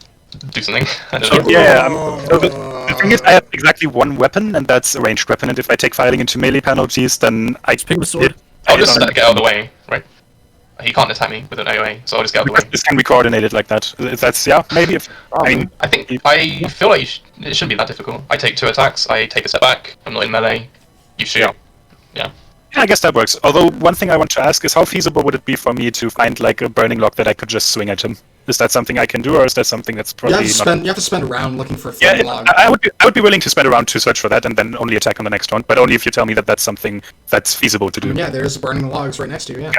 C: do something. I don't know.
D: yeah, so the thing is, I have exactly 1 weapon, and that's a ranged weapon. And if I take fighting into melee penalties, then I
E: Pick up a sword.
C: I'll just get out of the way, right? He can't attack me with an AoE, so I'll just get out of the way.
D: This can be coordinated like that. If that's maybe if I mean
C: I feel like it shouldn't be that difficult. I take 2 attacks, I take a step back, I'm not in melee, you shoot. Yeah.
D: I guess that works. Although one thing I want to ask is how feasible would it be for me to find like a burning lock that I could just swing at him? Is that something I can do, or is that something that's probably
A: You have to spend a round looking for a
D: Yeah,
A: flaming log.
D: I would be willing to spend around to search for that and then only attack on the next one, but only if you tell me that that's something that's feasible to do.
A: Yeah, there's burning logs right next to you, yeah.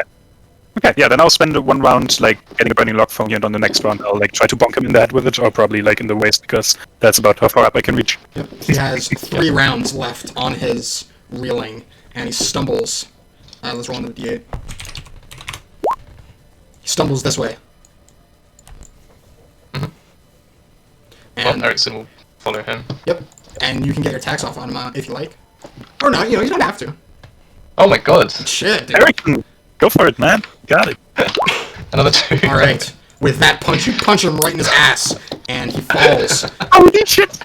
D: Okay, yeah, then I'll spend 1 round like getting a burning lock from you, and on the next round I'll like try to bonk him in the head with it, or probably like in the waist, because that's about how far up I can reach.
A: Yep. He has 3 rounds left on his reeling, and he stumbles. Let's roll into the D8. He stumbles this way.
C: Well, Erickson will follow him.
A: Yep. And you can get your attacks off on him if you like. Or not, you don't have to.
C: Oh my god!
A: Shit, dude.
D: Eric, go for it, man. Got it.
C: Another 2.
A: Alright. With that punch, you punch him right in his ass, and he falls.
D: Holy shit!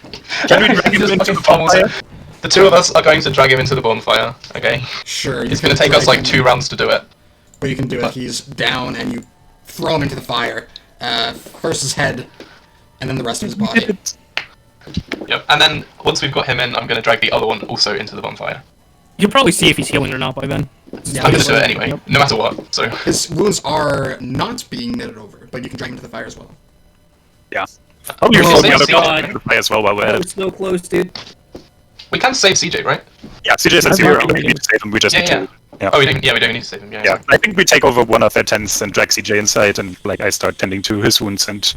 D: Can we drag
C: He
D: him
C: just
D: into
C: fucking
D: the
C: pummels
D: fire?
C: it. The 2 of us are going to drag him into the bonfire, okay?
A: Sure.
C: It's gonna take us like 2 rounds to do it.
A: But you can do it. He's down, and you throw him into the fire. First his head, and then the rest of his body.
C: Yep. And then once we've got him in, I'm gonna drag the other one also into the bonfire.
E: You can probably see if he's healing or not by then.
A: Yeah,
C: I'm gonna do it anyway, no matter what. So
A: His wounds are not being knitted over, but you can drag him to the fire as well.
D: Yeah. Probably
C: Well,
D: throw the
C: save
D: other
C: CJ.
D: guy into the fire as well while we're at
E: Oh,
D: it.
E: it's so close, dude.
C: we can save CJ, right?
D: Yeah, CJ said
E: That's
D: zero.
E: not
D: We don't need to save him. We just need
C: Yeah,
D: to. Yeah.
C: Oh, we don't need to save him. Yeah.
D: Yeah, I think we take over one of their tents and drag CJ inside, and like I start tending to his wounds and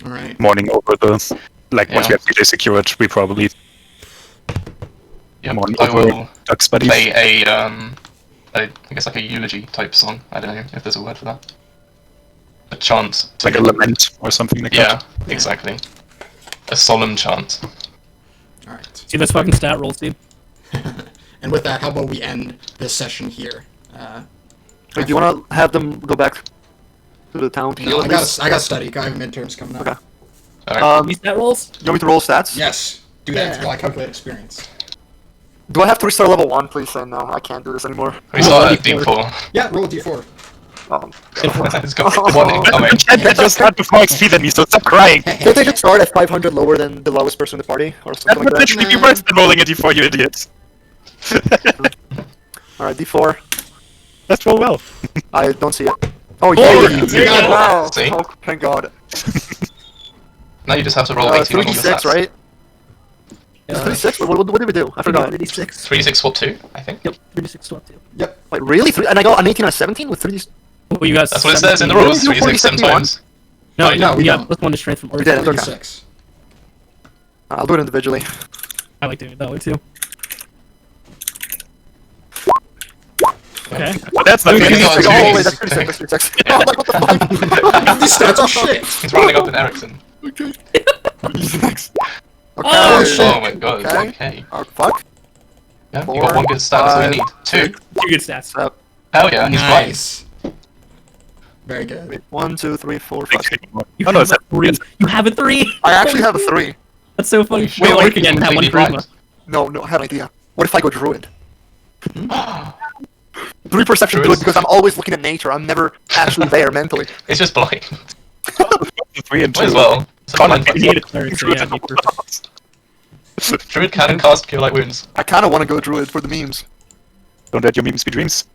A: Alright.
D: mourning over the once
C: Yeah.
D: we have CJ secured, we probably
C: Yep.
D: mourn
C: I
D: over
C: will
D: Duck's buddy.
C: play I guess like a eulogy type song. I don't know if there's a word for that. A chant.
D: Like a lament or something like that.
C: Yeah, exactly. A solemn chant.
A: Alright.
E: See those fucking stat rolls, dude.
A: And with that, how about we end this session here?
B: Wait, do you want to have them go back to the town to heal
A: No,
B: at least?
A: I got study. I have midterms coming up.
B: Okay.
C: Alright.
E: These stat rolls?
B: You want me to roll stats?
A: Yes. Do that
E: Yeah.
A: while I calculate experience.
B: Do I have to restart level 1, please? Say no, I can't do this anymore.
C: We start at D4.
A: Yeah, roll a d4.
C: It's got one incoming.
D: That just got before XP than me, so stop crying.
B: Can't they just start at 500 lower than the lowest person in the party? Or
D: That
B: something
D: would
B: like that?
D: literally be worse than rolling a d4, you idiots.
B: Alright, D4.
D: Let's roll well.
B: I don't see it. Oh,
A: Oh,
B: yeah!
A: you got it.
B: Wow!
C: See?
B: Oh, thank God.
C: Now you just have to roll 18 on all your
B: 3d6,
C: stats.
B: right? Is it 3d6? What did we do? I forgot.
E: 3d6.
C: 3d6 swap 2, I think.
E: Yep, 3d6 swap 2.
A: Yep.
B: Wait, really? And I got an 18 and a 17 with 3d6?
E: Oh, you got
C: That's what it says in the
E: 17.
C: rules. 3d6 7 times.
E: No,
C: Oh,
E: no,
A: we
E: we got
A: don't.
E: plus 1 to strength from
B: We did.
E: Orc.
B: Okay.
A: 36.
B: I'll do it individually.
E: I like doing it that way too. Okay.
D: But that's not
C: Okay,
D: really
C: no,
B: Oh,
C: it's-
B: wait, that's 36, that's 36. I'm like, what the fuck?
A: These stats are shit.
C: He's rounding up in Ericsson.
B: Okay.
A: Oh, shit.
C: Oh my god,
B: Okay.
C: okay.
B: Oh, fuck.
C: Yeah, you
B: Four,
C: got 1 good stat, that's all you need. 2.
E: 2 good stats.
C: Hell yeah, he's right.
A: Nice. Very good.
B: Wait, 1, 2, 3, 4, 5.
E: You
D: Oh no,
E: have
D: it's
E: a 3. You have a 3!
B: I actually have a 3.
E: That's so funny.
C: Sure,
E: Wait,
C: like,
E: Orc again,
C: he's
E: that one
C: completely
E: charisma.
B: No, I have an idea. What if I go Druid? 3 perception
C: Druid
B: good
C: is-
B: because I'm always looking at nature. I'm never actually there mentally.
C: It's just blind.
D: 3 and 2.
C: Might as well. It's a blind
E: You need a
C: button.
E: cleric, so yeah, it'd be perfect.
C: Druid can cast Cure Light Wounds.
B: I kind of want to go Druid for the memes.
D: Don't let your memes be dreams.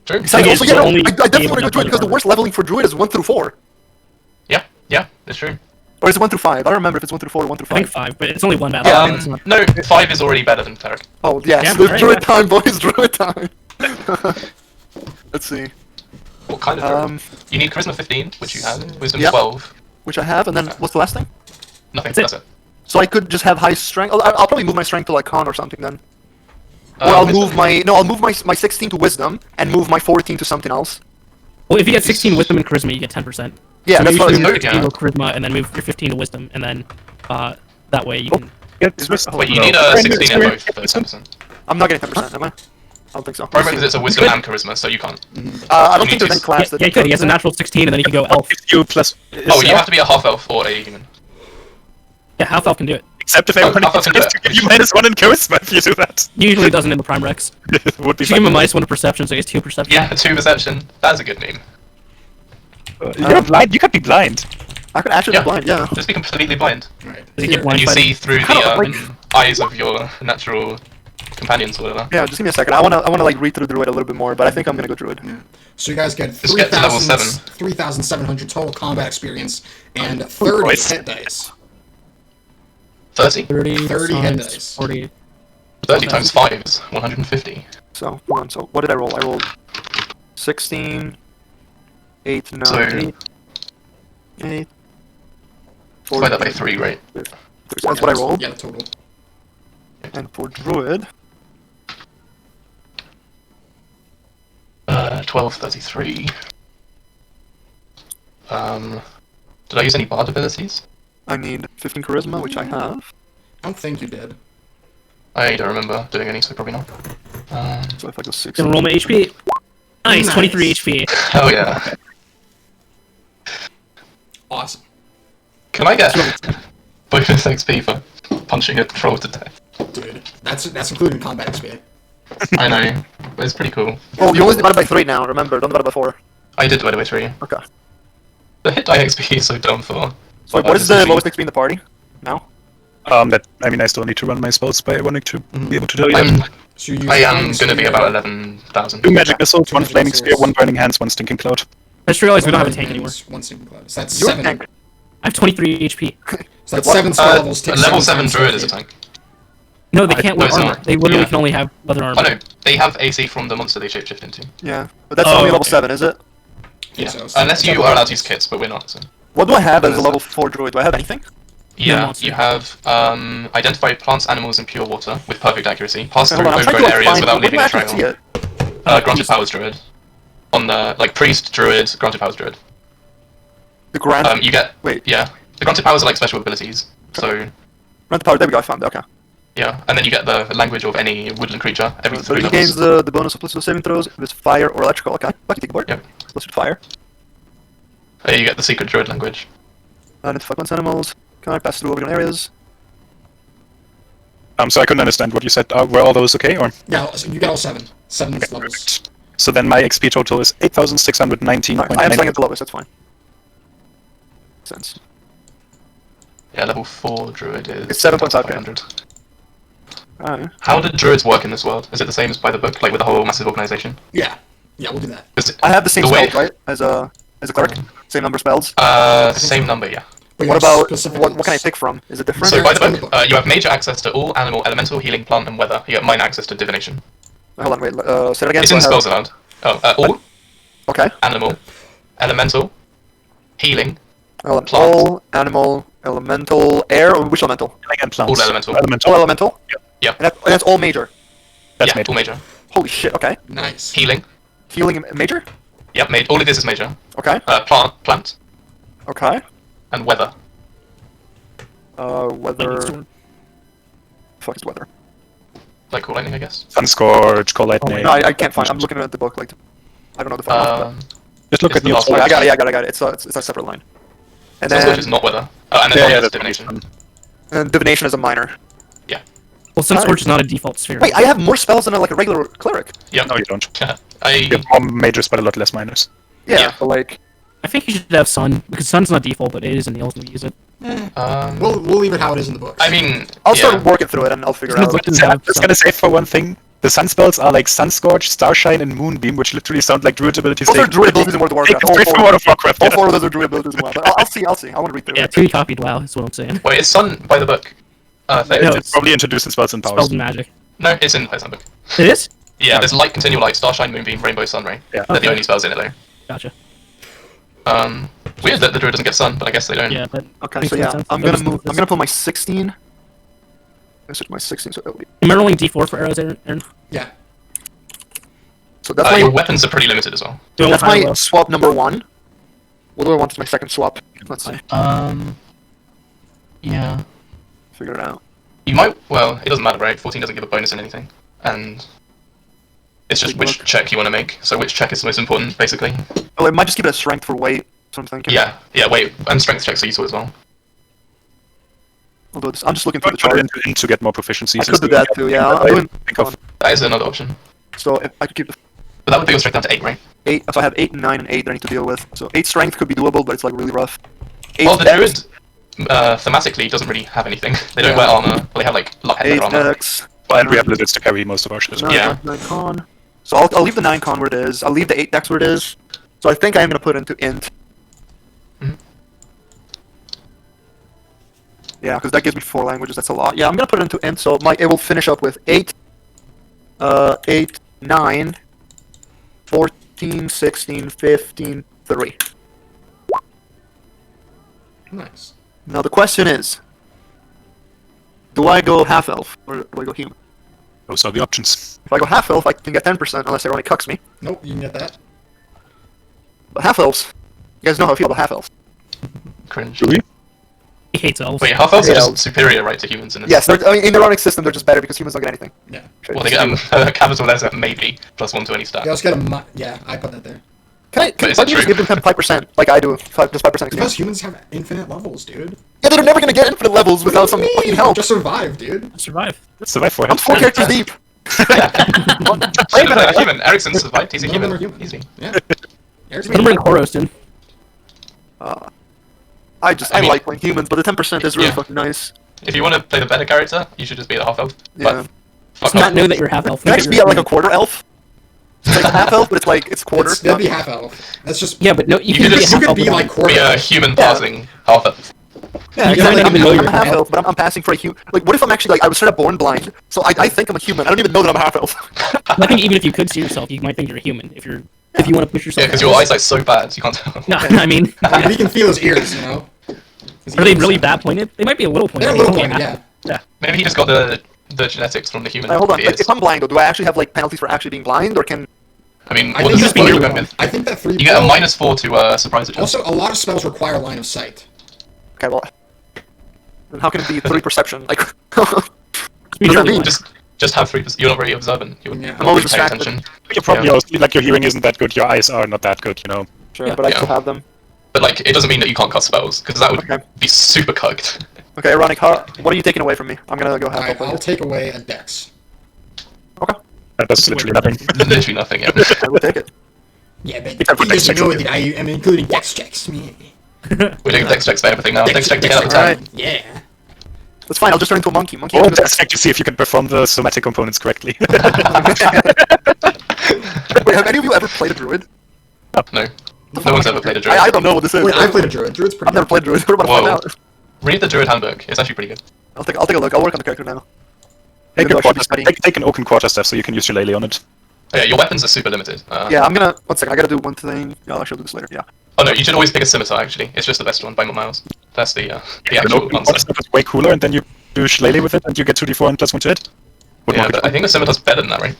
C: True.
B: Besides,
E: it's
B: also, yeah, no,
E: only
B: I definitely
E: able
B: want to go
E: to
B: Druid because the
E: armor.
B: worst leveling for Druid is 1 through 4.
C: Yeah, it's true.
B: Or is it 1 through 5? I don't remember if it's 1 through 4 or 1 through
E: I think
B: 5.
E: 5, but it's only one battle.
C: No, 5 is already better than Cleric.
B: Oh, yes.
E: Yeah,
B: There's
E: right,
B: Druid
E: yeah.
B: time, boys. Druid time. Let's see.
C: What kind of Druid?
B: Um,
C: You need Charisma 15, which you have. Wisdom
B: Yep.
C: 12.
B: which I have, and then what's the last thing?
C: Nothing,
E: That's it.
C: that's it.
B: So I could just have high strength. I'll probably move my strength to like con or something then. Or I'll
C: Wisdom.
B: move my 16 to wisdom and move my 14 to something else.
E: Well, if you get 16 wisdom and charisma, you get 10%.
B: Yeah,
E: So
B: that's
E: maybe
B: what
E: you
B: I
E: should
C: know,
E: move
C: yeah.
E: 16 to charisma and then move your 15 to wisdom, and then that way you can.
D: Get this wisdom.
C: Wait, you
D: No.
C: need a 16 in both for
D: Wisdom.
C: 10%.
B: I'm not getting 10%, am I? I don't think so.
C: Right, because it's a Wisdom and Charisma, so you can't.
B: I don't
C: you
B: think
C: need
B: there's any
C: to-
B: class
E: Yeah,
B: that.
E: yeah, he could. He has a natural 16, and then he can go elf.
D: You plus.
C: Oh, you have to be a half elf or a human.
E: Yeah, half elf can do it.
D: Except if everyone
C: I thought
D: gets
C: I could
D: to give you -1 in charisma if you do that.
E: Usually doesn't in the prime rex.
D: It would be
E: You should give him a
D: fun.
E: -1 to perception, so he has 2 perception.
C: Yeah, 2 perception. That's a good name.
D: You're blind. You could be blind.
B: I could actually
C: Yeah.
B: be blind, yeah.
C: Just be completely blind.
A: Right.
E: Does he get
C: And
E: blind
C: you
E: by
C: see through
B: Kinda
C: the
B: like-
C: eyes of your natural companions or whatever.
B: Yeah, just give me a second. I wanna like read through Druid a little bit more, but I think I'm gonna go Druid.
A: So you guys get
C: Just get to level 7.
A: 3,700 total combat experience and 30
D: Christ.
A: hit dice.
C: 30?
E: 30,
A: 30 hit
E: times
A: dice.
E: 40.
C: 30 times 5 is 150.
B: So, hold on. So, what did I roll? I rolled 16, 8, 9,
C: So-
B: 8, 8,
C: Divide that by 3, right?
B: That's what I rolled.
A: Yeah, total.
B: And for Druid,
C: 1233. Did I use any bard abilities?
B: I need 15 Charisma, which I have.
A: I don't think you did.
C: I don't remember doing any, so probably not.
B: So if I go 6,
E: Gonna roll my HP. Nice,
A: Nice.
E: 23 HP.
C: Hell yeah.
A: Awesome.
C: Can I get bonus XP for punching a troll to death?
A: Dude, that's including combat XP.
C: I know, but it's pretty cool.
B: oh, you only divided by 3 now. Remember, don't divide it by 4.
C: I did divide it by 3.
B: Okay.
C: The hit die XP is so dumb for...
B: So what is the lowest XP in the party now?
D: I still need to run my spells, but I wanted to be able to tell you that.
A: So you use
C: I am
A: flames,
C: going to
A: so
C: be
A: you
C: about
A: get
C: 11,000.
D: 2 magic missiles, 1
A: Two
D: flaming
A: missiles.
D: spear, 1 burning hands, 1 stinking cloud.
E: I just realized we don't have a
A: one
E: tank anymore.
A: hands, one single cloud. So that's
B: You're
A: 7.
B: a tank.
E: I have 23 HP.
A: So that's 7 spell levels.
C: A
A: Take
C: level 7
A: seven times
C: druid is a
A: 50.
C: tank.
E: No, they can't wear
C: no, it's
E: armor.
C: not.
E: They literally
C: Yeah.
E: can only have leather armor.
C: Oh no, they have AC from the monster they shapeshift into.
B: Yeah, but that's
E: Oh,
B: only level
E: okay.
B: 7, is it?
C: Yeah,
A: so. So
C: unless you are allowed to use kits, but we're not. So.
B: What do I have as
C: What
B: a
C: is
B: level 4 Druid? Do I have anything?
C: Yeah,
E: monster.
C: you have identify plants, animals, and pure water with perfect accuracy. Pass
B: Okay,
C: through
B: hold on, I'm trying to
C: overgrown
B: like,
C: areas
B: find
C: without
B: where do
C: leaving
B: I
C: a
B: actually see
C: trail.
B: it?
C: Granted powers druid. On the priest, druid, granted powers druid.
B: The Grand...
C: You get
B: Wait.
C: yeah. The granted powers are like special abilities. So
B: Grand Power, there we go, I found it, okay.
C: yeah, and then you get the language of any woodland creature every
B: So
C: 3
B: he gains
C: levels.
B: the bonus of plus 2 saving throws if it's fire or electrical, okay. I can take a board.
C: Yep.
B: Let's do fire.
C: You get the secret druid language.
B: Identify plants, animals. Can I pass through overgrown areas?
D: So I couldn't understand what you said. Were all those okay, or?
A: Yeah, so you got all 7. 7 levels.
D: So then my XP total is 8,619.
B: I am saying it's the lowest. That's fine. Sense.
C: Yeah, level 4 druid is.
B: It's 7.5K.
C: 500.
B: Alright.
C: How did druids work in this world? Is it the same as by the book, like with the whole massive organization?
A: Yeah. Yeah, we'll do that.
B: I have the same
C: The way-
B: spells, right? As a cleric. Same number of spells.
C: Same number, yeah.
A: But
B: What
A: you have
B: about
A: specific
B: what
A: ones.
B: can I pick from? Is it different?
C: So by the
A: it's in the
C: book,
A: book.
C: you have major access to all animal, elemental, healing, plant, and weather. You get minor access to divination.
B: Hold on, wait. Say it again.
C: It's
B: So
C: in
B: I
C: the
B: have-
C: spells allowed. All
B: Okay.
C: animal, elemental, healing,
B: Hold on.
C: Plant.
B: All animal, elemental, air, or which elemental?
D: And plants.
C: all elemental.
B: All elemental.
C: Yep.
B: And that's all major.
D: That's
C: Yeah,
D: made.
C: all major.
B: Holy shit. Okay.
A: Nice.
C: Healing.
B: Healing major.
C: Yep, all of this is major.
B: Okay.
C: Plant,
B: Okay.
C: and weather.
B: Weather. Fuck is weather?
C: Like cool lightning, I guess.
D: Sunscorch, Cold Lightning.
B: No, I can't find. I'm looking at the book. Like, I don't know the fuck.
D: Just look
C: It's
D: at
C: the
D: the
C: last
B: Oh,
C: one.
B: I got it. I got it. It's a separate line. And
C: Sunscorch
B: then
C: is not weather. And then
D: Yeah,
C: yeah,
D: that's
C: divination.
B: and divination is a minor.
E: Well, Sunscorch is not a default sphere.
B: Wait, I have more spells than a regular cleric.
C: Yep.
D: No, you don't.
C: I
D: You have more majors, but a lot less minors.
B: Yeah,
C: Yeah.
B: but like,
E: I think you should have Sun, because Sun's not default, but it is in the ultimate use it.
A: We'll leave it how it is in the books.
C: I mean,
B: I'll
C: yeah.
B: start working through it and I'll figure
E: It's
B: out.
E: not
D: I'm just gonna say for one thing, the sun spells are like Sunscorch, Starshine, and Moonbeam, which literally sound like druid abilities.
B: Those are
D: taken-
B: druid abilities in World of Warcraft.
D: taken straight from World of Warcraft.
B: All
D: yeah.
B: 4 of those are druid abilities as well. But I'll see. I want to read through
E: Yeah,
B: it.
E: to be copied WoW is what I'm saying.
C: Wait, it's Sun by the book. Thing.
E: No,
D: It's probably introduced in spells and powers.
E: Spells and magic.
C: No, it's in the Playtime book.
E: It is?
C: Yeah, there's light, continual light, starshine, moonbeam, rainbow, sunray.
D: Yeah.
C: They're the
E: Okay.
C: only spells in it though.
E: Gotcha.
C: Weird that the druid doesn't get sun, but I guess they don't.
E: Yeah, but
B: Okay,
E: makes
B: so yeah,
E: sense.
B: I'm gonna move. I'm gonna put my 16. This is my 16, so that'll be.
E: Am I rolling D4 for arrows, Aaron?
A: yeah.
B: So that's
C: Your
B: my
C: weapons are pretty limited as well.
E: Do I
B: that's
E: want high or
B: my
E: low?
B: swap number 1. What do I want as my second swap? Let's see.
C: Yeah.
B: Figure it out.
C: You might. Well, it doesn't matter, right? 14 doesn't give a bonus in anything, and it's just
B: Big
C: which
B: book.
C: check you want to make. So which check is the most important, basically.
B: Oh, it might just keep it as strength for weight. So I'm thinking.
C: Yeah. Yeah. Wait, and strength checks are useful as well.
B: I'll do this. I'm just looking through the
D: Put
B: chart.
D: it into to get more proficiencies.
B: I could do that too. Yeah, I'm doing.
D: Think of
C: That is another option.
B: So if I could keep the
C: But that would be your strength down to 8, right?
B: 8. So I have 8 and 9 and 8 that I need to deal with. So 8 strength could be doable, but it's like really rough. 8
C: Well, the
B: dex,
C: druid thematically doesn't really have anything. They don't
B: Yeah.
C: wear armor. Well, they have like heavy
B: 8
C: armor.
B: dex.
D: and we have lizards to carry most of our shit.
B: 9,
C: Yeah.
B: 9 con. So I'll leave the 9 con where it is. I'll leave the 8 dex where it is. So I think I am going to put it into int.
C: Mhm.
B: Yeah, because that gives me 4 languages. That's a lot. Yeah, I'm going to put it into int. So it will finish up with 8, 8, 9, 14, 16, 15, 3.
A: Nice.
B: Now the question is, do I go half elf or do I go human?
D: Those are the options.
B: If I go half elf, I can get 10% unless everybody cucks me.
A: Nope, you can get that.
B: But half elves, you guys know how I feel about half elves.
C: Cringe.
D: Do we?
E: He hates elves.
C: Wait, half elves are
B: Yeah.
C: just superior, right, to humans in this?
B: Yes, I mean, in the Ironic system, they're just better because humans don't get anything.
A: Yeah.
C: Well, they get a capital letter, maybe, plus 1 to any stat.
A: You also get yeah, I put that there.
B: Can
C: But is
B: I
C: that
B: just
C: true?
B: give them 5% like I do? Just 5%
A: Because
B: experience.
A: humans have infinite levels, dude.
B: Yeah, they're never gonna get infinite levels without some fucking help.
A: Just survive, dude.
E: Survive.
D: Survive for
B: I'm
D: him.
B: 4 characters deep.
C: Should have been a human. Ericsson survived. He's a
A: None of them
C: human.
A: are human.
C: Easy.
A: Yeah. There's
E: Put him in Koros, dude.
B: I
C: mean-
B: like playing humans, but the 10% is really
C: Yeah.
B: fucking nice.
C: If you want to play the better character, you should just be the half elf.
B: Yeah.
C: But fuck
E: Just not
C: off.
E: know that you're half elf.
B: Can I just be like a quarter elf? It's like a half elf, but it's like it's quarter.
A: That'd be half elf. That's just.
E: Yeah, but no, you,
C: You
E: can
C: could
E: be
C: just-
E: half
A: you could
E: elf
A: be
E: without-
A: like quarter.
C: Be a human passing half elf.
B: Yeah,
E: You
B: exactly.
E: don't even know
B: I'm
E: you're
B: a half
E: elf.
B: elf, but I'm passing for a human. Like, what if I'm actually like I was straight up born blind? So I think I'm a human. I don't even know that I'm a half elf.
E: I think even if you could see yourself, you might think you're a human. If you want to push yourself.
C: Yeah, because
E: out.
C: your eyesight's so bad, you can't tell.
E: No, I mean,
A: Like, we can feel his ears, you know. His
E: are they
A: ears
E: really that pointed? They might be a little pointed.
A: They're a little pointed, yeah.
C: Maybe he just got the genetics from the human.
B: Hold on.
C: ears.
B: If I'm blind, though, do I actually have like penalties for actually being blind, or can?
C: I mean,
A: I
C: what
A: think
C: does this
A: that's
C: spell
A: what
C: you're
A: you
C: going
A: want.
C: with?
A: I think that 3.
C: You get a -4 to surprise adjust.
A: Also, a lot of spells require line of sight.
B: Okay, well, then how can it be 3 perception? Like,
E: Be
B: what does that
E: really
B: mean?
C: Just have 3%. You're not very observant. You're
A: Yeah.
C: not
B: I'm always
C: really paying
B: distracted.
C: attention.
D: You're probably
C: Yeah.
D: also, like your hearing isn't that good. Your eyes are not that good. You know.
B: Sure,
E: Yeah.
B: but I
C: Yeah.
B: still have them.
C: But like, it doesn't mean that you can't cast spells because that would
B: Okay.
C: be super cucked.
B: Okay, Ironic, what are you taking away from me? I'm gonna go half
A: Alright,
B: up.
A: I'll take away a dex.
B: Okay,
D: That does literally nothing.
C: Literally nothing. Yeah.
B: I will take it.
A: Yeah, but
D: Except for
A: you guys
D: dex
A: know
D: checks.
A: that I am including dex checks.
C: We're doing dex checks for everything now. Dex check to get out of
B: Alright.
C: 10.
A: Yeah.
B: That's fine, I'll just turn into a monkey. Monkey
D: Or
B: into
D: dex check to see if you can perform the somatic components correctly.
B: Wait, have any of you ever played a druid?
C: No. No one's ever played a druid.
B: I don't know what this is.
A: Wait, I played a druid. Druid's pretty
B: I've never played druid. We're about to find
C: Whoa.
B: out.
C: Read the druid handbook. It's actually pretty good.
B: I'll take a look. I'll work on the character now.
D: Take,
B: Even though I should be studying.
D: take an oaken quarterstaff so you can use your Shillelagh on it.
C: Oh, yeah, your weapons are super limited.
B: Yeah, I'm gonna. 1 second, I gotta do one thing. Yeah, I'll actually do this later. Yeah.
C: Oh no, you should always pick a scimitar. Actually, it's just the best one by miles. That's the
D: An
C: actual
D: oaken
C: answer.
D: quarterstaff is way cooler, and then you do Shillelagh with it, and you get 2d4 and +1 to hit. Would
C: Yeah,
D: mark it
C: but I think the scimitar's better than that, right?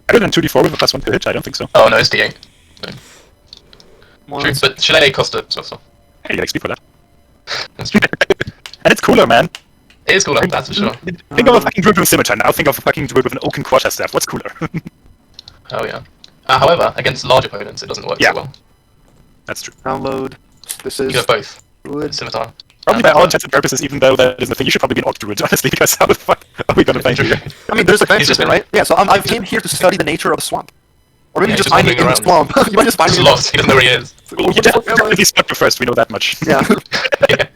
D: better than 2d4 with a +1 to hit? I don't think so.
C: Oh no, it's D8.
B: One
C: True, but Shillelagh cost a stuff.
D: Hey, you get XP for that.
C: That's true.
D: And it's cooler, man.
C: It is cooler, that's for sure.
D: Think of a fucking druid with a scimitar now. Think of a fucking druid with an oaken quarterstaff. What's cooler?
C: Oh yeah. However, against large opponents, it doesn't work
D: Yeah.
C: so well.
D: That's true.
B: download. This
C: You
B: is
C: have both.
B: druid.
C: Scimitar.
D: Probably by all intents and purposes, even though that is the thing, you should probably be an orc druid, honestly, because how the fuck are we gonna find you here?
B: I mean, there's a
C: He's
B: fancy
C: just
B: system,
C: been-
B: right? Yeah. So I came here to study the nature of a swamp. Or maybe
C: Yeah,
B: just
C: he's
B: find me
C: just
B: in the
C: wandering
B: swamp. You might just find
C: He's
B: me.
C: lost, he doesn't know where he is.
D: Oh, you definitely stuck to first, we know that much.
B: Yeah.
C: Yeah.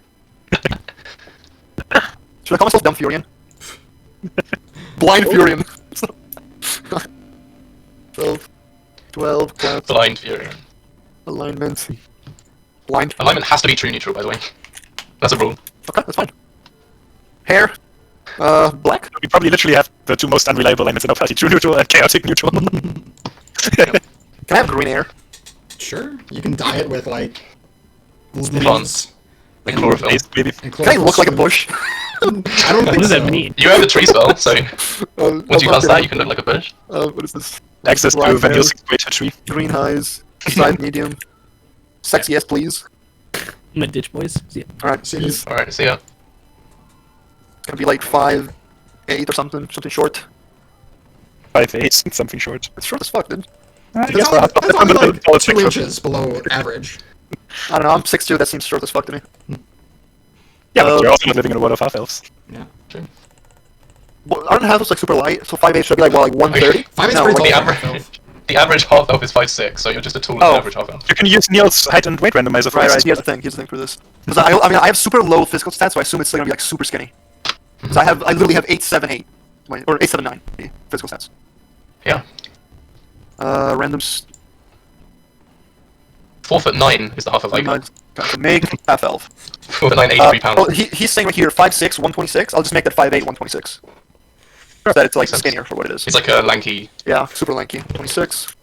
B: Should I call myself Dumb Furion? Blind Furion. 12 class
C: Blind Fury.
B: alignment. Blind.
C: Alignment has to be true neutral, by the way. That's a rule.
B: Okay, that's fine. Hair. Black.
D: We probably literally have the two most unreliable elements in our party, true neutral and chaotic neutral.
B: Can I have green hair?
A: Sure. You can dye it with like
C: Plants. Like chlorophyll.
D: Maybe.
B: Can I look like a bush?
A: I don't think
E: What does
A: so.
E: that mean?
C: You have a tree spell, so once you cast that, you can look like a bush.
B: What is this?
D: Access to
B: Black hair,
D: Vanille's greater tree.
B: green highs, side medium. Sexy, yes, please.
E: I'm a ditch, boys. See ya.
B: Alright,
A: See,
B: it's
C: Alright, see ya.
B: gonna be like 5'8" or something short.
D: 5'8", something short.
B: It's short as fuck, dude.
A: That's
D: for-
A: that's only like
D: Solid
A: 2
D: picture.
A: inches below average.
B: I don't know, I'm 6'2", that seems short as fuck to me.
D: Yeah, but you're also not living in a world of half-elves.
A: Yeah.
B: Well, I don't have this like super light, so 5'8" should be like, what, like 130?
A: 5'8"
B: No,
A: pretty
C: The
A: tall.
C: the average half elf is 5'6", so you're just a taller than
B: Oh.
C: average half elf.
D: You can use Neil's height and weight randomizer for
B: Right,
D: instance.
B: here's the thing for this. Because I mean, I have super low physical stats, so I assume it's gonna be like super skinny. So I literally have 8'7", or 8'9" physical stats.
C: Yeah.
B: Randoms.
C: 4'9" is the half elf I got.
B: Make half elf.
C: 4'9", 83 pounds.
B: Oh, he's saying right here 5'6", 126. I'll just make that 5'8", 126. So that it's like
C: sense.
B: skinnier for what it is.
C: He's like a lanky.
B: Yeah, super lanky. 26.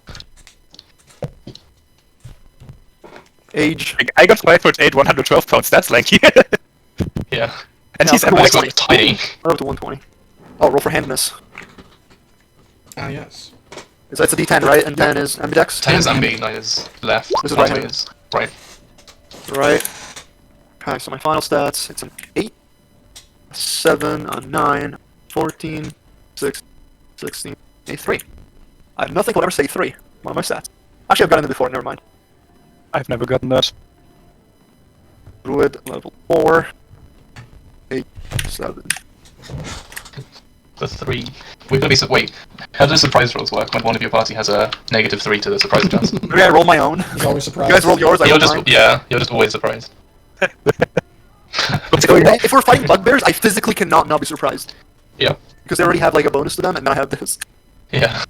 B: Age.
D: I got 5'8", 112 pounds, that's lanky.
C: Yeah.
D: And
B: Yeah,
D: he's
B: cool.
C: He's
D: ambidextrous.
C: like tiny.
B: Right up to 120. Oh, roll for handness.
A: Ah, yes.
B: It's a D10, right? And 10 is ambidex.
C: 10 is ambi, 9 is left.
B: This is
C: 20
B: right-handed.
C: is right.
B: Right. Okay, so my final stats, it's an 8, a 7, a 9, 14, 6, 16, a 3. I have nothing will ever say 3. One of my stats. Actually, I've gotten it before, never mind.
D: I've never gotten that.
B: Druid, level 4, 8, 7.
C: The 3. We're gonna be wait. How do surprise rolls work when one of your party has a -3 to the surprise chance?
B: Maybe I roll my own.
A: He's always
B: You
A: surprised.
B: guys roll yours, I
C: You're
B: roll
C: just
B: mine.
C: you're just always surprised.
B: If we're fighting bugbears, I physically cannot not be surprised.
C: Yeah.
B: Because they already have like a bonus to them, and now I have this.
C: Yeah.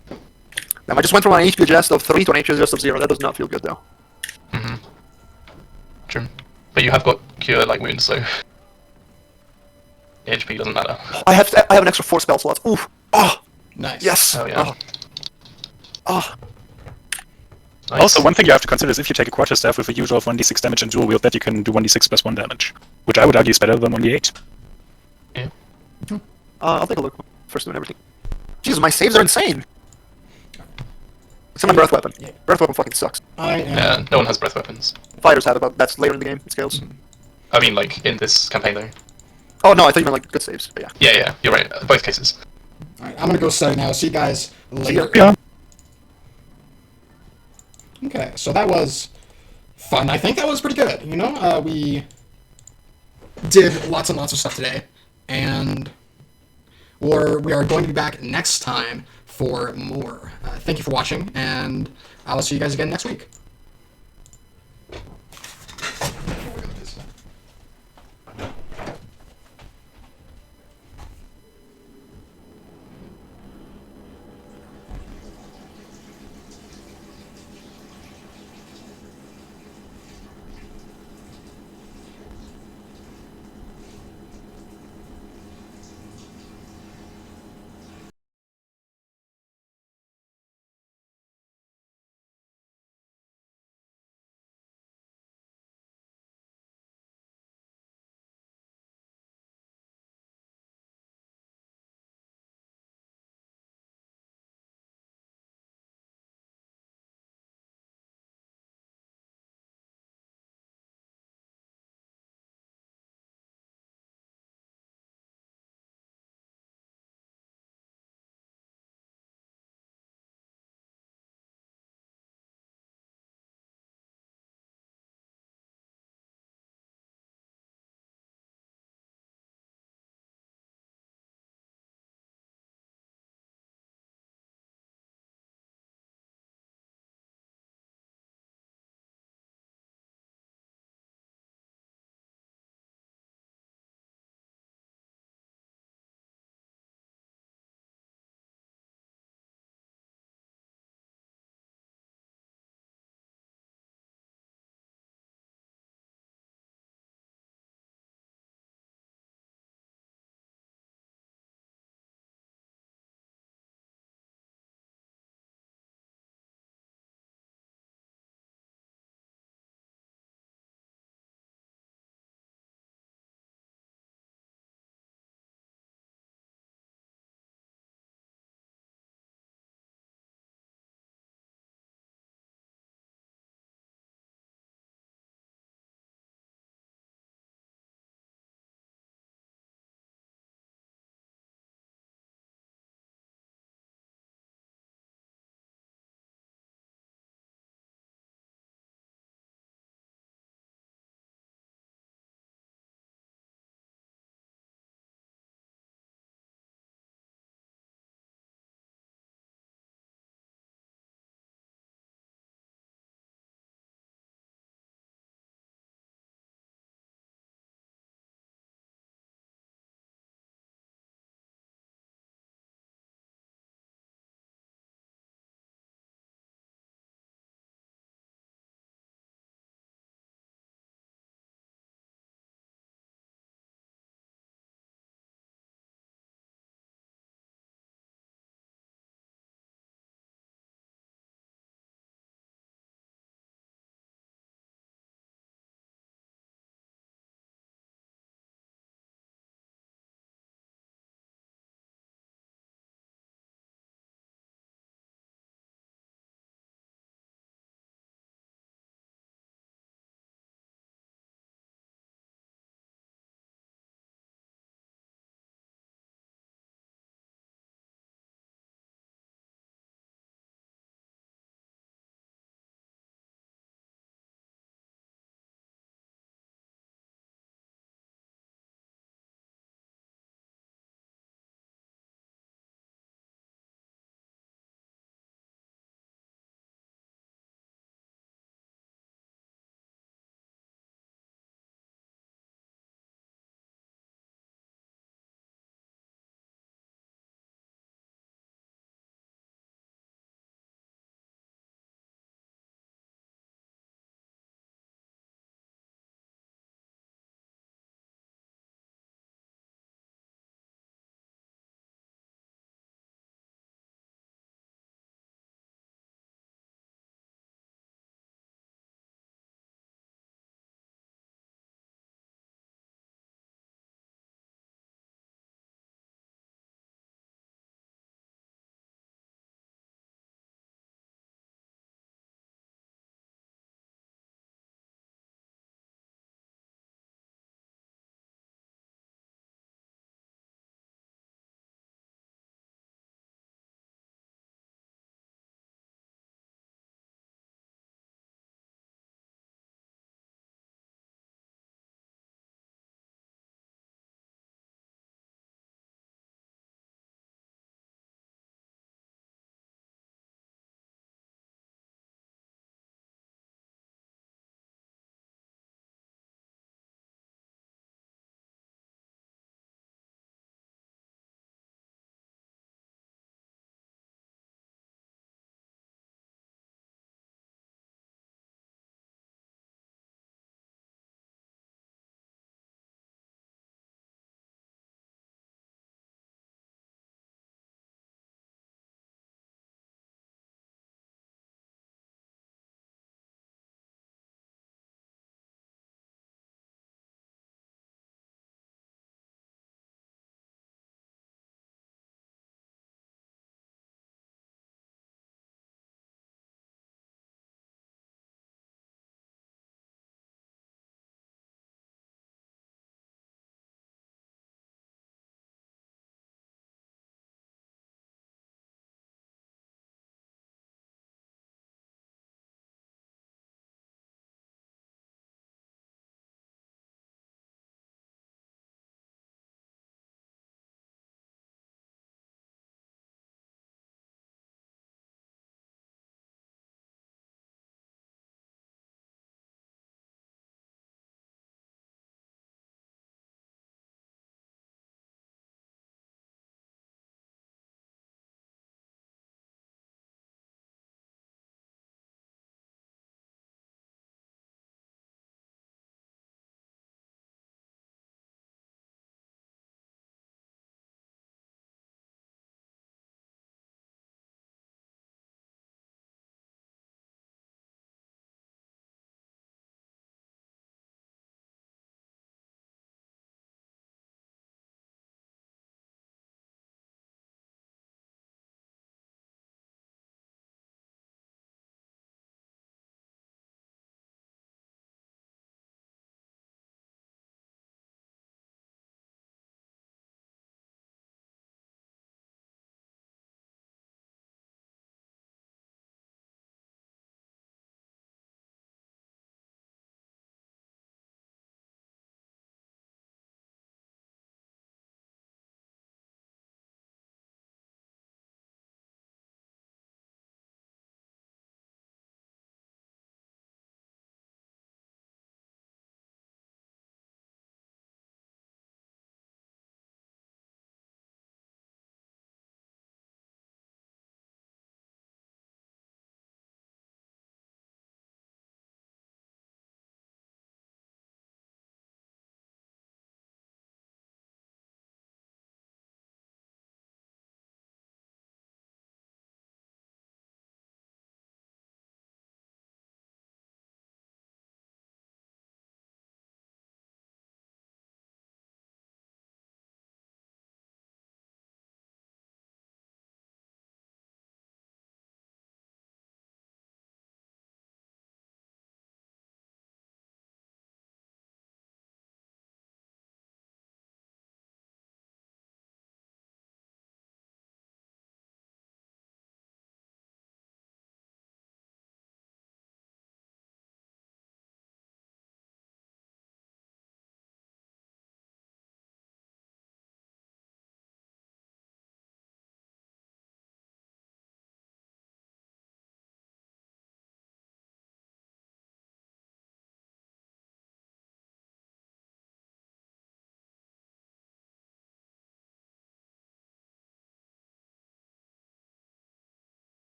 B: I just went from an HP adjust of 3 to an HP adjust of 0. That does not feel good though.
C: True. But you have got cure like wounds, so HP doesn't matter.
B: I have an extra 4 spell slots. Oof. Oh,
A: Nice.
B: yes.
C: Oh yeah.
B: Oh.
C: Nice.
D: Also, one thing you have to consider is if you take a quarterstaff with a usual of 1d6 damage and dual wield, that you can do 1d6 plus 1 damage. Which I would argue is better than 1d8.
C: Yeah.
B: I'll take a look. First doing everything. Jesus, my saves are insane. Except my breath weapon.
A: Yeah.
B: Breath weapon fucking sucks.
A: I am.
C: Yeah, no one has breath weapons.
B: Fighters have it, but that's later in the game. It scales.
C: I mean, like in this campaign though.
B: Oh no, I thought you meant like good saves. But yeah.
C: Yeah, you're right. Both cases.
A: Alright, I'm gonna go study now. See you guys later.
D: Yeah.
A: Okay, so that was fun. I think that was pretty good. You know, we did lots and lots of stuff today, and we are going to be back next time for more. Thank you for watching, and I will see you guys again next week.